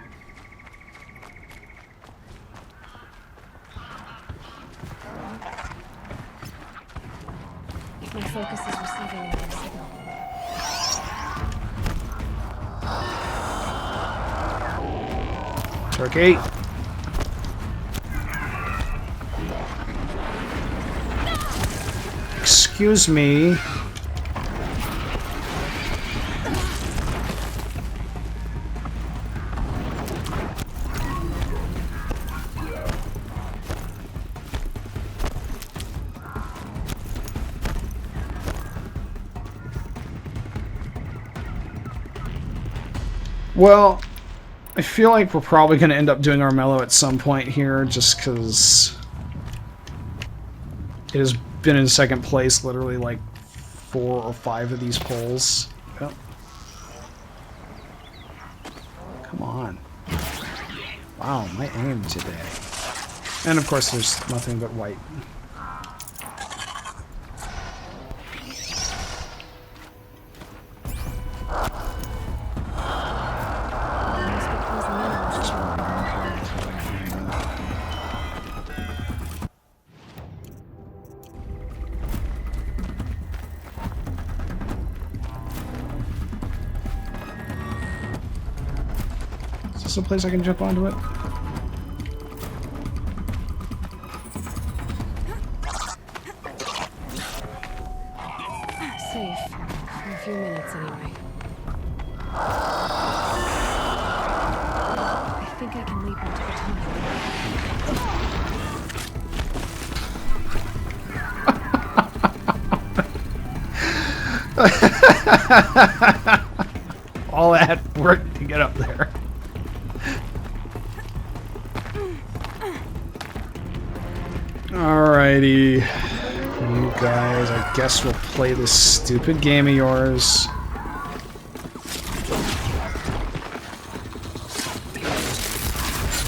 My focus is receiving a signal. Turkey. Excuse me. Well, I feel like we're probably going to end up doing Armello at some point here, just because it has been in second place literally like 4 or 5 of these polls. Yep. Come on. Wow, my aim today. And of course there's nothing but white. Is this a place I can jump onto it? Safe. For a few minutes, anyway. I think I can leap into the tunnel. All that work to get up there. Alrighty. You guys, I guess we'll play this stupid game of yours.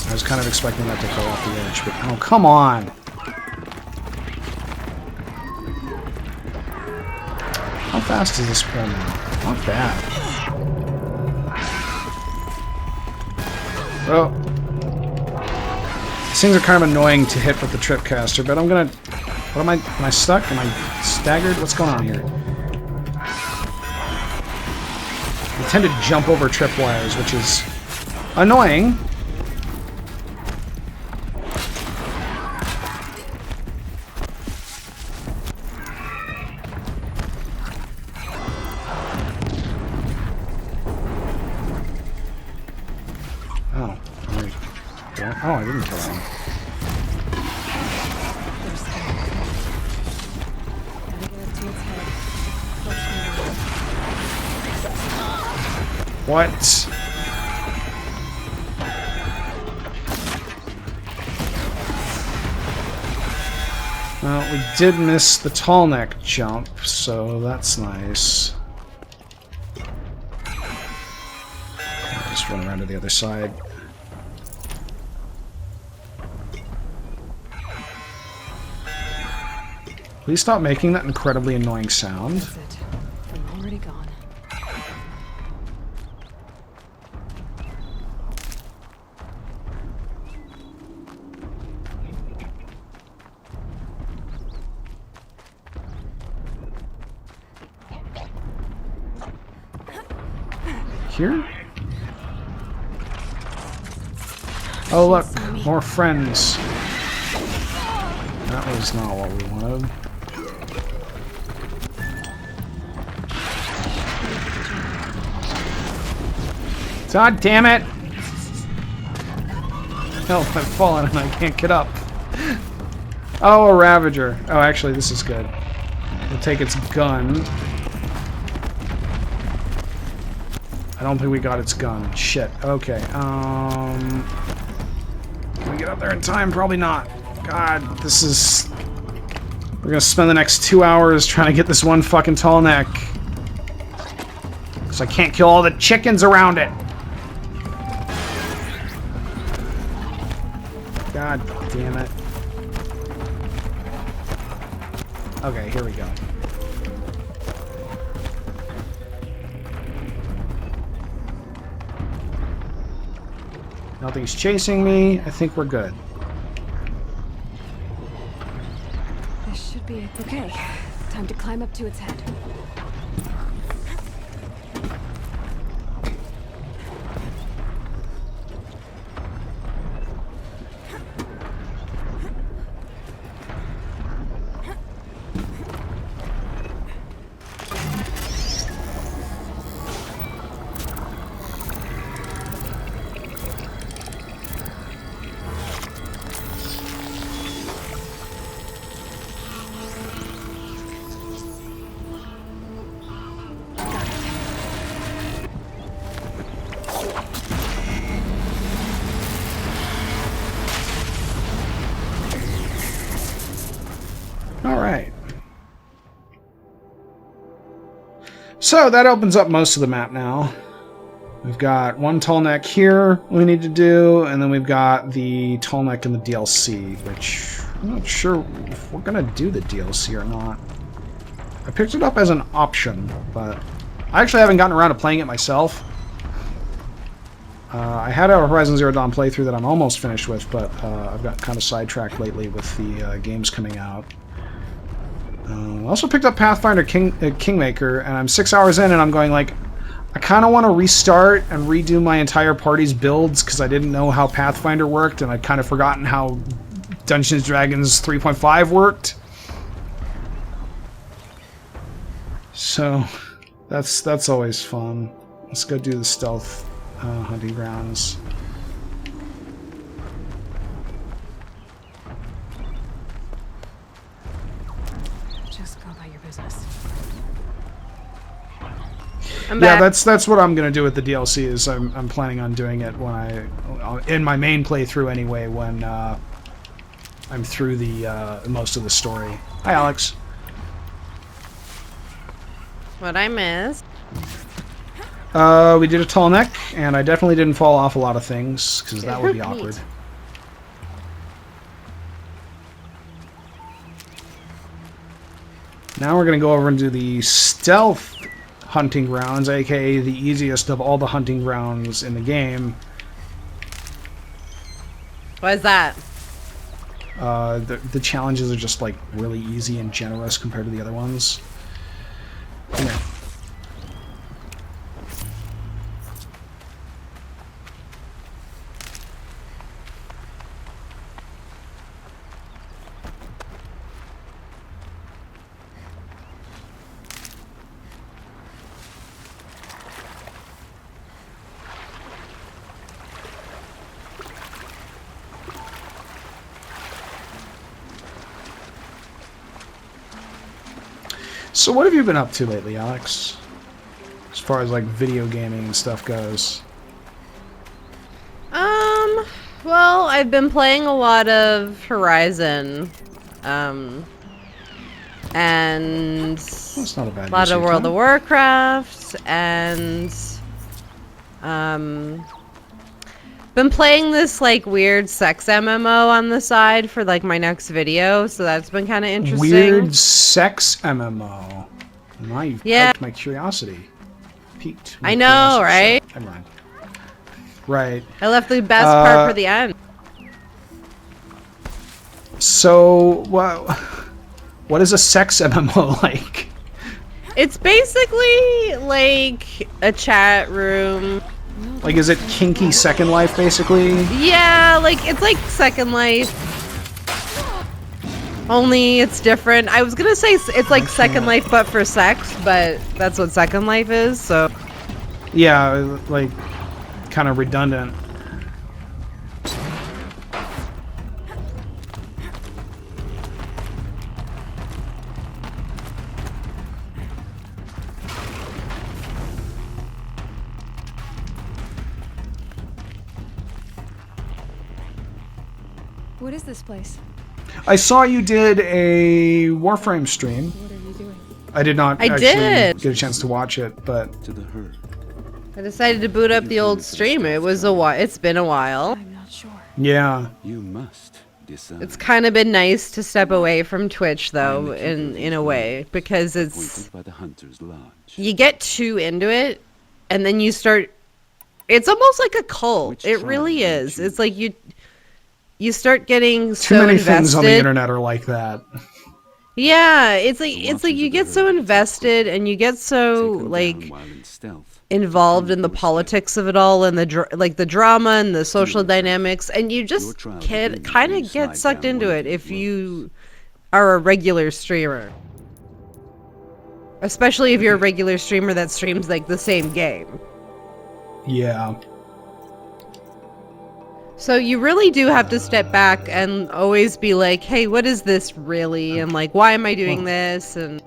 I was kind of expecting that to fall off the edge, but oh, come on! How fast is this pull now? Not bad. Well, these things are kind of annoying to hit with the tripcaster, but I'm gonna... What am I stuck? Am I staggered? What's going on here? I tend to jump over tripwires, which is annoying. Oh, I didn't kill him. What? Well, we did miss the Tallneck jump, so that's nice. I'll just run around to the other side. Please stop making that incredibly annoying sound. That's it. I'm already gone. Here? Oh look, more friends. That was not what we wanted. God damn it! Help, I've fallen and I can't get up. Oh, a Ravager. Oh, actually, this is good. We'll take its gun. I don't think we got its gun. Shit. Okay. Can we get up there in time? Probably not. God, this is... We're gonna spend the next 2 hours trying to get this one fucking Tallneck. Because I can't kill all the chickens around it. God damn it. Okay, here we go. Nothing's chasing me. I think we're good. This should be okay. Time to climb up to its head. Alright. So that opens up most of the map now. We've got one Tallneck here we need to do, and then we've got the Tallneck in the DLC, which I'm not sure if we're going to do the DLC or not. I picked it up as an option, but I actually haven't gotten around to playing it myself. I had a Horizon Zero Dawn playthrough that I'm almost finished with, but I've got kind of sidetracked lately with the games coming out. I also picked up Pathfinder Kingmaker, and I'm 6 hours in, and I'm going like, I kind of want to restart and redo my entire party's builds, because I didn't know how Pathfinder worked, and I'd kind of forgotten how Dungeons & Dragons 3.5 worked. So, that's always fun. Let's go do the stealth hunting grounds. Yeah, that's what I'm gonna do with the DLC. Is I'm planning on doing it when in my main playthrough anyway, when I'm through the most of the story. Hi, Alex. What I missed? We did a Tallneck, and I definitely didn't fall off a lot of things, because that would be awkward. Now we're going to go over and do the stealth hunting grounds, aka the easiest of all the hunting grounds in the game. Why is that? The challenges are just like really easy and generous compared to the other ones. Yeah. So what have you been up to lately, Alex? As far as like video gaming and stuff goes. Well, I've been playing a lot of Horizon. And that's not a bad lot of World of Warcraft and been playing this like weird sex MMO on the side for like my next video, so that's been kind of interesting. Weird sex MMO. Now you've piqued my curiosity. Piqued. I know, right? Never mind. Right. I left the best part for the end. So, what is a sex MMO like? It's basically like a chat room. Like, is it kinky Second Life, basically? Yeah, like, it's like Second Life. Only it's different. I was gonna say it's like Second Life, but for sex, but that's what Second Life is, so... Yeah, like, kind of redundant. What is this place? I saw you did a Warframe stream. What are you doing? I did not I actually did. get a chance to watch it, but... I decided to boot up the old stream. It was a while. It's been a while. I'm not sure. Yeah. You must decide. It's kind of been nice to step away from Twitch, though, in a way, because it's... By the Hunter's Lodge. You get too into it, and then you start... It's almost like a cult. It really is. It's like you start getting so Too many invested. things on the internet are like that. Yeah, it's like you get so invested and you get so like involved in the politics of it all and the drama and the social dynamics, and you just kind of get sucked into it if you are a regular streamer. Especially if you're a regular streamer that streams like the same game. Yeah. So you really do have to step back and always be like, hey, what is this really? And like, why am I doing this? And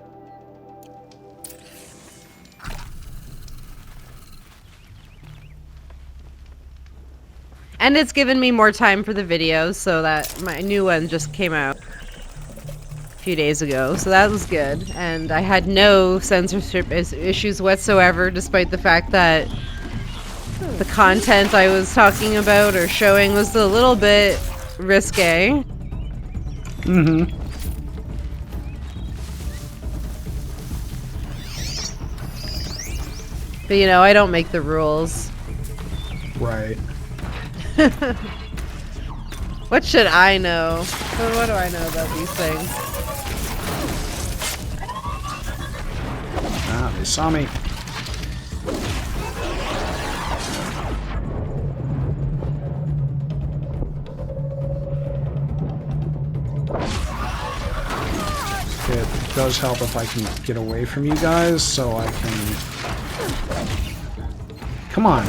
it's given me more time for the videos, so that my new one just came out a few days ago, so that was good. And I had no censorship issues whatsoever, despite the fact that the content I was talking about or showing was a little bit risque. Mm-hmm. But you know, I don't make the rules. Right. What should I know? What do I know about these things? Ah, they saw me. It does help if I can get away from you guys, so I can... Come on.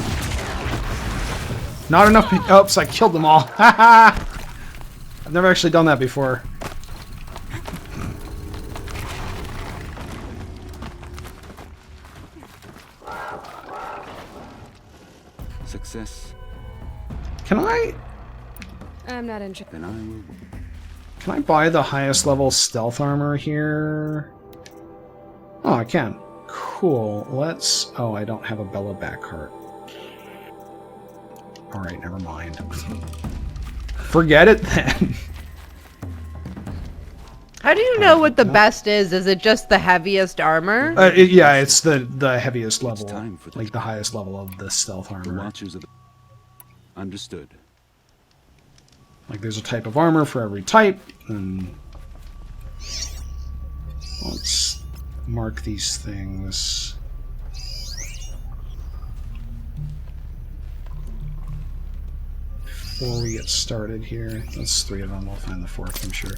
Not enough... Oops, I killed them all. Haha! I've never actually done that before. Success. Can I... I'm not interested. Then I will... Can I buy the highest level stealth armor here? Oh, I can. Cool. Let's... Oh, I don't have a Bella back heart. Alright, never mind. Forget it then. How do you know what the best is? Is it just the heaviest armor? Yeah, it's the heaviest level. Like the highest level of the stealth armor. The Watchers of the... Understood. Like there's a type of armor for every type, and let's mark these things. Before we get started here, that's 3 of them. We'll find the 4th, I'm sure.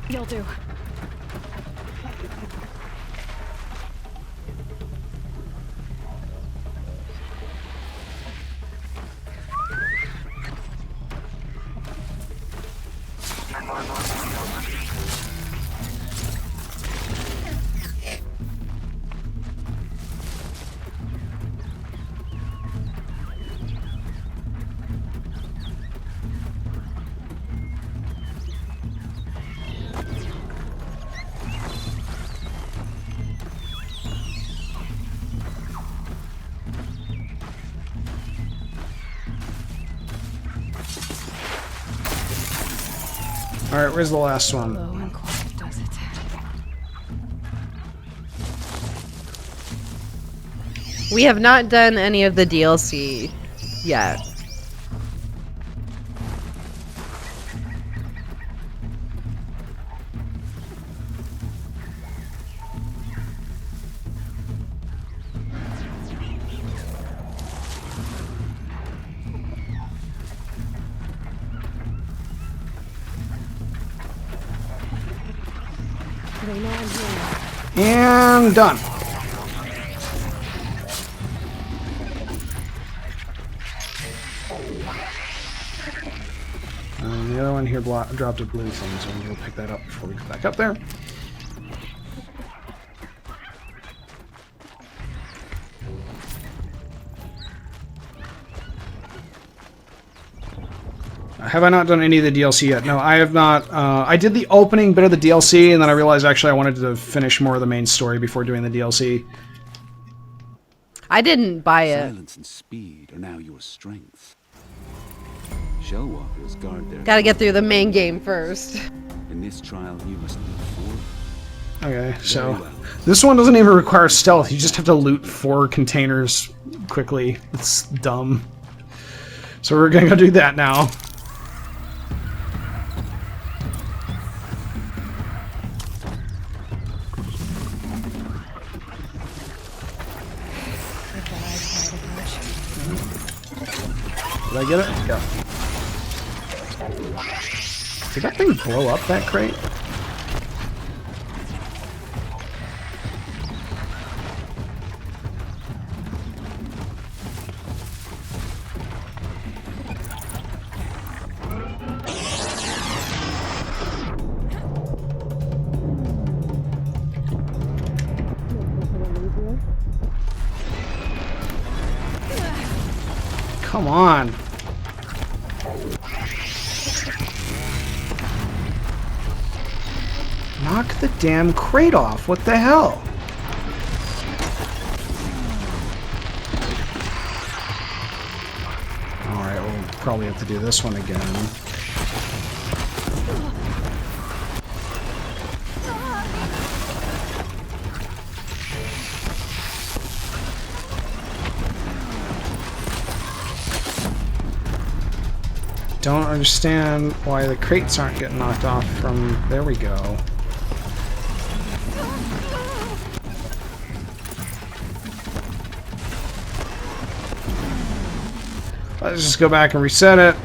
You'll do. Alright, where's the last one? Low and quiet does it. We have not done any of the DLC yet. They know I'm here. And done. And the other one here dropped a blue thing, so we'll pick that up before we go back up there. Have I not done any of the DLC yet? No, I have not. I did the opening bit of the DLC, and then I realized actually I wanted to finish more of the main story before doing the DLC. I didn't buy it. Silence and speed are now your strengths. Shellwalkers guard their... Gotta get through the main game first. In this trial, you must loot 4. Okay, so this one doesn't even require stealth. You just have to loot 4 containers quickly. It's dumb. So we're gonna go do that now. Did I get it? Yeah. Did that thing blow up that crate? Come on. Knock the damn crate off. What the hell? Alright, we'll probably have to do this one again. Don't understand why the crates aren't getting knocked off from... There we go. Let's just go back and reset it.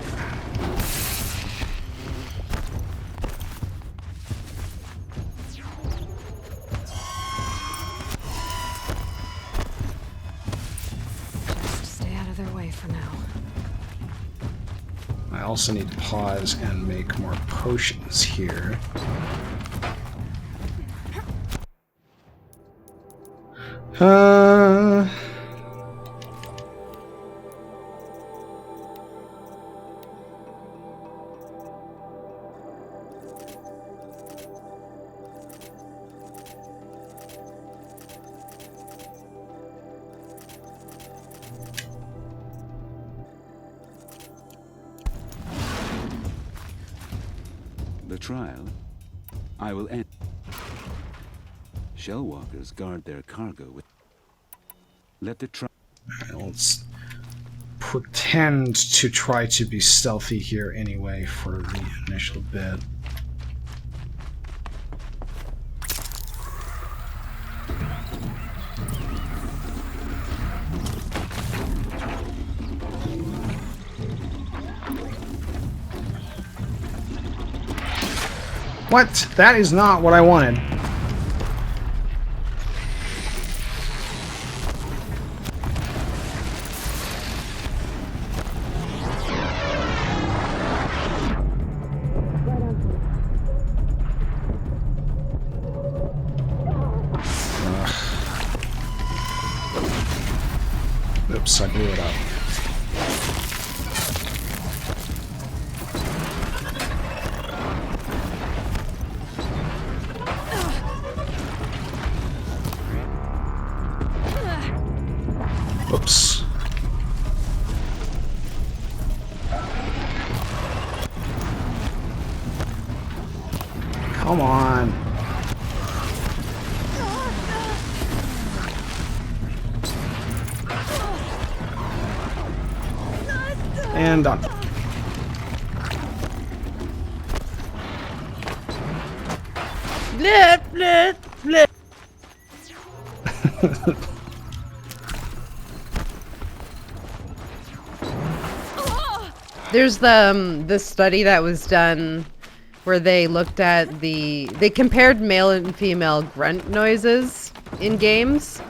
Just stay out of their way for now. I also need to pause and make more potions here. The trial, I will end. Shellwalkers guard their cargo with. Let the trial. Let's pretend to try to be stealthy here anyway for the initial bit. What? That is not what I wanted. Oops, I blew it up. Oops. Come on. And done. Blip, blip, blip. There's the study that was done where they looked at they compared male and female grunt noises in games.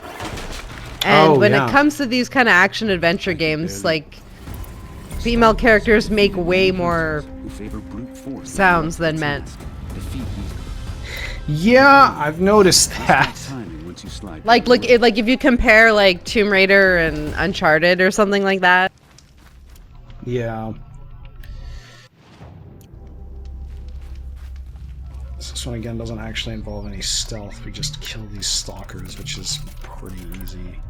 And when it comes to these kind of action adventure games, like female characters make way more sounds than men. Yeah, I've noticed that. Like if you compare like Tomb Raider and Uncharted or something like that. Yeah. This one again doesn't actually involve any stealth. We just kill these stalkers, which is pretty easy.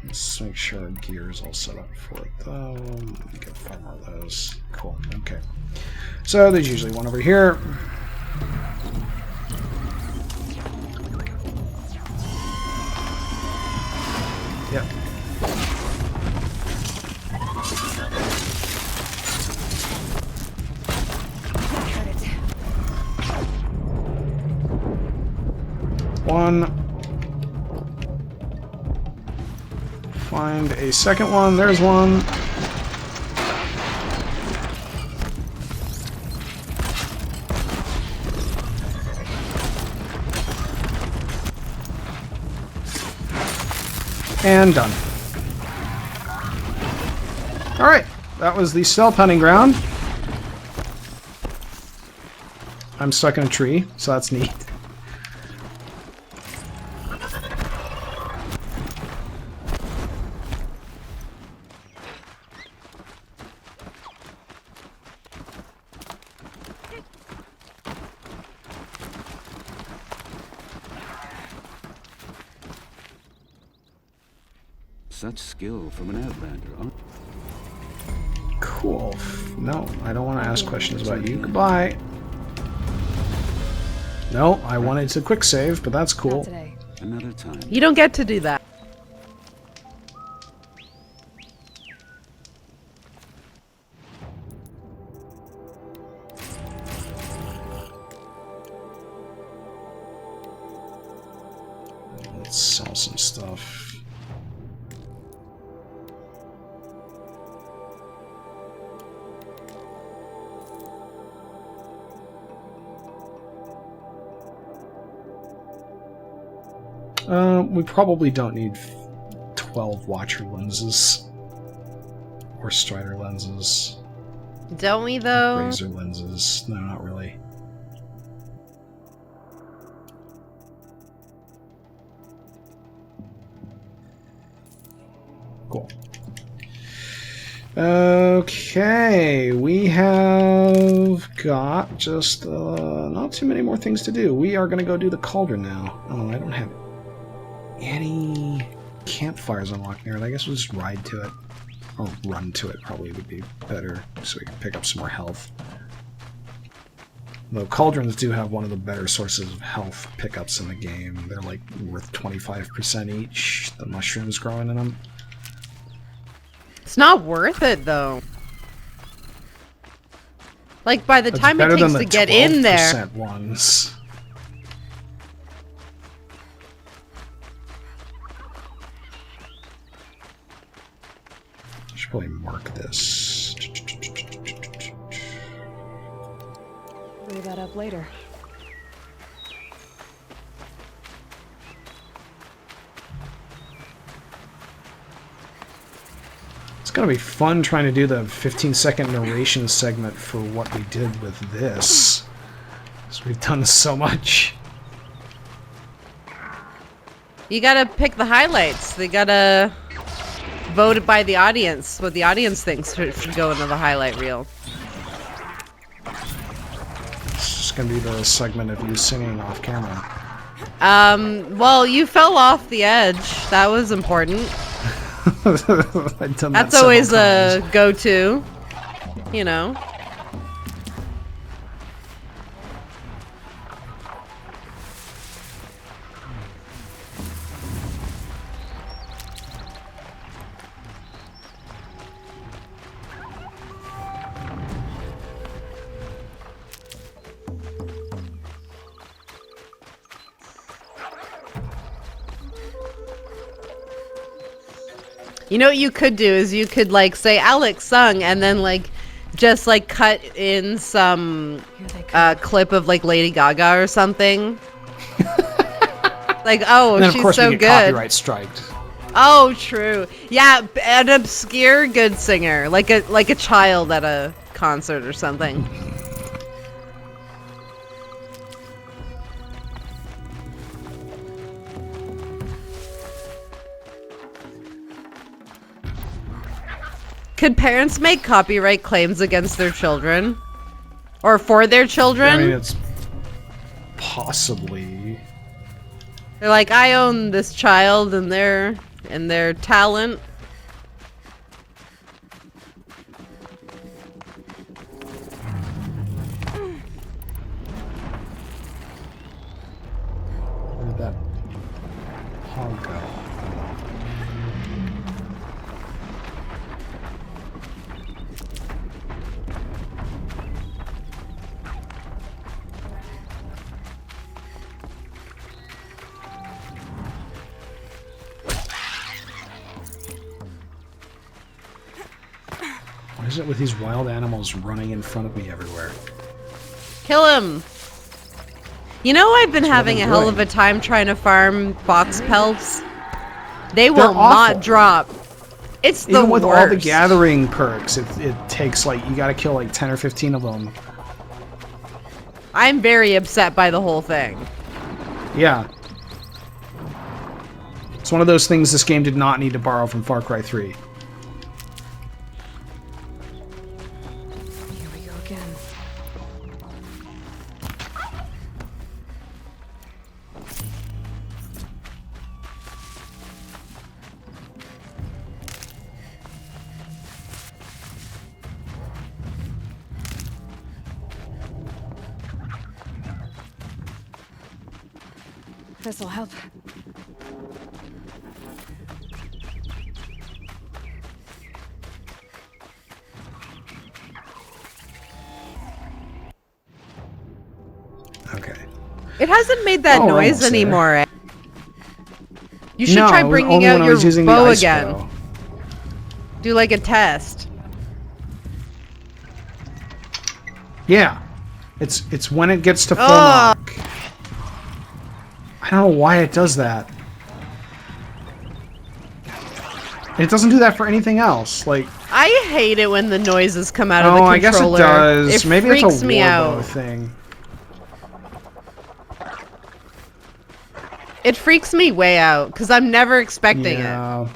Let's make sure our gear is all set up for it though. Get 5 more of those. Cool. Okay. So there's usually one over here. Yep. One. Find a second one. There's one. And done. Alright, that was the stealth hunting ground. I'm stuck in a tree, so that's neat. Such skill from an Outlander, huh? Cool. No, I don't want to ask questions about you. Goodbye. No, I wanted to quick save, but that's cool. Another time. You don't get to do that. Let's sell some stuff. We probably don't need 12 Watcher lenses. Or Strider lenses. Don't we, though? Razor lenses. No, not really. Cool. Okay, we have got just not too many more things to do. We are going to go do the Cauldron now. Oh, I don't have any campfires unlocked near it. I guess we'll just ride to it. Or run to it probably would be better, so we can pick up some more health. Though Cauldrons do have one of the better sources of health pickups in the game. They're like worth 25% each, the mushrooms growing in them. It's not worth it, though. Like, by the time it takes to get in there... ones. I should probably mark this. Weigh that up later. It's gonna be fun trying to do the 15-second narration segment for what we did with this. Because we've done so much. You gotta pick the highlights. They gotta vote it by the audience. What the audience thinks should go into the highlight reel. It's just gonna be the segment of you singing off camera. Well, you fell off the edge. That was important. That's always a go-to, you know. You know what you could do is you could like say Alex sung and then like just like cut in some clip of like Lady Gaga or something. Like, oh, and then, she's of course, so we get good. Copyright striked. Oh, true. Yeah, an obscure good singer, like a child at a concert or something. Could parents make copyright claims against their children? Or for their children? I mean, it's possibly... They're like, I own this child and their talent. Where did that hog go? What is it with these wild animals running in front of me everywhere? Kill him! You know, I've been having a hell of a time trying to farm box pelts. They will not drop. It's the worst. Even with all the gathering perks, it takes like, you gotta kill like 10 or 15 of them. I'm very upset by the whole thing. Yeah. It's one of those things this game did not need to borrow from Far Cry 3. This'll help. Okay. It hasn't made that noise anymore. Eh? You should No, try bringing only out when I your was using the bow ice again. bow. Do like a test. Yeah. It's when it gets to full knock. I don't know why it does that. It doesn't do that for anything else. Like, I hate it when the noises come out of the oh, controller. I guess it does. Maybe freaks it's a me warbo out. thing. It freaks me way out because I'm never expecting it.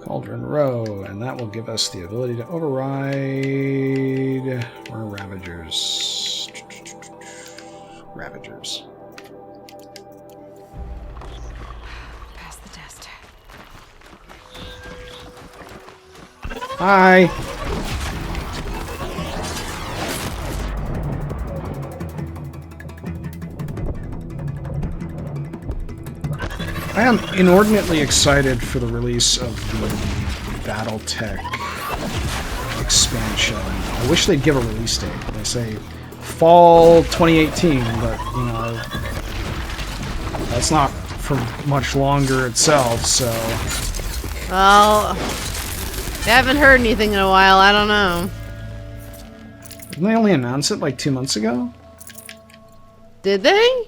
Cauldron row, and that will give us the ability to override our Ravagers. Ravagers. Pass the test. Hi. I am inordinately excited for the release of the BattleTech expansion. I wish they'd give a release date. They say fall 2018, but, you know, that's not for much longer itself, so... Well, I haven't heard anything in a while. I don't know. Didn't they only announce it like 2 months ago? Did they?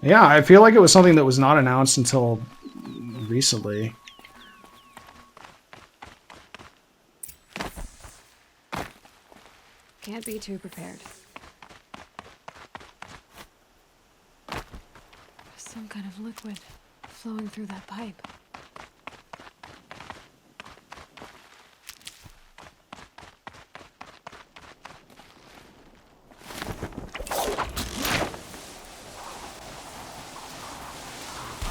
Yeah, I feel like it was something that was not announced until recently. Can't be too prepared. Some kind of liquid flowing through that pipe.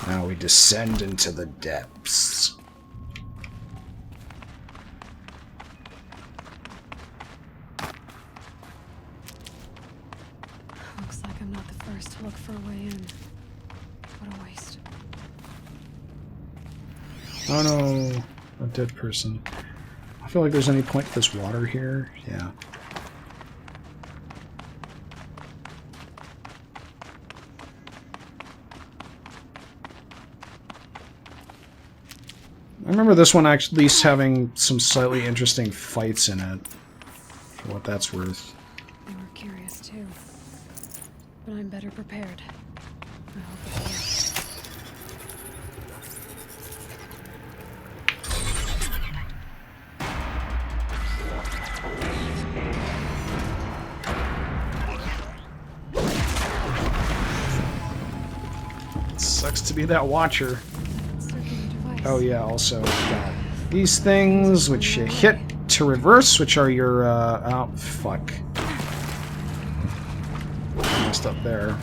Now we descend into the depths. Looks like I'm not the first to look for a way in. What a waste. Oh no, a dead person. I feel like there's any point to this water here. Yeah. I remember this one at least having some slightly interesting fights in it, for what that's worth. They were curious too, but I'm better prepared. I hope it works. It sucks to be that watcher. Oh yeah, also got these things, which you hit to reverse, which are your, oh, fuck. Messed up there.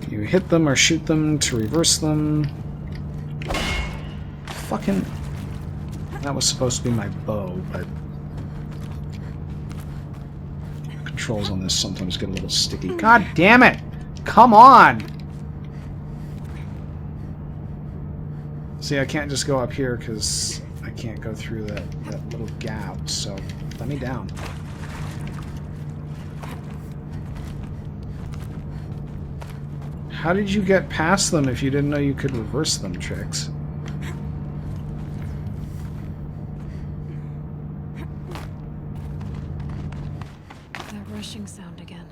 You hit them or shoot them to reverse them. Fucking... That was supposed to be my bow, but... Controls on this sometimes get a little sticky. God damn it! Come on! See, I can't just go up here because I can't go through that little gap, so let me down. How did you get past them if you didn't know you could reverse them, Trix? That rushing sound again.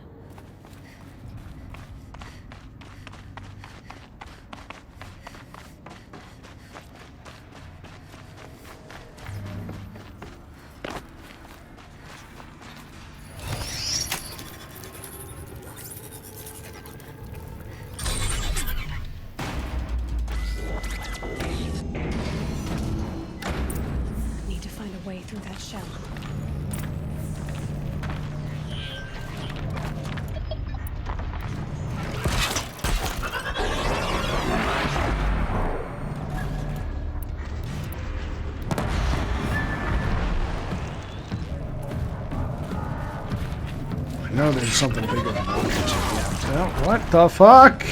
know there's something bigger than that. Yeah. Well, what the fuck?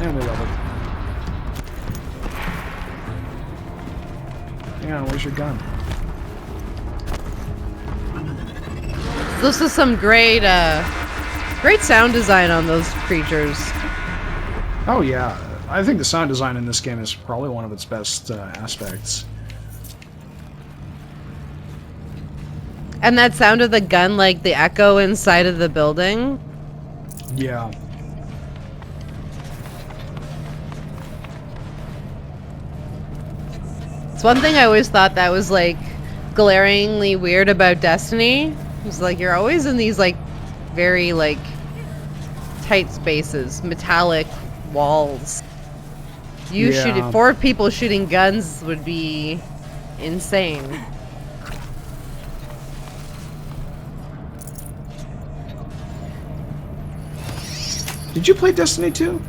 And we love it. Hang on, where's your gun? This is some great, great sound design on those creatures. Oh yeah, I think the sound design in this game is probably one of its best aspects. And that sound of the gun, like the echo inside of the building. Yeah. It's one thing I always thought that was like glaringly weird about Destiny. It's like you're always in these like very like tight spaces, metallic walls. You shooting 4 people shooting guns would be insane. Did you play Destiny 2?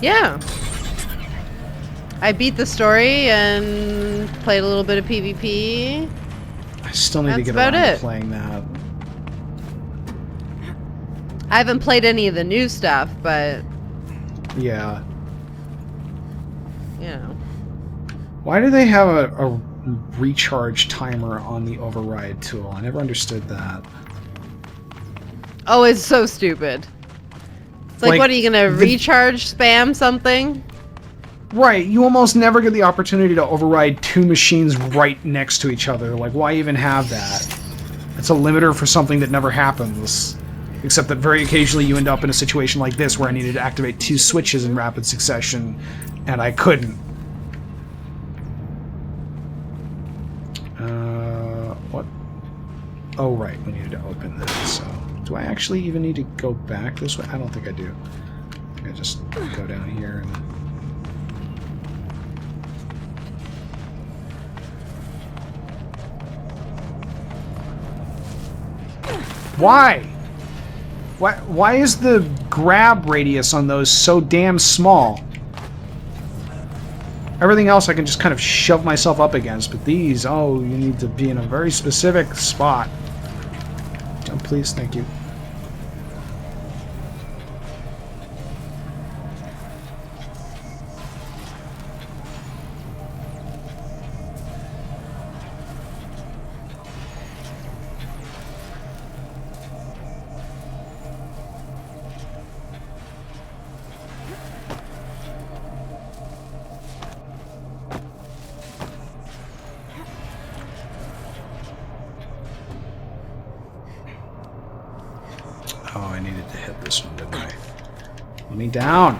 Yeah. I beat the story and played a little bit of PvP. I still need to get around to playing that. I haven't played any of the new stuff, but yeah. You know. Why do they have a recharge timer on the override tool? I never understood that. Oh, it's so stupid. It's like what are you gonna recharge spam something? Right, you almost never get the opportunity to override 2 machines right next to each other. Like, why even have that? It's a limiter for something that never happens. Except that very occasionally you end up in a situation like this where I needed to activate 2 switches in rapid succession, and I couldn't. What? Oh, right, we needed to open that, so... Do I actually even need to go back this way? I don't think I do. I think I just go down here and... Why? Why is the grab radius on those so damn small? Everything else I can just kind of shove myself up against, but these, oh, you need to be in a very specific spot. Jump, please, thank you. Oh, I needed to hit this one, didn't I? Let me down!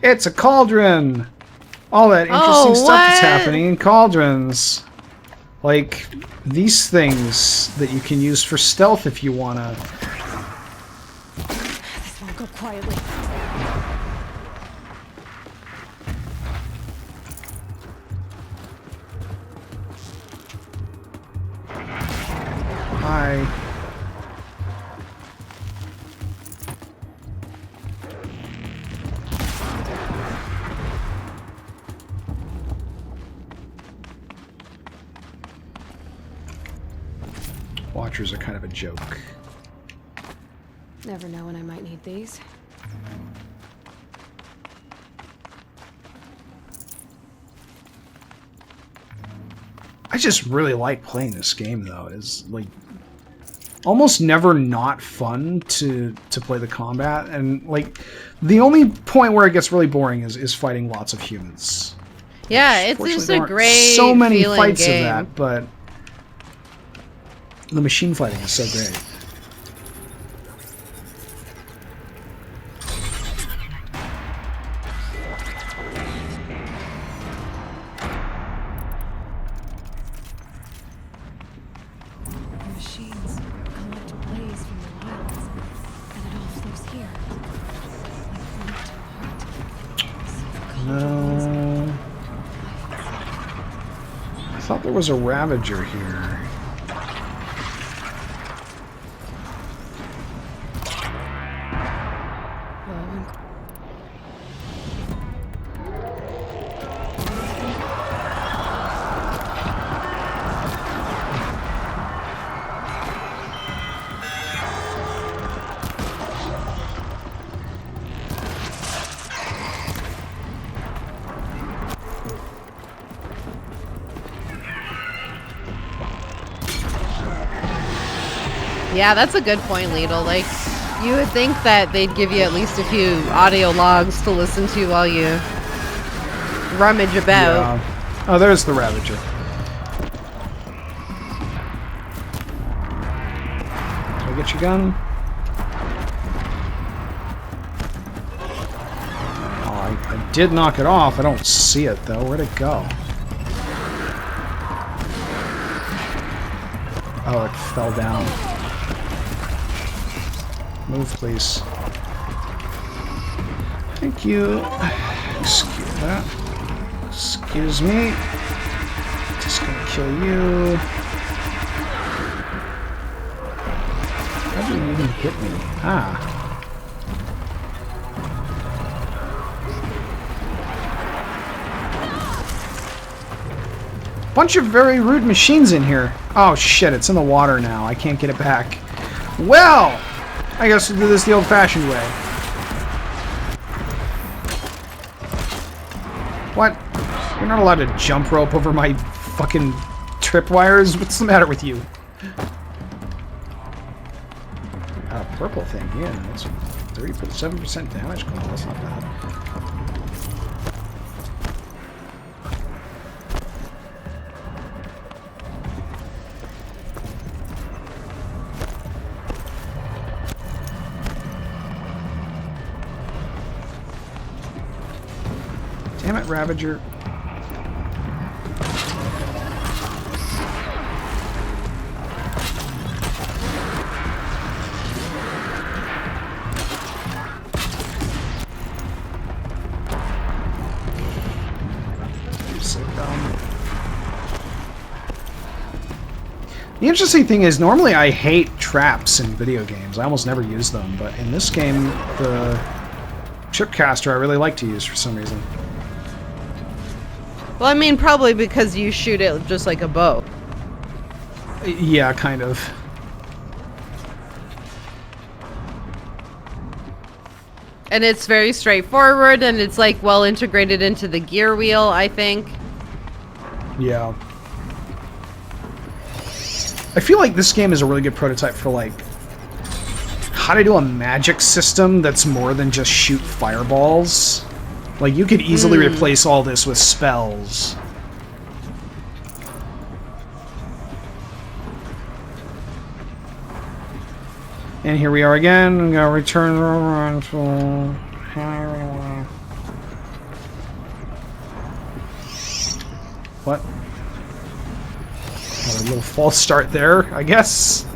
It's a cauldron! All that interesting stuff that's happening in cauldrons. Like, these things that you can use for stealth if you wanna. This won't go quietly. Hi. Watchers are kind of a joke. Never know when I might need these. I just really like playing this game, though. It's like almost never not fun to play the combat, and like the only point where it gets really boring is fighting lots of humans. Yeah, it's just a great so many fights game. of that, but the machine fighting is so great. No. I thought there was a Ravager here. Yeah, that's a good point, Lidl. Like, you would think that they'd give you at least a few audio logs to listen to while you rummage about. Yeah. Oh, there's the Ravager. Did I get your gun? Oh, I did knock it off. I don't see it, though. Where'd it go? Oh, it fell down. Move, please. Thank you. Excuse that. Excuse me. Just gonna kill you. How did you even hit me? Ah. Bunch of very rude machines in here. Oh shit, it's in the water now. I can't get it back. Well! I guess we'll do this the old-fashioned way. What? You're not allowed to jump rope over my fucking tripwires? What's the matter with you? A purple thing, yeah. That's 37% damage. Cool, that's not bad. Damn it, Ravager. The interesting thing is, normally I hate traps in video games. I almost never use them, but in this game, the chipcaster I really like to use for some reason. Well, I mean, probably because you shoot it just like a bow. Yeah, kind of. And it's very straightforward, and it's like well integrated into the gear wheel, I think. Yeah. I feel like this game is a really good prototype for like how to do a magic system that's more than just shoot fireballs. Like, you could easily replace all this with spells. And here we are again. I'm gonna return to... What? A little false start there, I guess.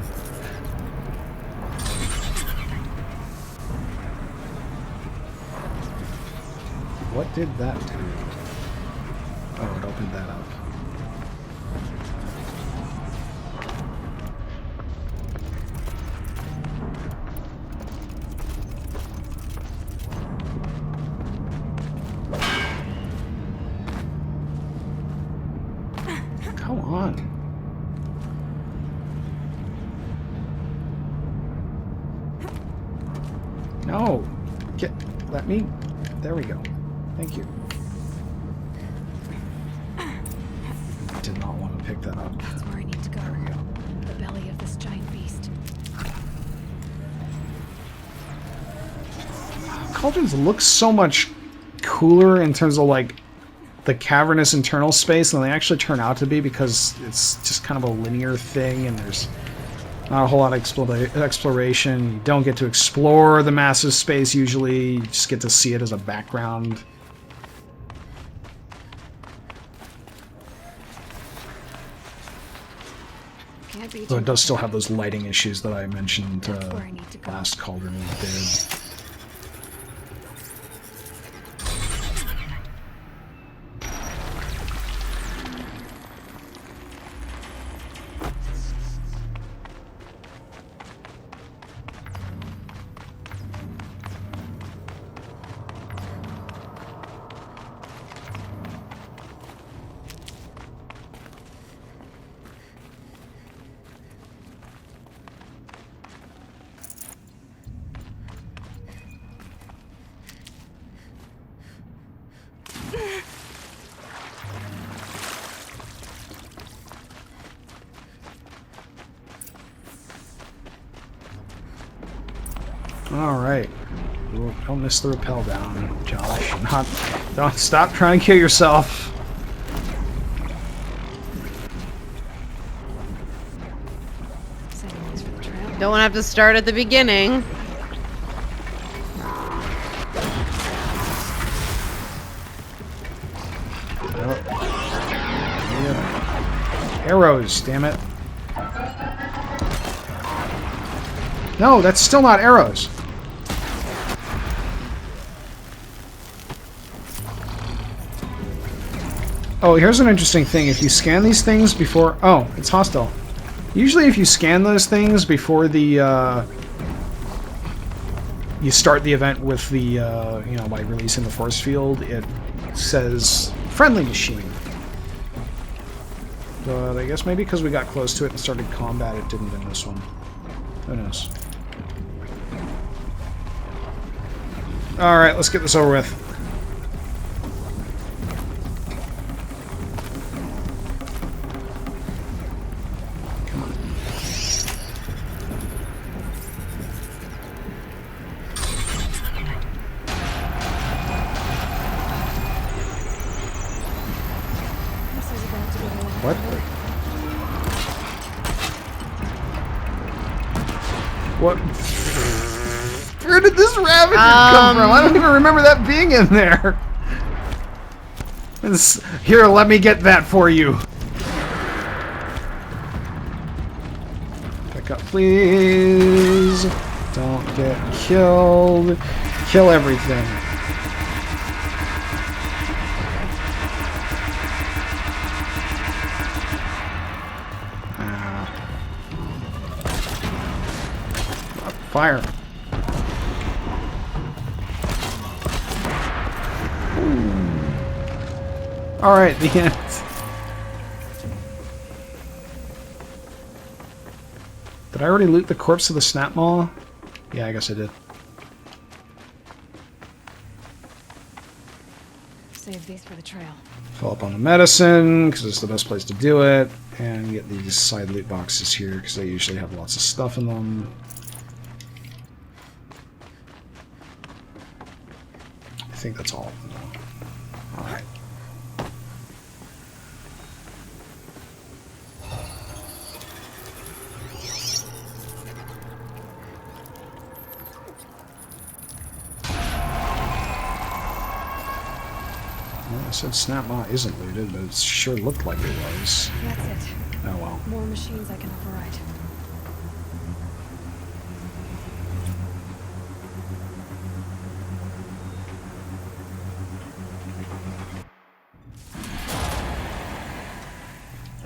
What did that do? Oh, it opened that up. Come on. No. Let me. There we go. Thank you. Did not want to pick that up. That's where I need to go. There we go. The belly of this giant beast. Cauldrons look so much cooler in terms of like the cavernous internal space than they actually turn out to be, because it's just kind of a linear thing and there's not a whole lot of exploration. You don't get to explore the massive space usually. You just get to see it as a background. Though it does still have those lighting issues that I mentioned last Cauldron we did. Alright. Don't miss the rappel down, Josh. Don't stop trying to kill yourself. Don't want to have to start at the beginning. Arrows, damn it. No, that's still not arrows. Oh, here's an interesting thing. If you scan these things before... Oh, it's hostile. Usually if you scan those things before the... you start the event with the, you know, by releasing the force field, it says friendly machine. But I guess maybe because we got close to it and started combat, it didn't in this one. Who knows? Alright, let's get this over with. Come on. What? What? Where did this Ravager come from? I don't even remember that being in there. Here, let me get that for you. Back up, please. Don't get killed. Kill everything. Fire. Alright, the end. Did I already loot the corpse of the snap maw? Yeah, I guess I did. Save these for the trail. Fill up on the medicine, because it's the best place to do it. And get these side loot boxes here, because they usually have lots of stuff in them. I think that's all of them. Alright. Well, I said Snap Maw isn't looted, but it sure looked like it was. That's it. Oh well. More machines I can override.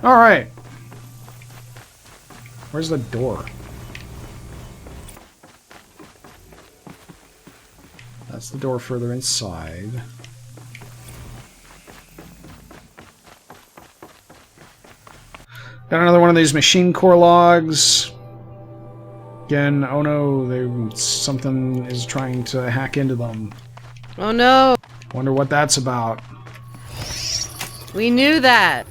Alright. Where's the door? That's the door further inside. Got another one of these machine core logs. Again, oh no, something is trying to hack into them. Oh no! Wonder what that's about. We knew that!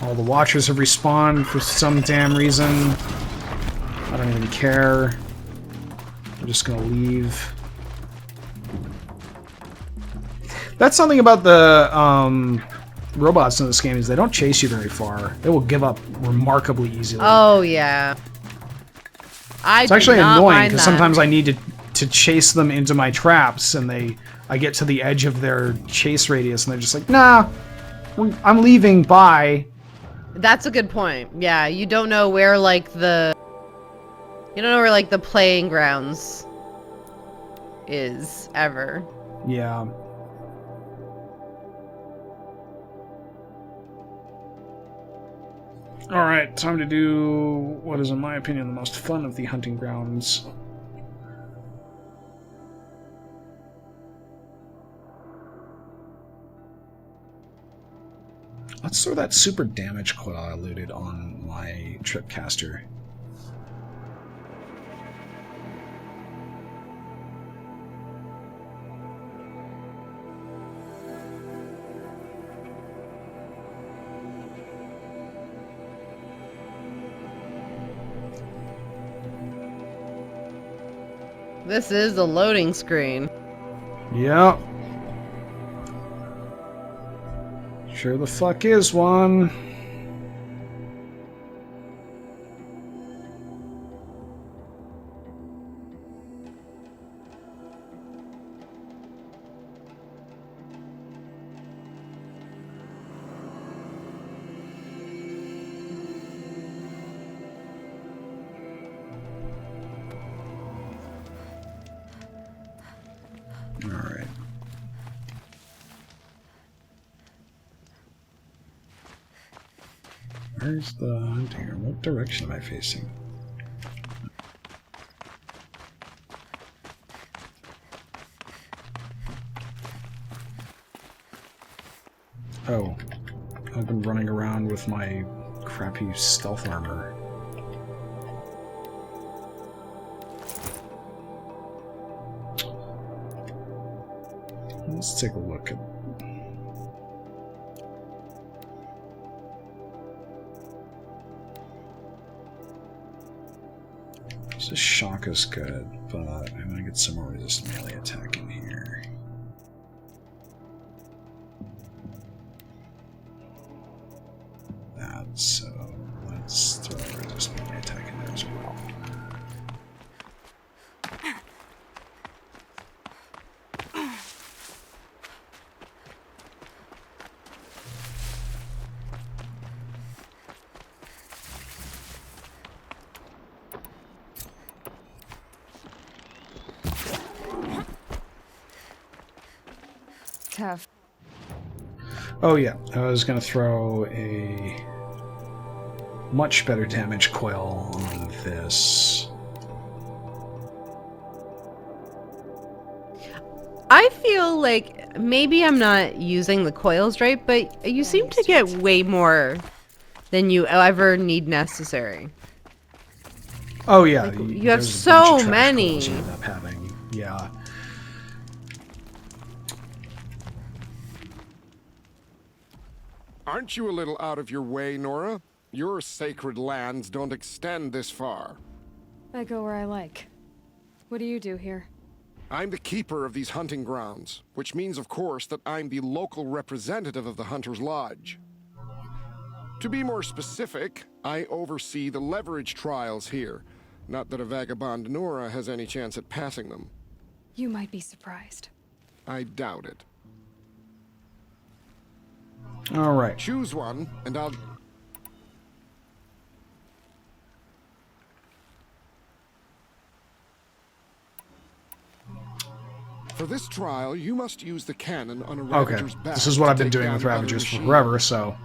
All the Watchers have respawned for some damn reason. I don't even care. I'm just gonna leave. That's something about the robots in this game is they don't chase you very far. They will give up remarkably easily. Oh yeah. It's actually annoying because sometimes I need to chase them into my traps, and I get to the edge of their chase radius, and they're just like, nah, I'm leaving. Bye. That's a good point. Yeah, you don't know where like the playing grounds is ever. Yeah. Alright, time to do what is, in my opinion, the most fun of the hunting grounds. Let's throw that super damage coil I looted on my tripcaster. This is a loading screen. Yep. Sure the fuck is one. Alright. Where's the hunting? What direction am I facing? Oh, I've been running around with my crappy stealth armor. Let's take a look at... This shock is good, but I'm gonna get some more resistant melee attack in here. So let's throw a resistant melee attack in there as well. Tough. Oh yeah, I was gonna throw a much better damage coil on this. I feel like maybe I'm not using the coils right, but you seem to get way more than you ever need necessary. Oh yeah, like, you have so many. You end up having, yeah. Aren't you a little out of your way, Nora? Your sacred lands don't extend this far. I go where I like. What do you do here? I'm the keeper of these hunting grounds, which means, of course, that I'm the local representative of the Hunter's Lodge. To be more specific, I oversee the leverage trials here. Not that a vagabond Nora has any chance at passing them. You might be surprised. I doubt it. All right. Choose one, and I'll... For this trial, you must use the cannon on a Ravager's back. This is what I've been doing with Ravagers for forever, so...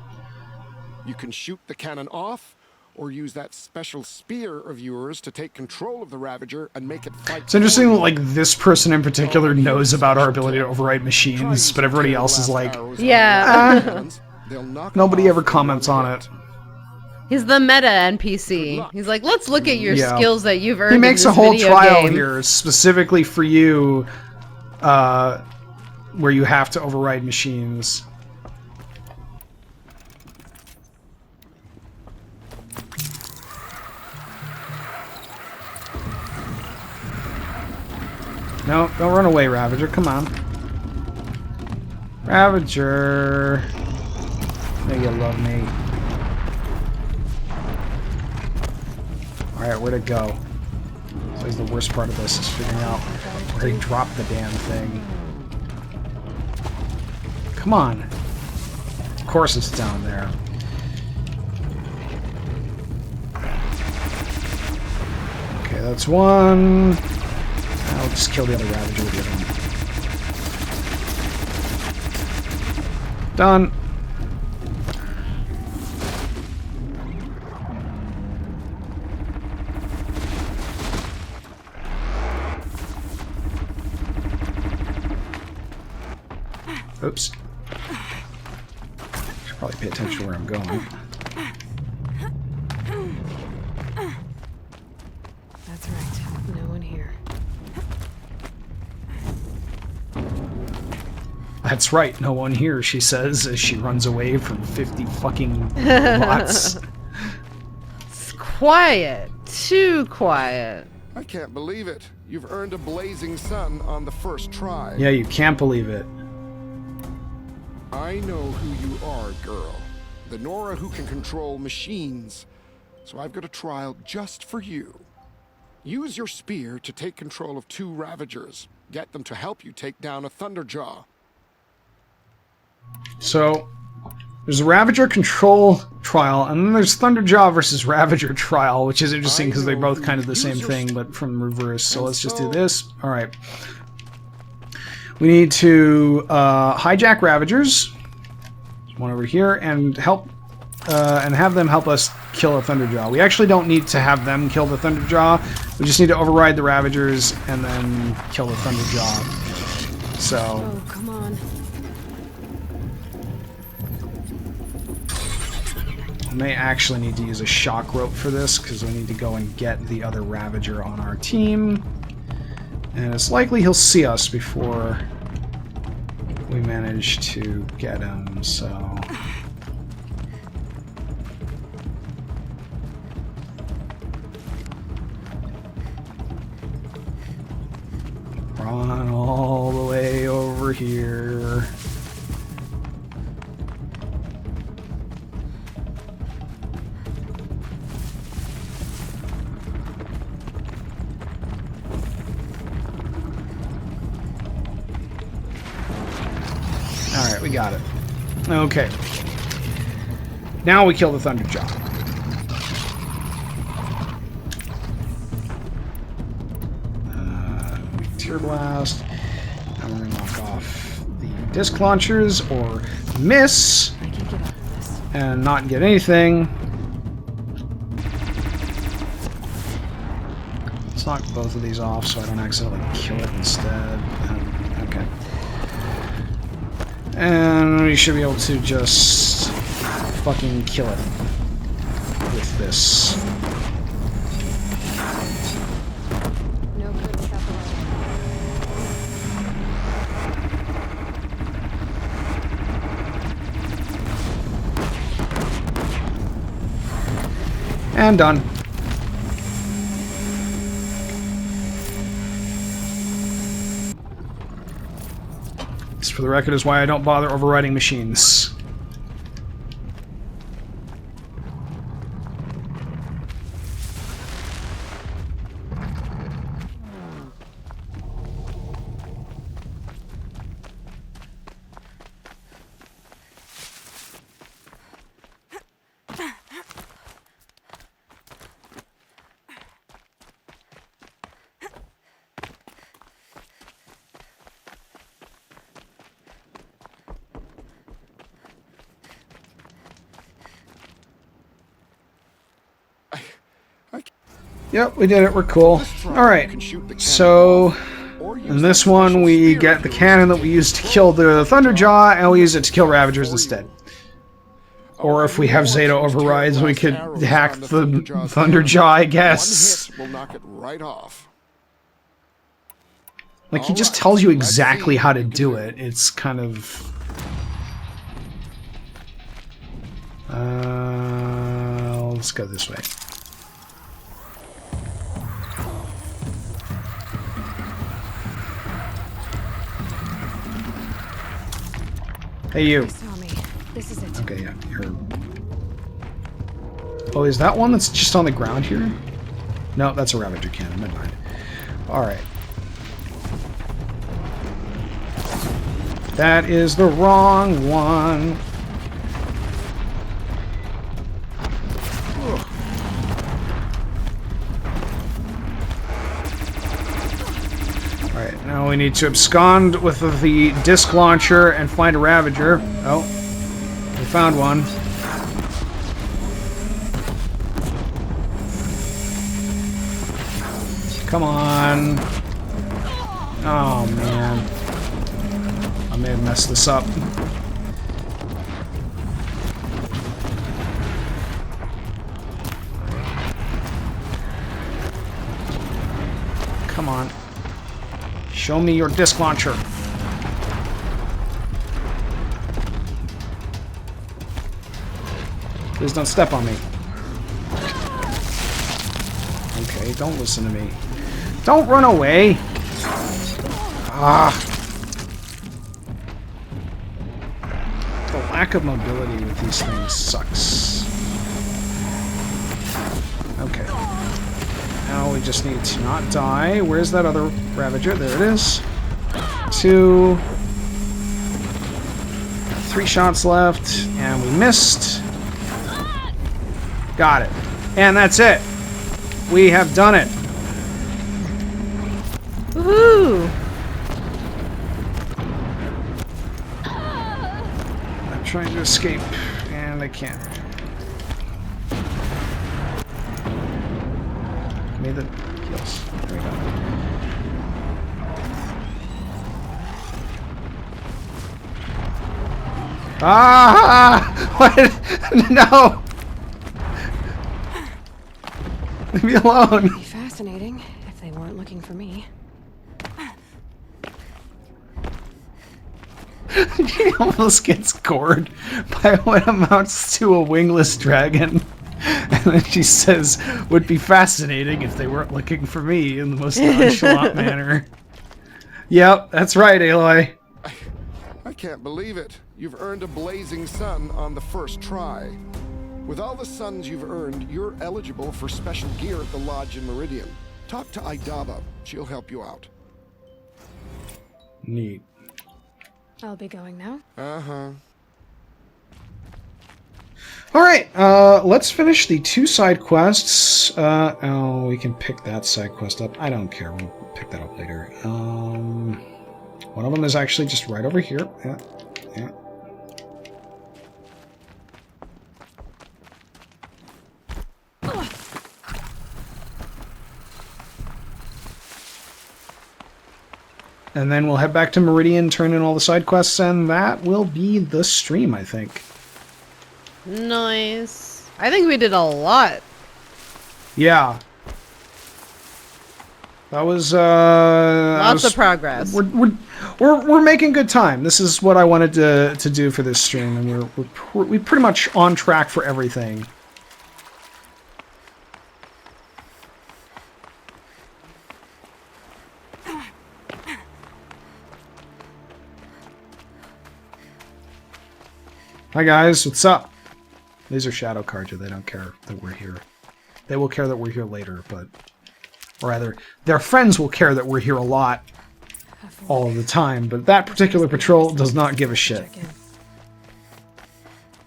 You can shoot the cannon off, or use that special spear of yours to take control of the Ravager and make it fight. It's interesting that, like, this person in particular knows about our ability to overwrite machines, but everybody else is like... Yeah. Nobody ever comments on it. He's the meta NPC. He's like, let's look at your skills that you've earned. He makes in this a whole video trial game. here specifically for you, where you have to override machines. No, don't run away, Ravager. Come on. Ravager. I know you love me. Alright, where'd it go? It's always the worst part of this is figuring out where he dropped the damn thing. Come on. Of course it's down there. Okay, that's one. I'll just kill the other Ravager with him. Done. Oops. Should probably pay attention to where I'm going. That's right. No one here. That's right, no one here, she says as she runs away from 50 fucking robots. It's quiet. Too quiet. I can't believe it. You've earned a blazing sun on the first try. Yeah, you can't believe it. I know who you are, girl. The Nora who can control machines. So I've got a trial just for you. Use your spear to take control of 2 Ravagers. Get them to help you take down a Thunderjaw. So, there's a Ravager control trial, and then there's Thunderjaw versus Ravager trial, which is interesting because they're both kind of the same thing, but from reverse. So let's just do this. Alright. We need to hijack Ravagers. There's one over here, and help and have them help us kill a Thunderjaw. We actually don't need to have them kill the Thunderjaw. We just need to override the Ravagers and then kill the Thunderjaw. So. Oh, come on. We may actually need to use a shock rope for this because we need to go and get the other Ravager on our team. And it's likely he'll see us before we manage to get him, so. Run all the way over here. Alright, we got it. Okay. Now we kill the Thunderjaw. Tear Blast. And we're going to knock off the disc launchers, or miss, and not get anything. Let's knock both of these off so I don't accidentally kill it instead. Okay. And we should be able to just fucking kill it with this. And done. This, for the record, is why I don't bother overriding machines. Yep, we did it. We're cool. Alright, so in this one we get the cannon that we used to kill the Thunderjaw, and we use it to kill Ravagers instead. Or if we have Zeta overrides, we could hack the Thunderjaw, I guess. Like, he just tells you exactly how to do it. It's kind of... let's go this way. Hey, you. This is it. Okay, yeah, you're... Oh, is that one that's just on the ground here? No, that's a Ravager cannon. Never mind. Alright. That is the wrong one. Alright, now we need to abscond with the disc launcher and find a Ravager. Oh, we found one. Come on. Oh, man. I may have messed this up. Come on. Show me your disc launcher. Please don't step on me. Okay, don't listen to me. Don't run away. Ah. The lack of mobility with these things sucks. Okay. Now we just need to not die. Where's that other Ravager? There it is. 2. 3 shots left, and we missed. Got it. And that's it. We have done it. Woohoo! I'm trying to escape, and I can't. Made the kills. There we go. Ah! What? No! Leave me alone. It'd be fascinating if they weren't looking for me. She almost gets gored by what amounts to a wingless dragon. And then she says, would be fascinating if they weren't looking for me in the most nonchalant manner. Yep, that's right, Aloy. I can't believe it. You've earned a blazing sun on the first try. With all the suns you've earned, you're eligible for special gear at the lodge in Meridian. Talk to Idaba. She'll help you out. Neat. I'll be going now. Uh-huh. Alright, let's finish the 2 side quests. Oh, we can pick that side quest up. I don't care, we'll pick that up later. One of them is actually just right over here. Yeah, yeah. And then we'll head back to Meridian, turn in all the side quests, and that will be the stream, I think. Nice. I think we did a lot. Yeah. That was lots of progress. We're making good time. This is what I wanted to do for this stream, and we're pretty much on track for everything. Hi guys, what's up? These are Shadow Karja. They don't care that we're here. They will care that we're here later, but... Or rather, their friends will care that we're here a lot all of the time, but that particular patrol does not give a shit.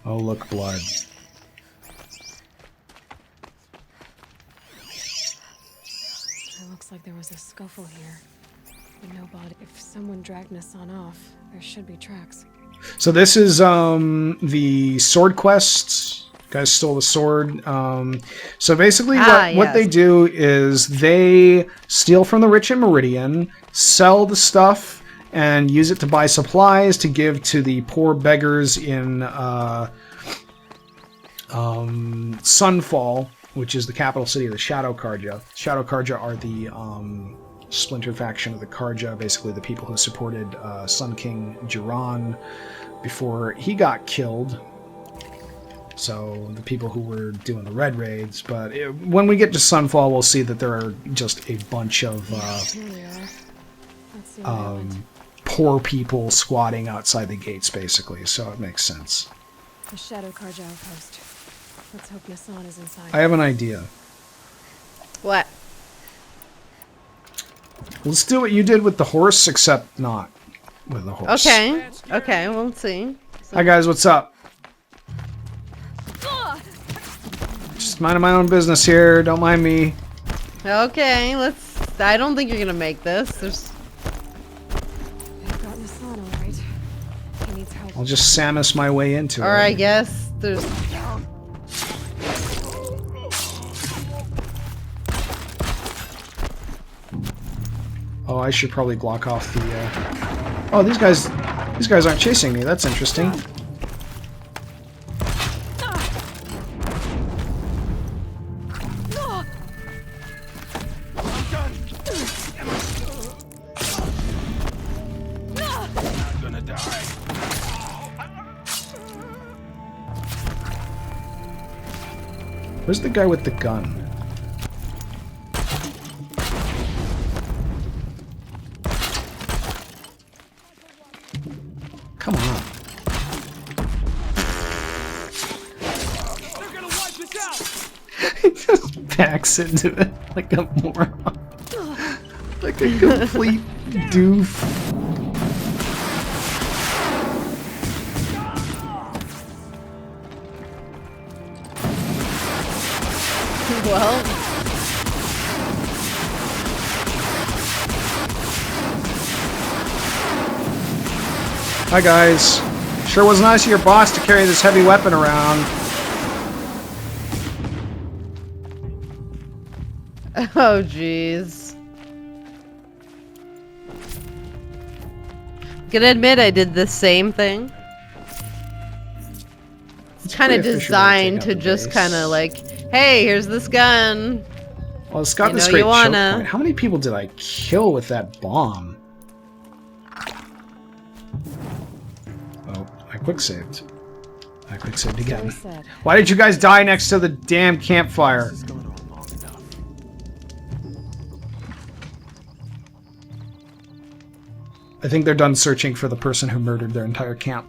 Oh, look, blood. It looks like there was a scuffle here. But no body. If someone dragged Nassan off, there should be tracks. So this is the sword quest. Guys stole the sword. So basically what they do is they steal from the rich in Meridian, sell the stuff, and use it to buy supplies to give to the poor beggars in Sunfall, which is the capital city of the Shadow Karja. Shadow Karja are the splinter faction of the Karja, basically the people who supported Sun King Jiran before he got killed. So the people who were doing the red raids, but when we get to Sunfall, we'll see that there are just a bunch of poor people squatting outside the gates, basically. So it makes sense. The Shadow Karja outpost. Let's hope Nassan is inside. I have an idea. What? Let's do what you did with the horse, except not with the horse. Okay. Okay, we'll see. Hi guys, what's up? Just minding my own business here. Don't mind me. Okay, let's... I don't think you're gonna make this. There's... I've got Nassan, all right. He needs help. I'll just Samus my way into it. Or I guess there's... Oh, I should probably block off the... Oh, these guys aren't chasing me. That's interesting. Where's the guy with the gun? He just backs into it like a moron. Like a complete doof. Well. Hi guys. Sure was nice of your boss to carry this heavy weapon around. Oh jeez. Gonna admit I did the same thing. It's kind of designed to just kind of like, hey, here's this gun. Well, it's got you this know great you choke wanna. point. How many people did I kill with that bomb? Oh, I quick saved. I quick saved again. Why did you guys die next to the damn campfire? I think they're done searching for the person who murdered their entire camp.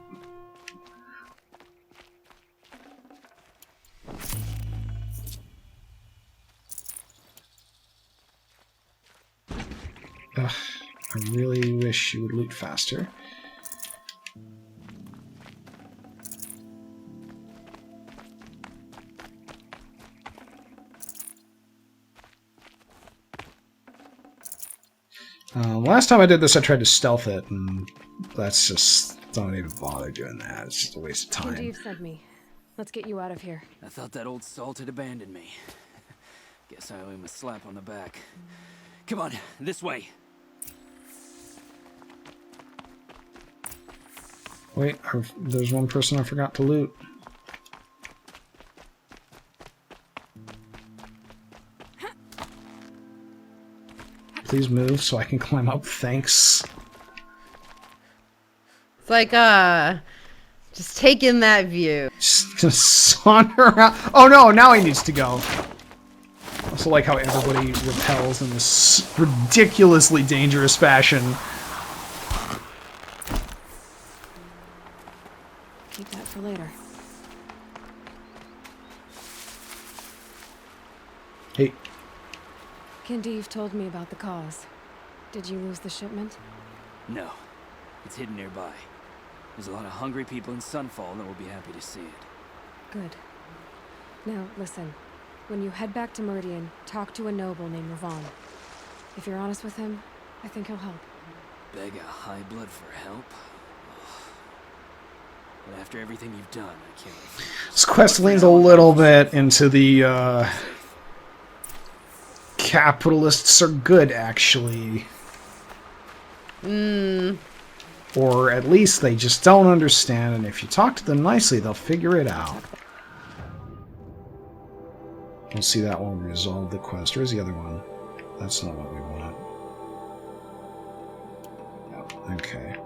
Ugh, I really wish you would loot faster. Last time I did this, I tried to stealth it, and that's just... don't even bother doing that. It's just a waste of time. You've sent me. Let's get you out of here. I thought that old salt had abandoned me. Guess I owe him a slap on the back. Come on, this way. Wait, there's one person I forgot to loot. Please move so I can climb up. Thanks. It's like, just take in that view. Just gonna saunter around. Oh no, now he needs to go. I also like how everybody repels in this ridiculously dangerous fashion. Keep that for later. Hey. Kindeev told me about the cause. Did you lose the shipment? No, it's hidden nearby. There's a lot of hungry people in Sunfall that will be happy to see it. Good. Now, listen. When you head back to Meridian, talk to a noble named Ravon. If you're honest with him, I think he'll help. Beg a high blood for help? But after everything you've done, I can't refuse. This quest leans a little bit into the, capitalists are good, actually. Or at least they just don't understand, and if you talk to them nicely, they'll figure it out. We'll see that one resolve the quest. Where's the other one? That's not what we want. Oh, okay.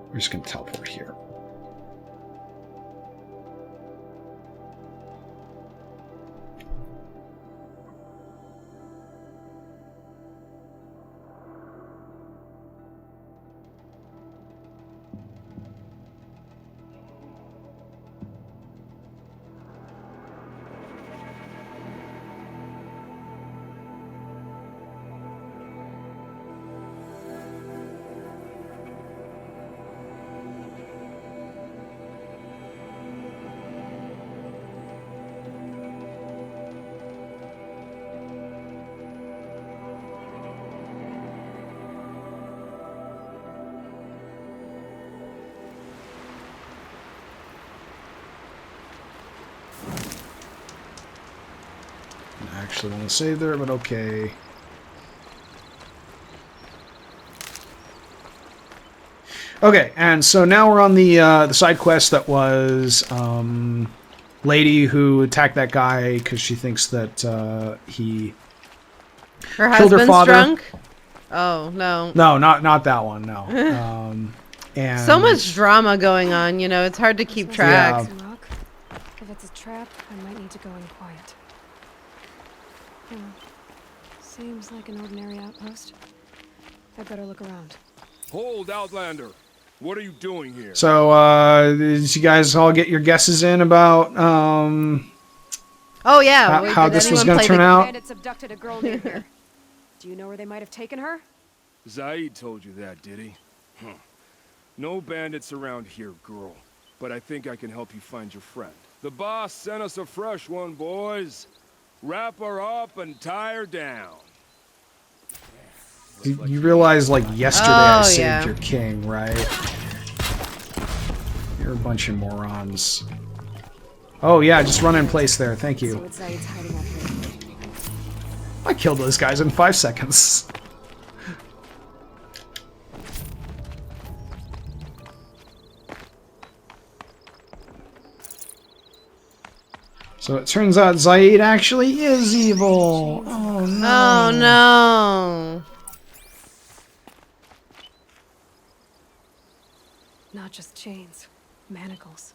We're just gonna teleport here. I actually want to save there, but okay. Okay, and so now we're on the side quest that was lady who attacked that guy because she thinks that he her killed her husband's father. drunk? Oh, no. No, not that one, no. And so much drama going on, you know, it's hard to keep track. Yeah. If it's a trap, I might need to go in quiet. Seems like an ordinary outpost. I'd better look around. Hold, Outlander. What are you doing here? So, did you guys all get your guesses in about Oh yeah, how this was going to turn out? Bandits abducted a girl near here. Do you know where they might have taken her? Zaid told you that, did he? Huh. No bandits around here, girl. But I think I can help you find your friend. The boss sent us a fresh one, boys. Wrap her up and tie her down. You realize, like, yesterday I saved yeah. your king, right? You're a bunch of morons. Oh yeah, just run in place there, thank you. So it's Zaid's hiding out here. I killed those guys in 5 seconds. So it turns out Zaid actually is evil. Oh no. Oh no. Not just chains, manacles.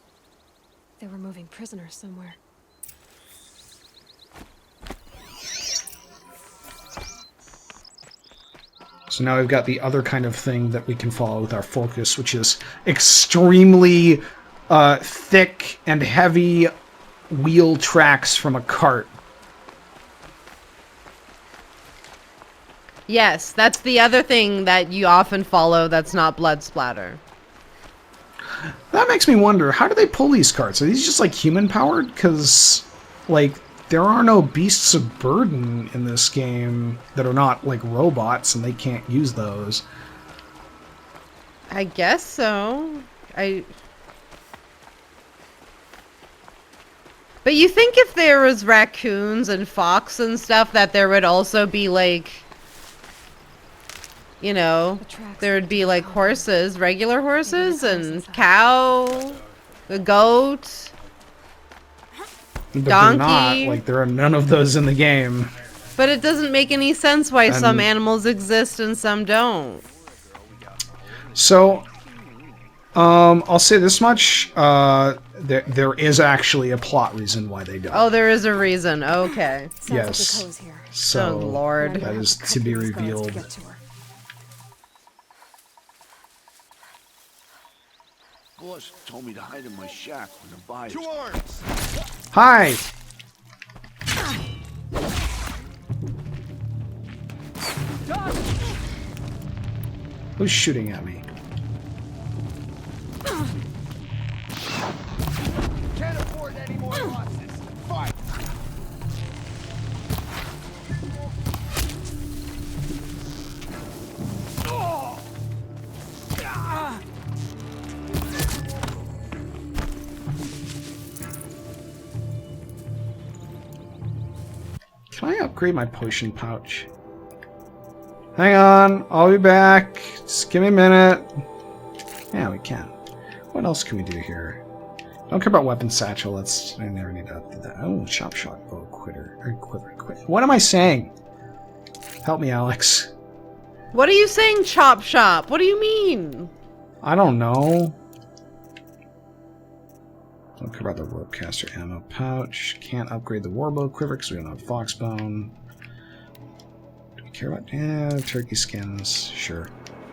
They were moving prisoners somewhere. So now we've got the other kind of thing that we can follow with our focus, which is extremely thick and heavy wheel tracks from a cart. Yes, that's the other thing that you often follow that's not blood splatter. That makes me wonder, how do they pull these carts? Are these just like human powered? Because, like, there are no beasts of burden in this game that are not like robots, and they can't use those. I guess so. But you think if there was raccoons and fox and stuff that there would also be like, you know, there would be like horses, regular horses, and cow, a goat, But donkey. they're not. Like, there are none of those in the game. But it doesn't make any sense why And some animals exist and some don't. So, I'll say this much. There is actually a plot reason why they don't. Oh, there is a reason. Okay. Yes. So, Oh, Lord. that is to be revealed. Boss told me to hide in my shack when the buyers. To arms! Hi! Who's shooting at me? Can't afford any more losses. Fight! Can I upgrade my potion pouch? Hang on, I'll be back. Just give me a minute. Yeah, we can. What else can we do here? Don't care about weapon satchel. I never need to update that. Oh, chop shot bow quitter. Or quiver. What am I saying? Help me, Alex. What are you saying, chop shop? What do you mean? I don't know. Don't care about the ropecaster ammo pouch. Can't upgrade the warbow quiver because we don't have foxbone. Do we care about turkey skins? Sure.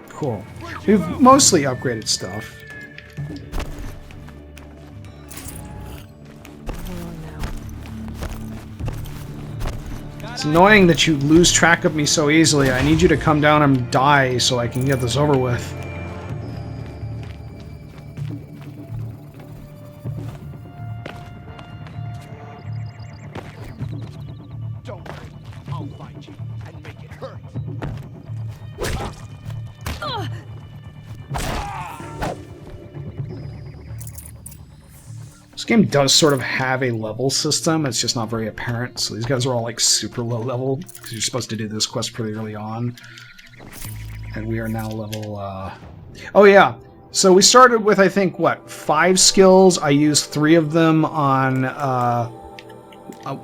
Cool. We've mostly upgraded stuff. It's annoying that you lose track of me so easily. I need you to come down and die so I can get this over with. Don't worry, I'll find you and make it hurt. This game does sort of have a level system, it's just not very apparent. So these guys are all like super low level, because you're supposed to do this quest pretty early on. And we are now level, Oh yeah, so we started with, I think, what, 5 skills? I used 3 of them on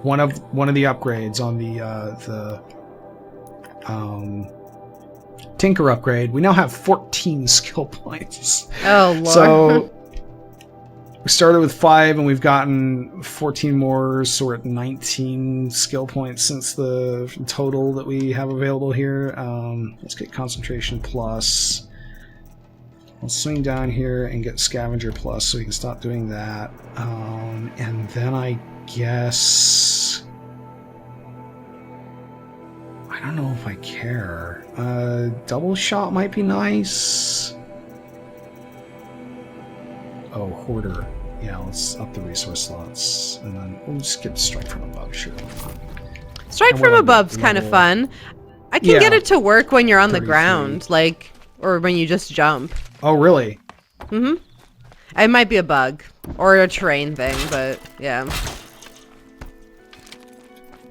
one of the upgrades, on the Tinker upgrade. We now have 14 skill points. Oh, Lord. So we started with 5 and we've gotten 14 more, so we're at 19 skill points since the total that we have available here. Let's get concentration plus. I'll swing down here and get Scavenger Plus so we can stop doing that. And then I guess... I don't know if I care. Double shot might be nice. Oh, Hoarder. Yeah, let's up the resource slots. And then we'll just get Strike from Above, sure. Strike from Above's kind of fun. I can get it to work when you're on the ground, like, or when you just jump. Oh, really? Mm-hmm. It might be a bug or a terrain thing, but yeah.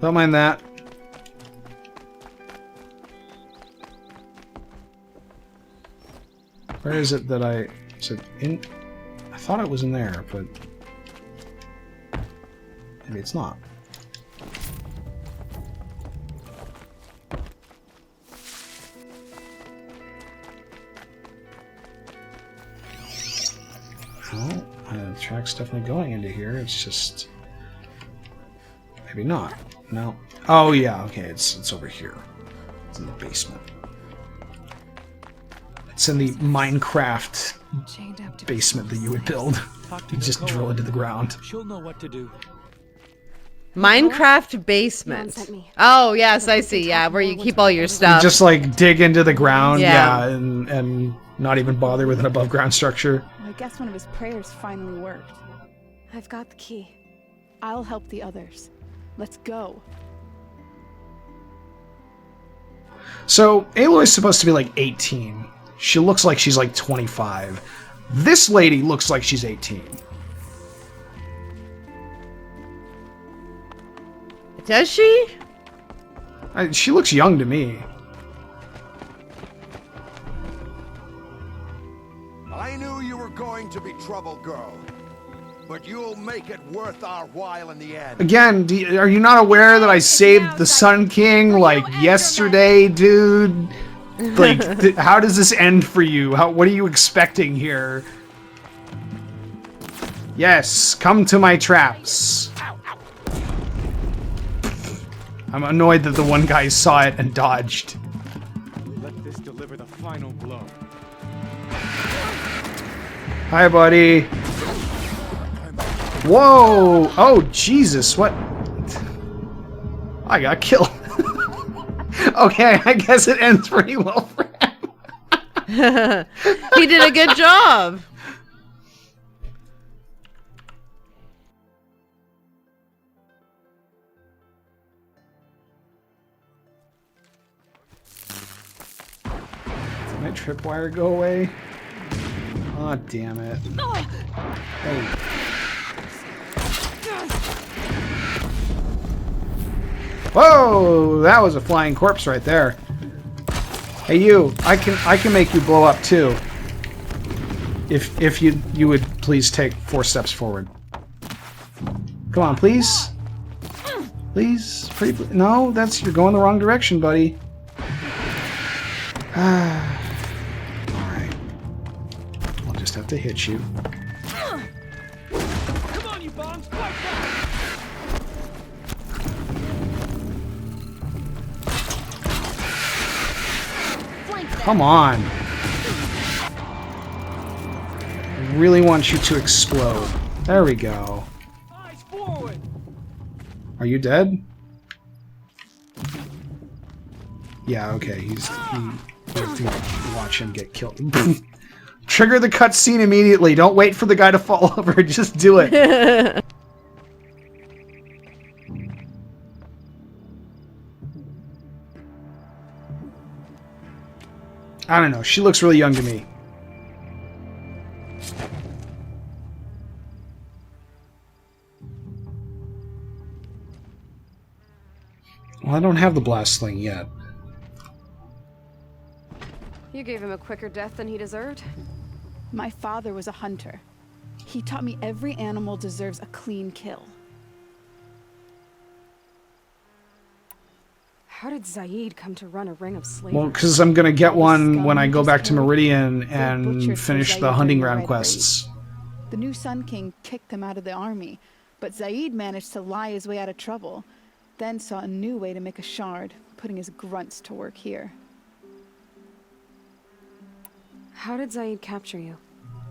Don't mind that. Where is it that I... Is it in... I thought it was in there, but... Maybe it's not. Well, the track's definitely going into here. It's just... Maybe not. No. Oh, yeah, okay, it's over here. It's in the basement. It's in the Minecraft basement that you would build. You just drill into the ground. She'll know what to do. Minecraft basement. Oh, yes, I see. Yeah, where you keep all your stuff. You just like dig into the ground, yeah, and not even bother with an above ground structure. Well, I guess one of his prayers finally worked. I've got the key. I'll help the others. Let's go. So Aloy's supposed to be like 18. She looks like she's like 25. This lady looks like she's 18. Does she? She looks young to me. I knew you were going to be trouble, girl. But you'll make it worth our while in the end. Again, are you not aware that I saved the Sun King like yesterday, dude? Like, how does this end for you? What are you expecting here? Yes, come to my traps. I'm annoyed that the one guy saw it and dodged. Let this deliver the final blow. Hi, buddy. Whoa! Oh, Jesus, what? I got killed. Okay, I guess it ends pretty well for him. He did a good job. Did my tripwire go away? Oh, damn it. Hey. Whoa! That was a flying corpse right there. Hey, you! I can make you blow up too. If you would please take 4 steps forward. Come on, please. Please, pretty. No, you're going the wrong direction, buddy. All right. I'll just have to hit you. Come on, you bombs! Fight back! Come on. I really want you to explode. There we go. Eyes forward. Are you dead? Yeah, okay. We have to watch him get killed. Trigger the cutscene immediately. Don't wait for the guy to fall over. Just do it. I don't know. She looks really young to me. Well, I don't have the blast sling yet. You gave him a quicker death than he deserved? My father was a hunter. He taught me every animal deserves a clean kill. How did Zaid come to run a ring of slaves? Well, because I'm going to get one when I go back to Meridian and finish the hunting ground quests. The new Sun King kicked them out of the army, but Zaid managed to lie his way out of trouble, then saw a new way to make a shard, putting his grunts to work here. How did Zaid capture you?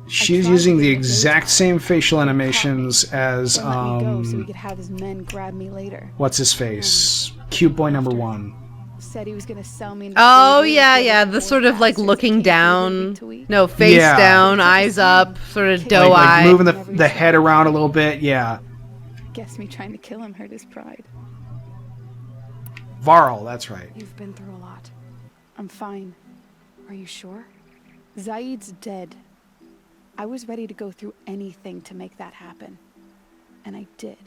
She's using the exact same facial animations as, Then let me go so he could have his men grab me later. what's his face? Cute boy number 1. Said he was gonna sell me. Oh yeah, the sort of like looking down, no, face down, eyes up, sort of doe eye. Like moving the head around a little bit, yeah. Guess me trying to kill him hurt his pride. Varl, that's right. You've been through a lot. I'm fine. Are you sure? Zaid's dead. I was ready to go through anything to make that happen. And I did.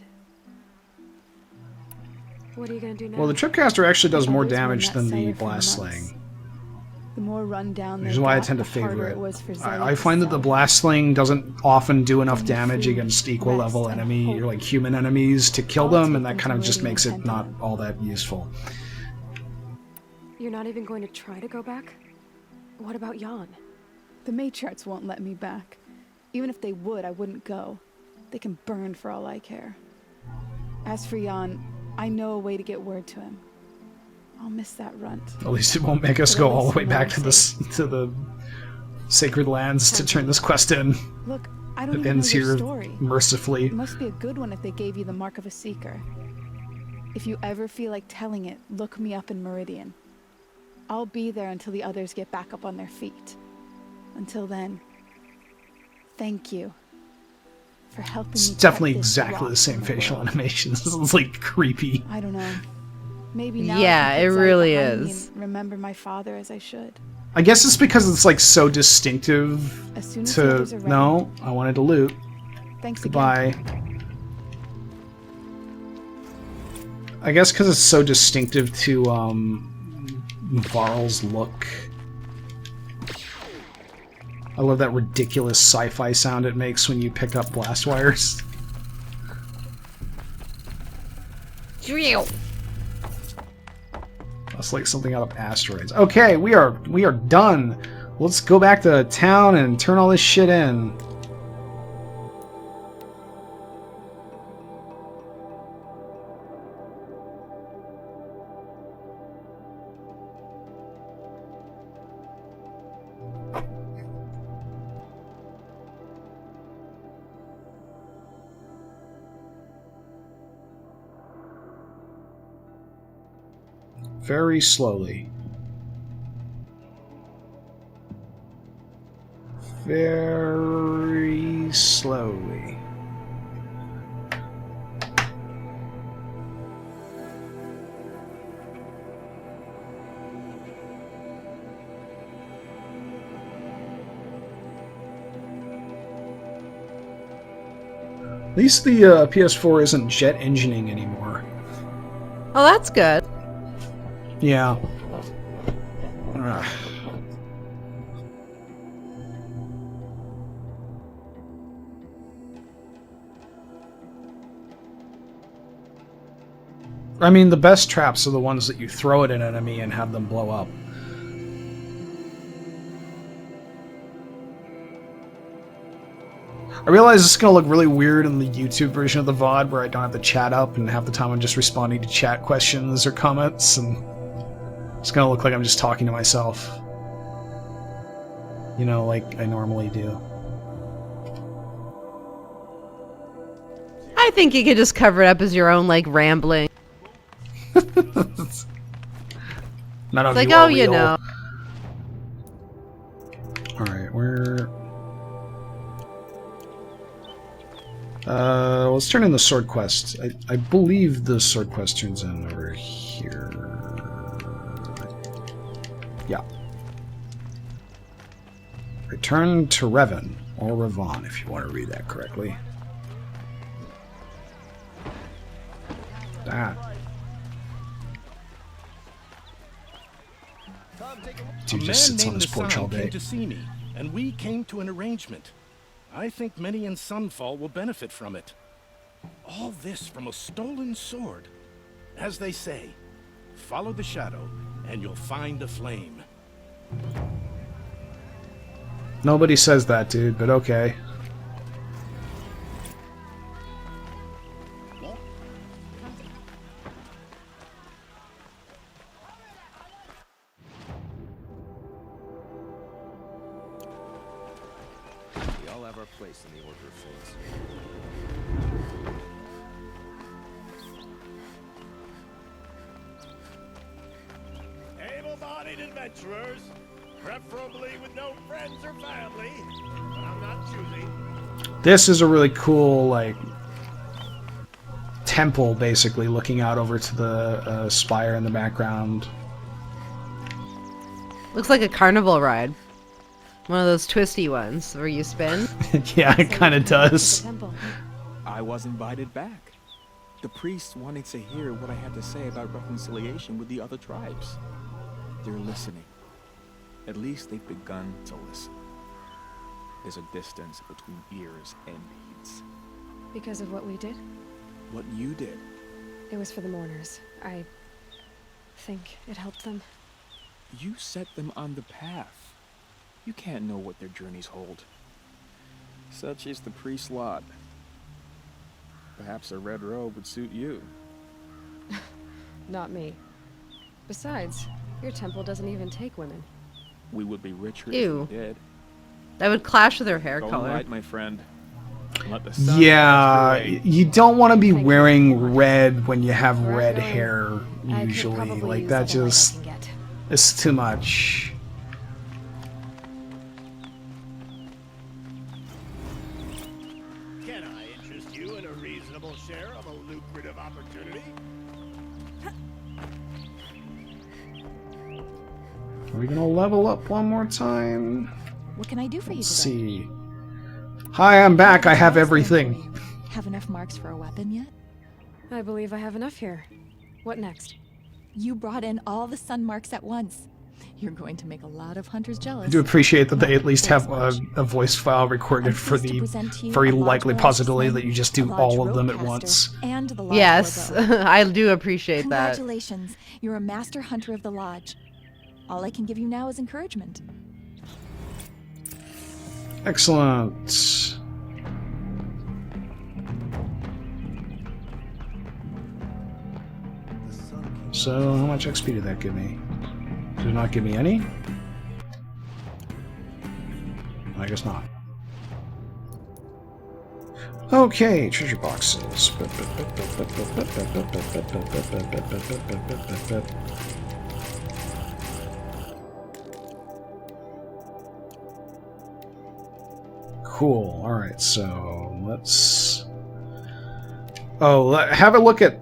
What are you gonna do now? Well, the Tripcaster actually does more damage than the Blast Sling. The more rundown Which is why I tend to favor it. I find that the Blast Sling doesn't often do enough damage against equal level enemy, or like human enemies, to kill them, and that kind of just makes it not all that useful. You're not even going to try to go back? What about Jan? The matriarchs won't let me back. Even if they would, I wouldn't go. They can burn for all I care. As for Jan, I know a way to get word to him. I'll miss that runt. At least it won't make us go all the way back to the Sacred Lands to turn this quest in. Look, I don't it even ends know your here story. mercifully. It must be a good one if they gave you the mark of a seeker. If you ever feel like telling it, look me up in Meridian. I'll be there until the others get back up on their feet. Until then, thank you for helping It's me. definitely exactly the same facial animations. It's like creepy. I don't know. Maybe now. Yeah, it really is. Remember my father as I should. I guess it's because it's like so distinctive As soon as to... the others are ready. No, I wanted to loot. Thanks Goodbye. again. I guess because it's so distinctive to Varl's look. I love that ridiculous sci-fi sound it makes when you pick up blast wires. That's like something out of Asteroids. Okay, we are done. Let's go back to town and turn all this shit in. Very slowly. Very slowly. At least the PS4 isn't jet engineing anymore. Oh, that's good. Yeah. Ugh. I mean, the best traps are the ones that you throw at an enemy and have them blow up. I realize it's going to look really weird in the YouTube version of the VOD where I don't have the chat up and half the time I'm just responding to chat questions or comments, and it's going to look like I'm just talking to myself. You know, like I normally do. I think you could just cover it up as your own, like, rambling. None of like, you are oh, you real. know. Alright, we're... let's turn in the sword quest. I believe the sword quest turns in over here. Yeah. Return to Revan, or Revan, if you want to read that correctly. That. Dude just sits on his porch all day. Came to see me, and we came to an arrangement. I think many in Sunfall will benefit from it. All this from a stolen sword. As they say, follow the shadow, and you'll find a flame. Nobody says that, dude, but okay. all have our place in the order of things. Able-bodied adventurers, preferably with no friends or family, but I'm not choosy. This is a really cool, like, temple, basically, looking out over to the spire in the background. Looks like a carnival ride. One of those twisty ones where you spin. Yeah, it kind of does. I was invited back. The priests wanted to hear what I had to say about reconciliation with the other tribes. They're listening. At least they've begun to listen. There's a distance between ears and needs. Because of what we did? What you did. It was for the mourners. I think it helped them. You set them on the path. You can't know what their journeys hold. Such is the priest's lot. Perhaps a red robe would suit you. Not me. Besides, your temple doesn't even take women. We would be richer Ew. if we did. That would clash with their hair Go color. light, my friend. Let the sun Yeah, shine. you don't want to be wearing red when you have red hair, usually. Like, that just... It's too much. Can I interest you in a reasonable share of a lucrative opportunity? Are we gonna level up one more time? What can I do for you Let's today? see. Hi, I'm back. I have everything. Have enough marks for a weapon yet? I believe I have enough here. What next? You brought in all the sun marks at once. You're going to make a lot of hunters jealous. I do appreciate that they at least have a voice file recorded for the very likely possibility that you just do all of them at once. And the lodge Yes, logo. I do appreciate that. Congratulations, you're a master hunter of the lodge. All I can give you now is encouragement. Excellent. So, how much XP did that give me? Did it not give me any? I guess not. Okay, treasure boxes. Cool. All right, so let's. Oh, have a look at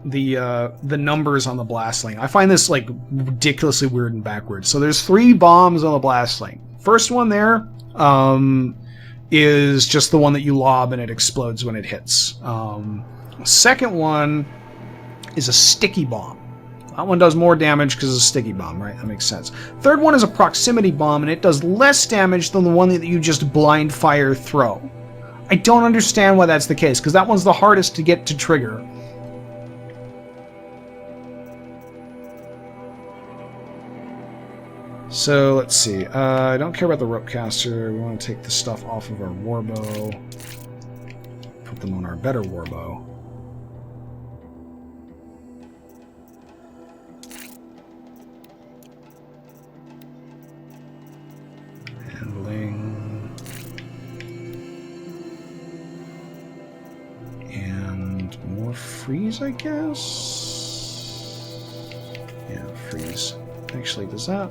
the numbers on the blast lane. I find this like ridiculously weird and backwards. So there's 3 bombs on the blast lane. First one there is just the one that you lob and it explodes when it hits. Second one is a sticky bomb. That one does more damage because it's a sticky bomb, right? That makes sense. Third one is a proximity bomb, and it does less damage than the one that you just blind fire throw. I don't understand why that's the case, because that one's the hardest to get to trigger. So, let's see. I don't care about the rope caster. We want to take the stuff off of our warbow. Put them on our better warbow. Handling. And more freeze, I guess? Yeah, freeze. Actually, does that...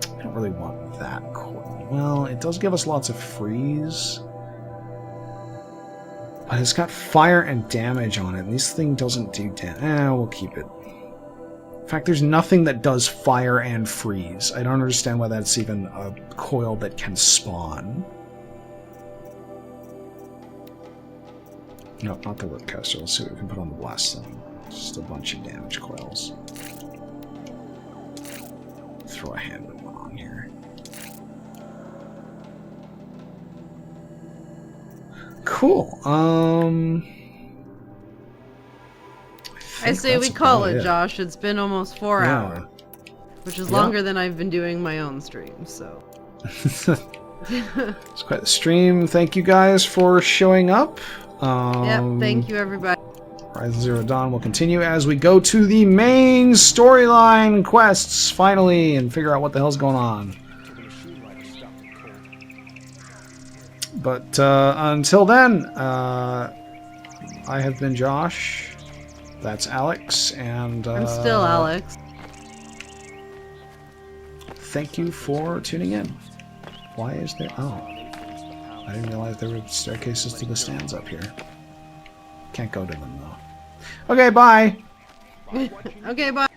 I don't really want that coil. Well, it does give us lots of freeze. But it's got fire and damage on it, and this thing doesn't do damage. We'll keep it. In fact, there's nothing that does fire and freeze. I don't understand why that's even a coil that can spawn. No, not the ropecaster. Let's see what we can put on the blast thing. Just a bunch of damage coils. Throw a handle on here. Cool. I say we call it, Josh. It's been almost 4 hours, which is longer than I've been doing my own stream, so. It's quite the stream. Thank you guys for showing up. Yep, thank you everybody. Horizon Zero Dawn will continue as we go to the main storyline quests, finally, and figure out what the hell's going on. But until then, I have been Josh. That's Alex, and I'm still Alex. Thank you for tuning in. Why is there? Oh, I didn't realize there were staircases to the stands up here. Can't go to them though. Okay, bye. Okay, bye.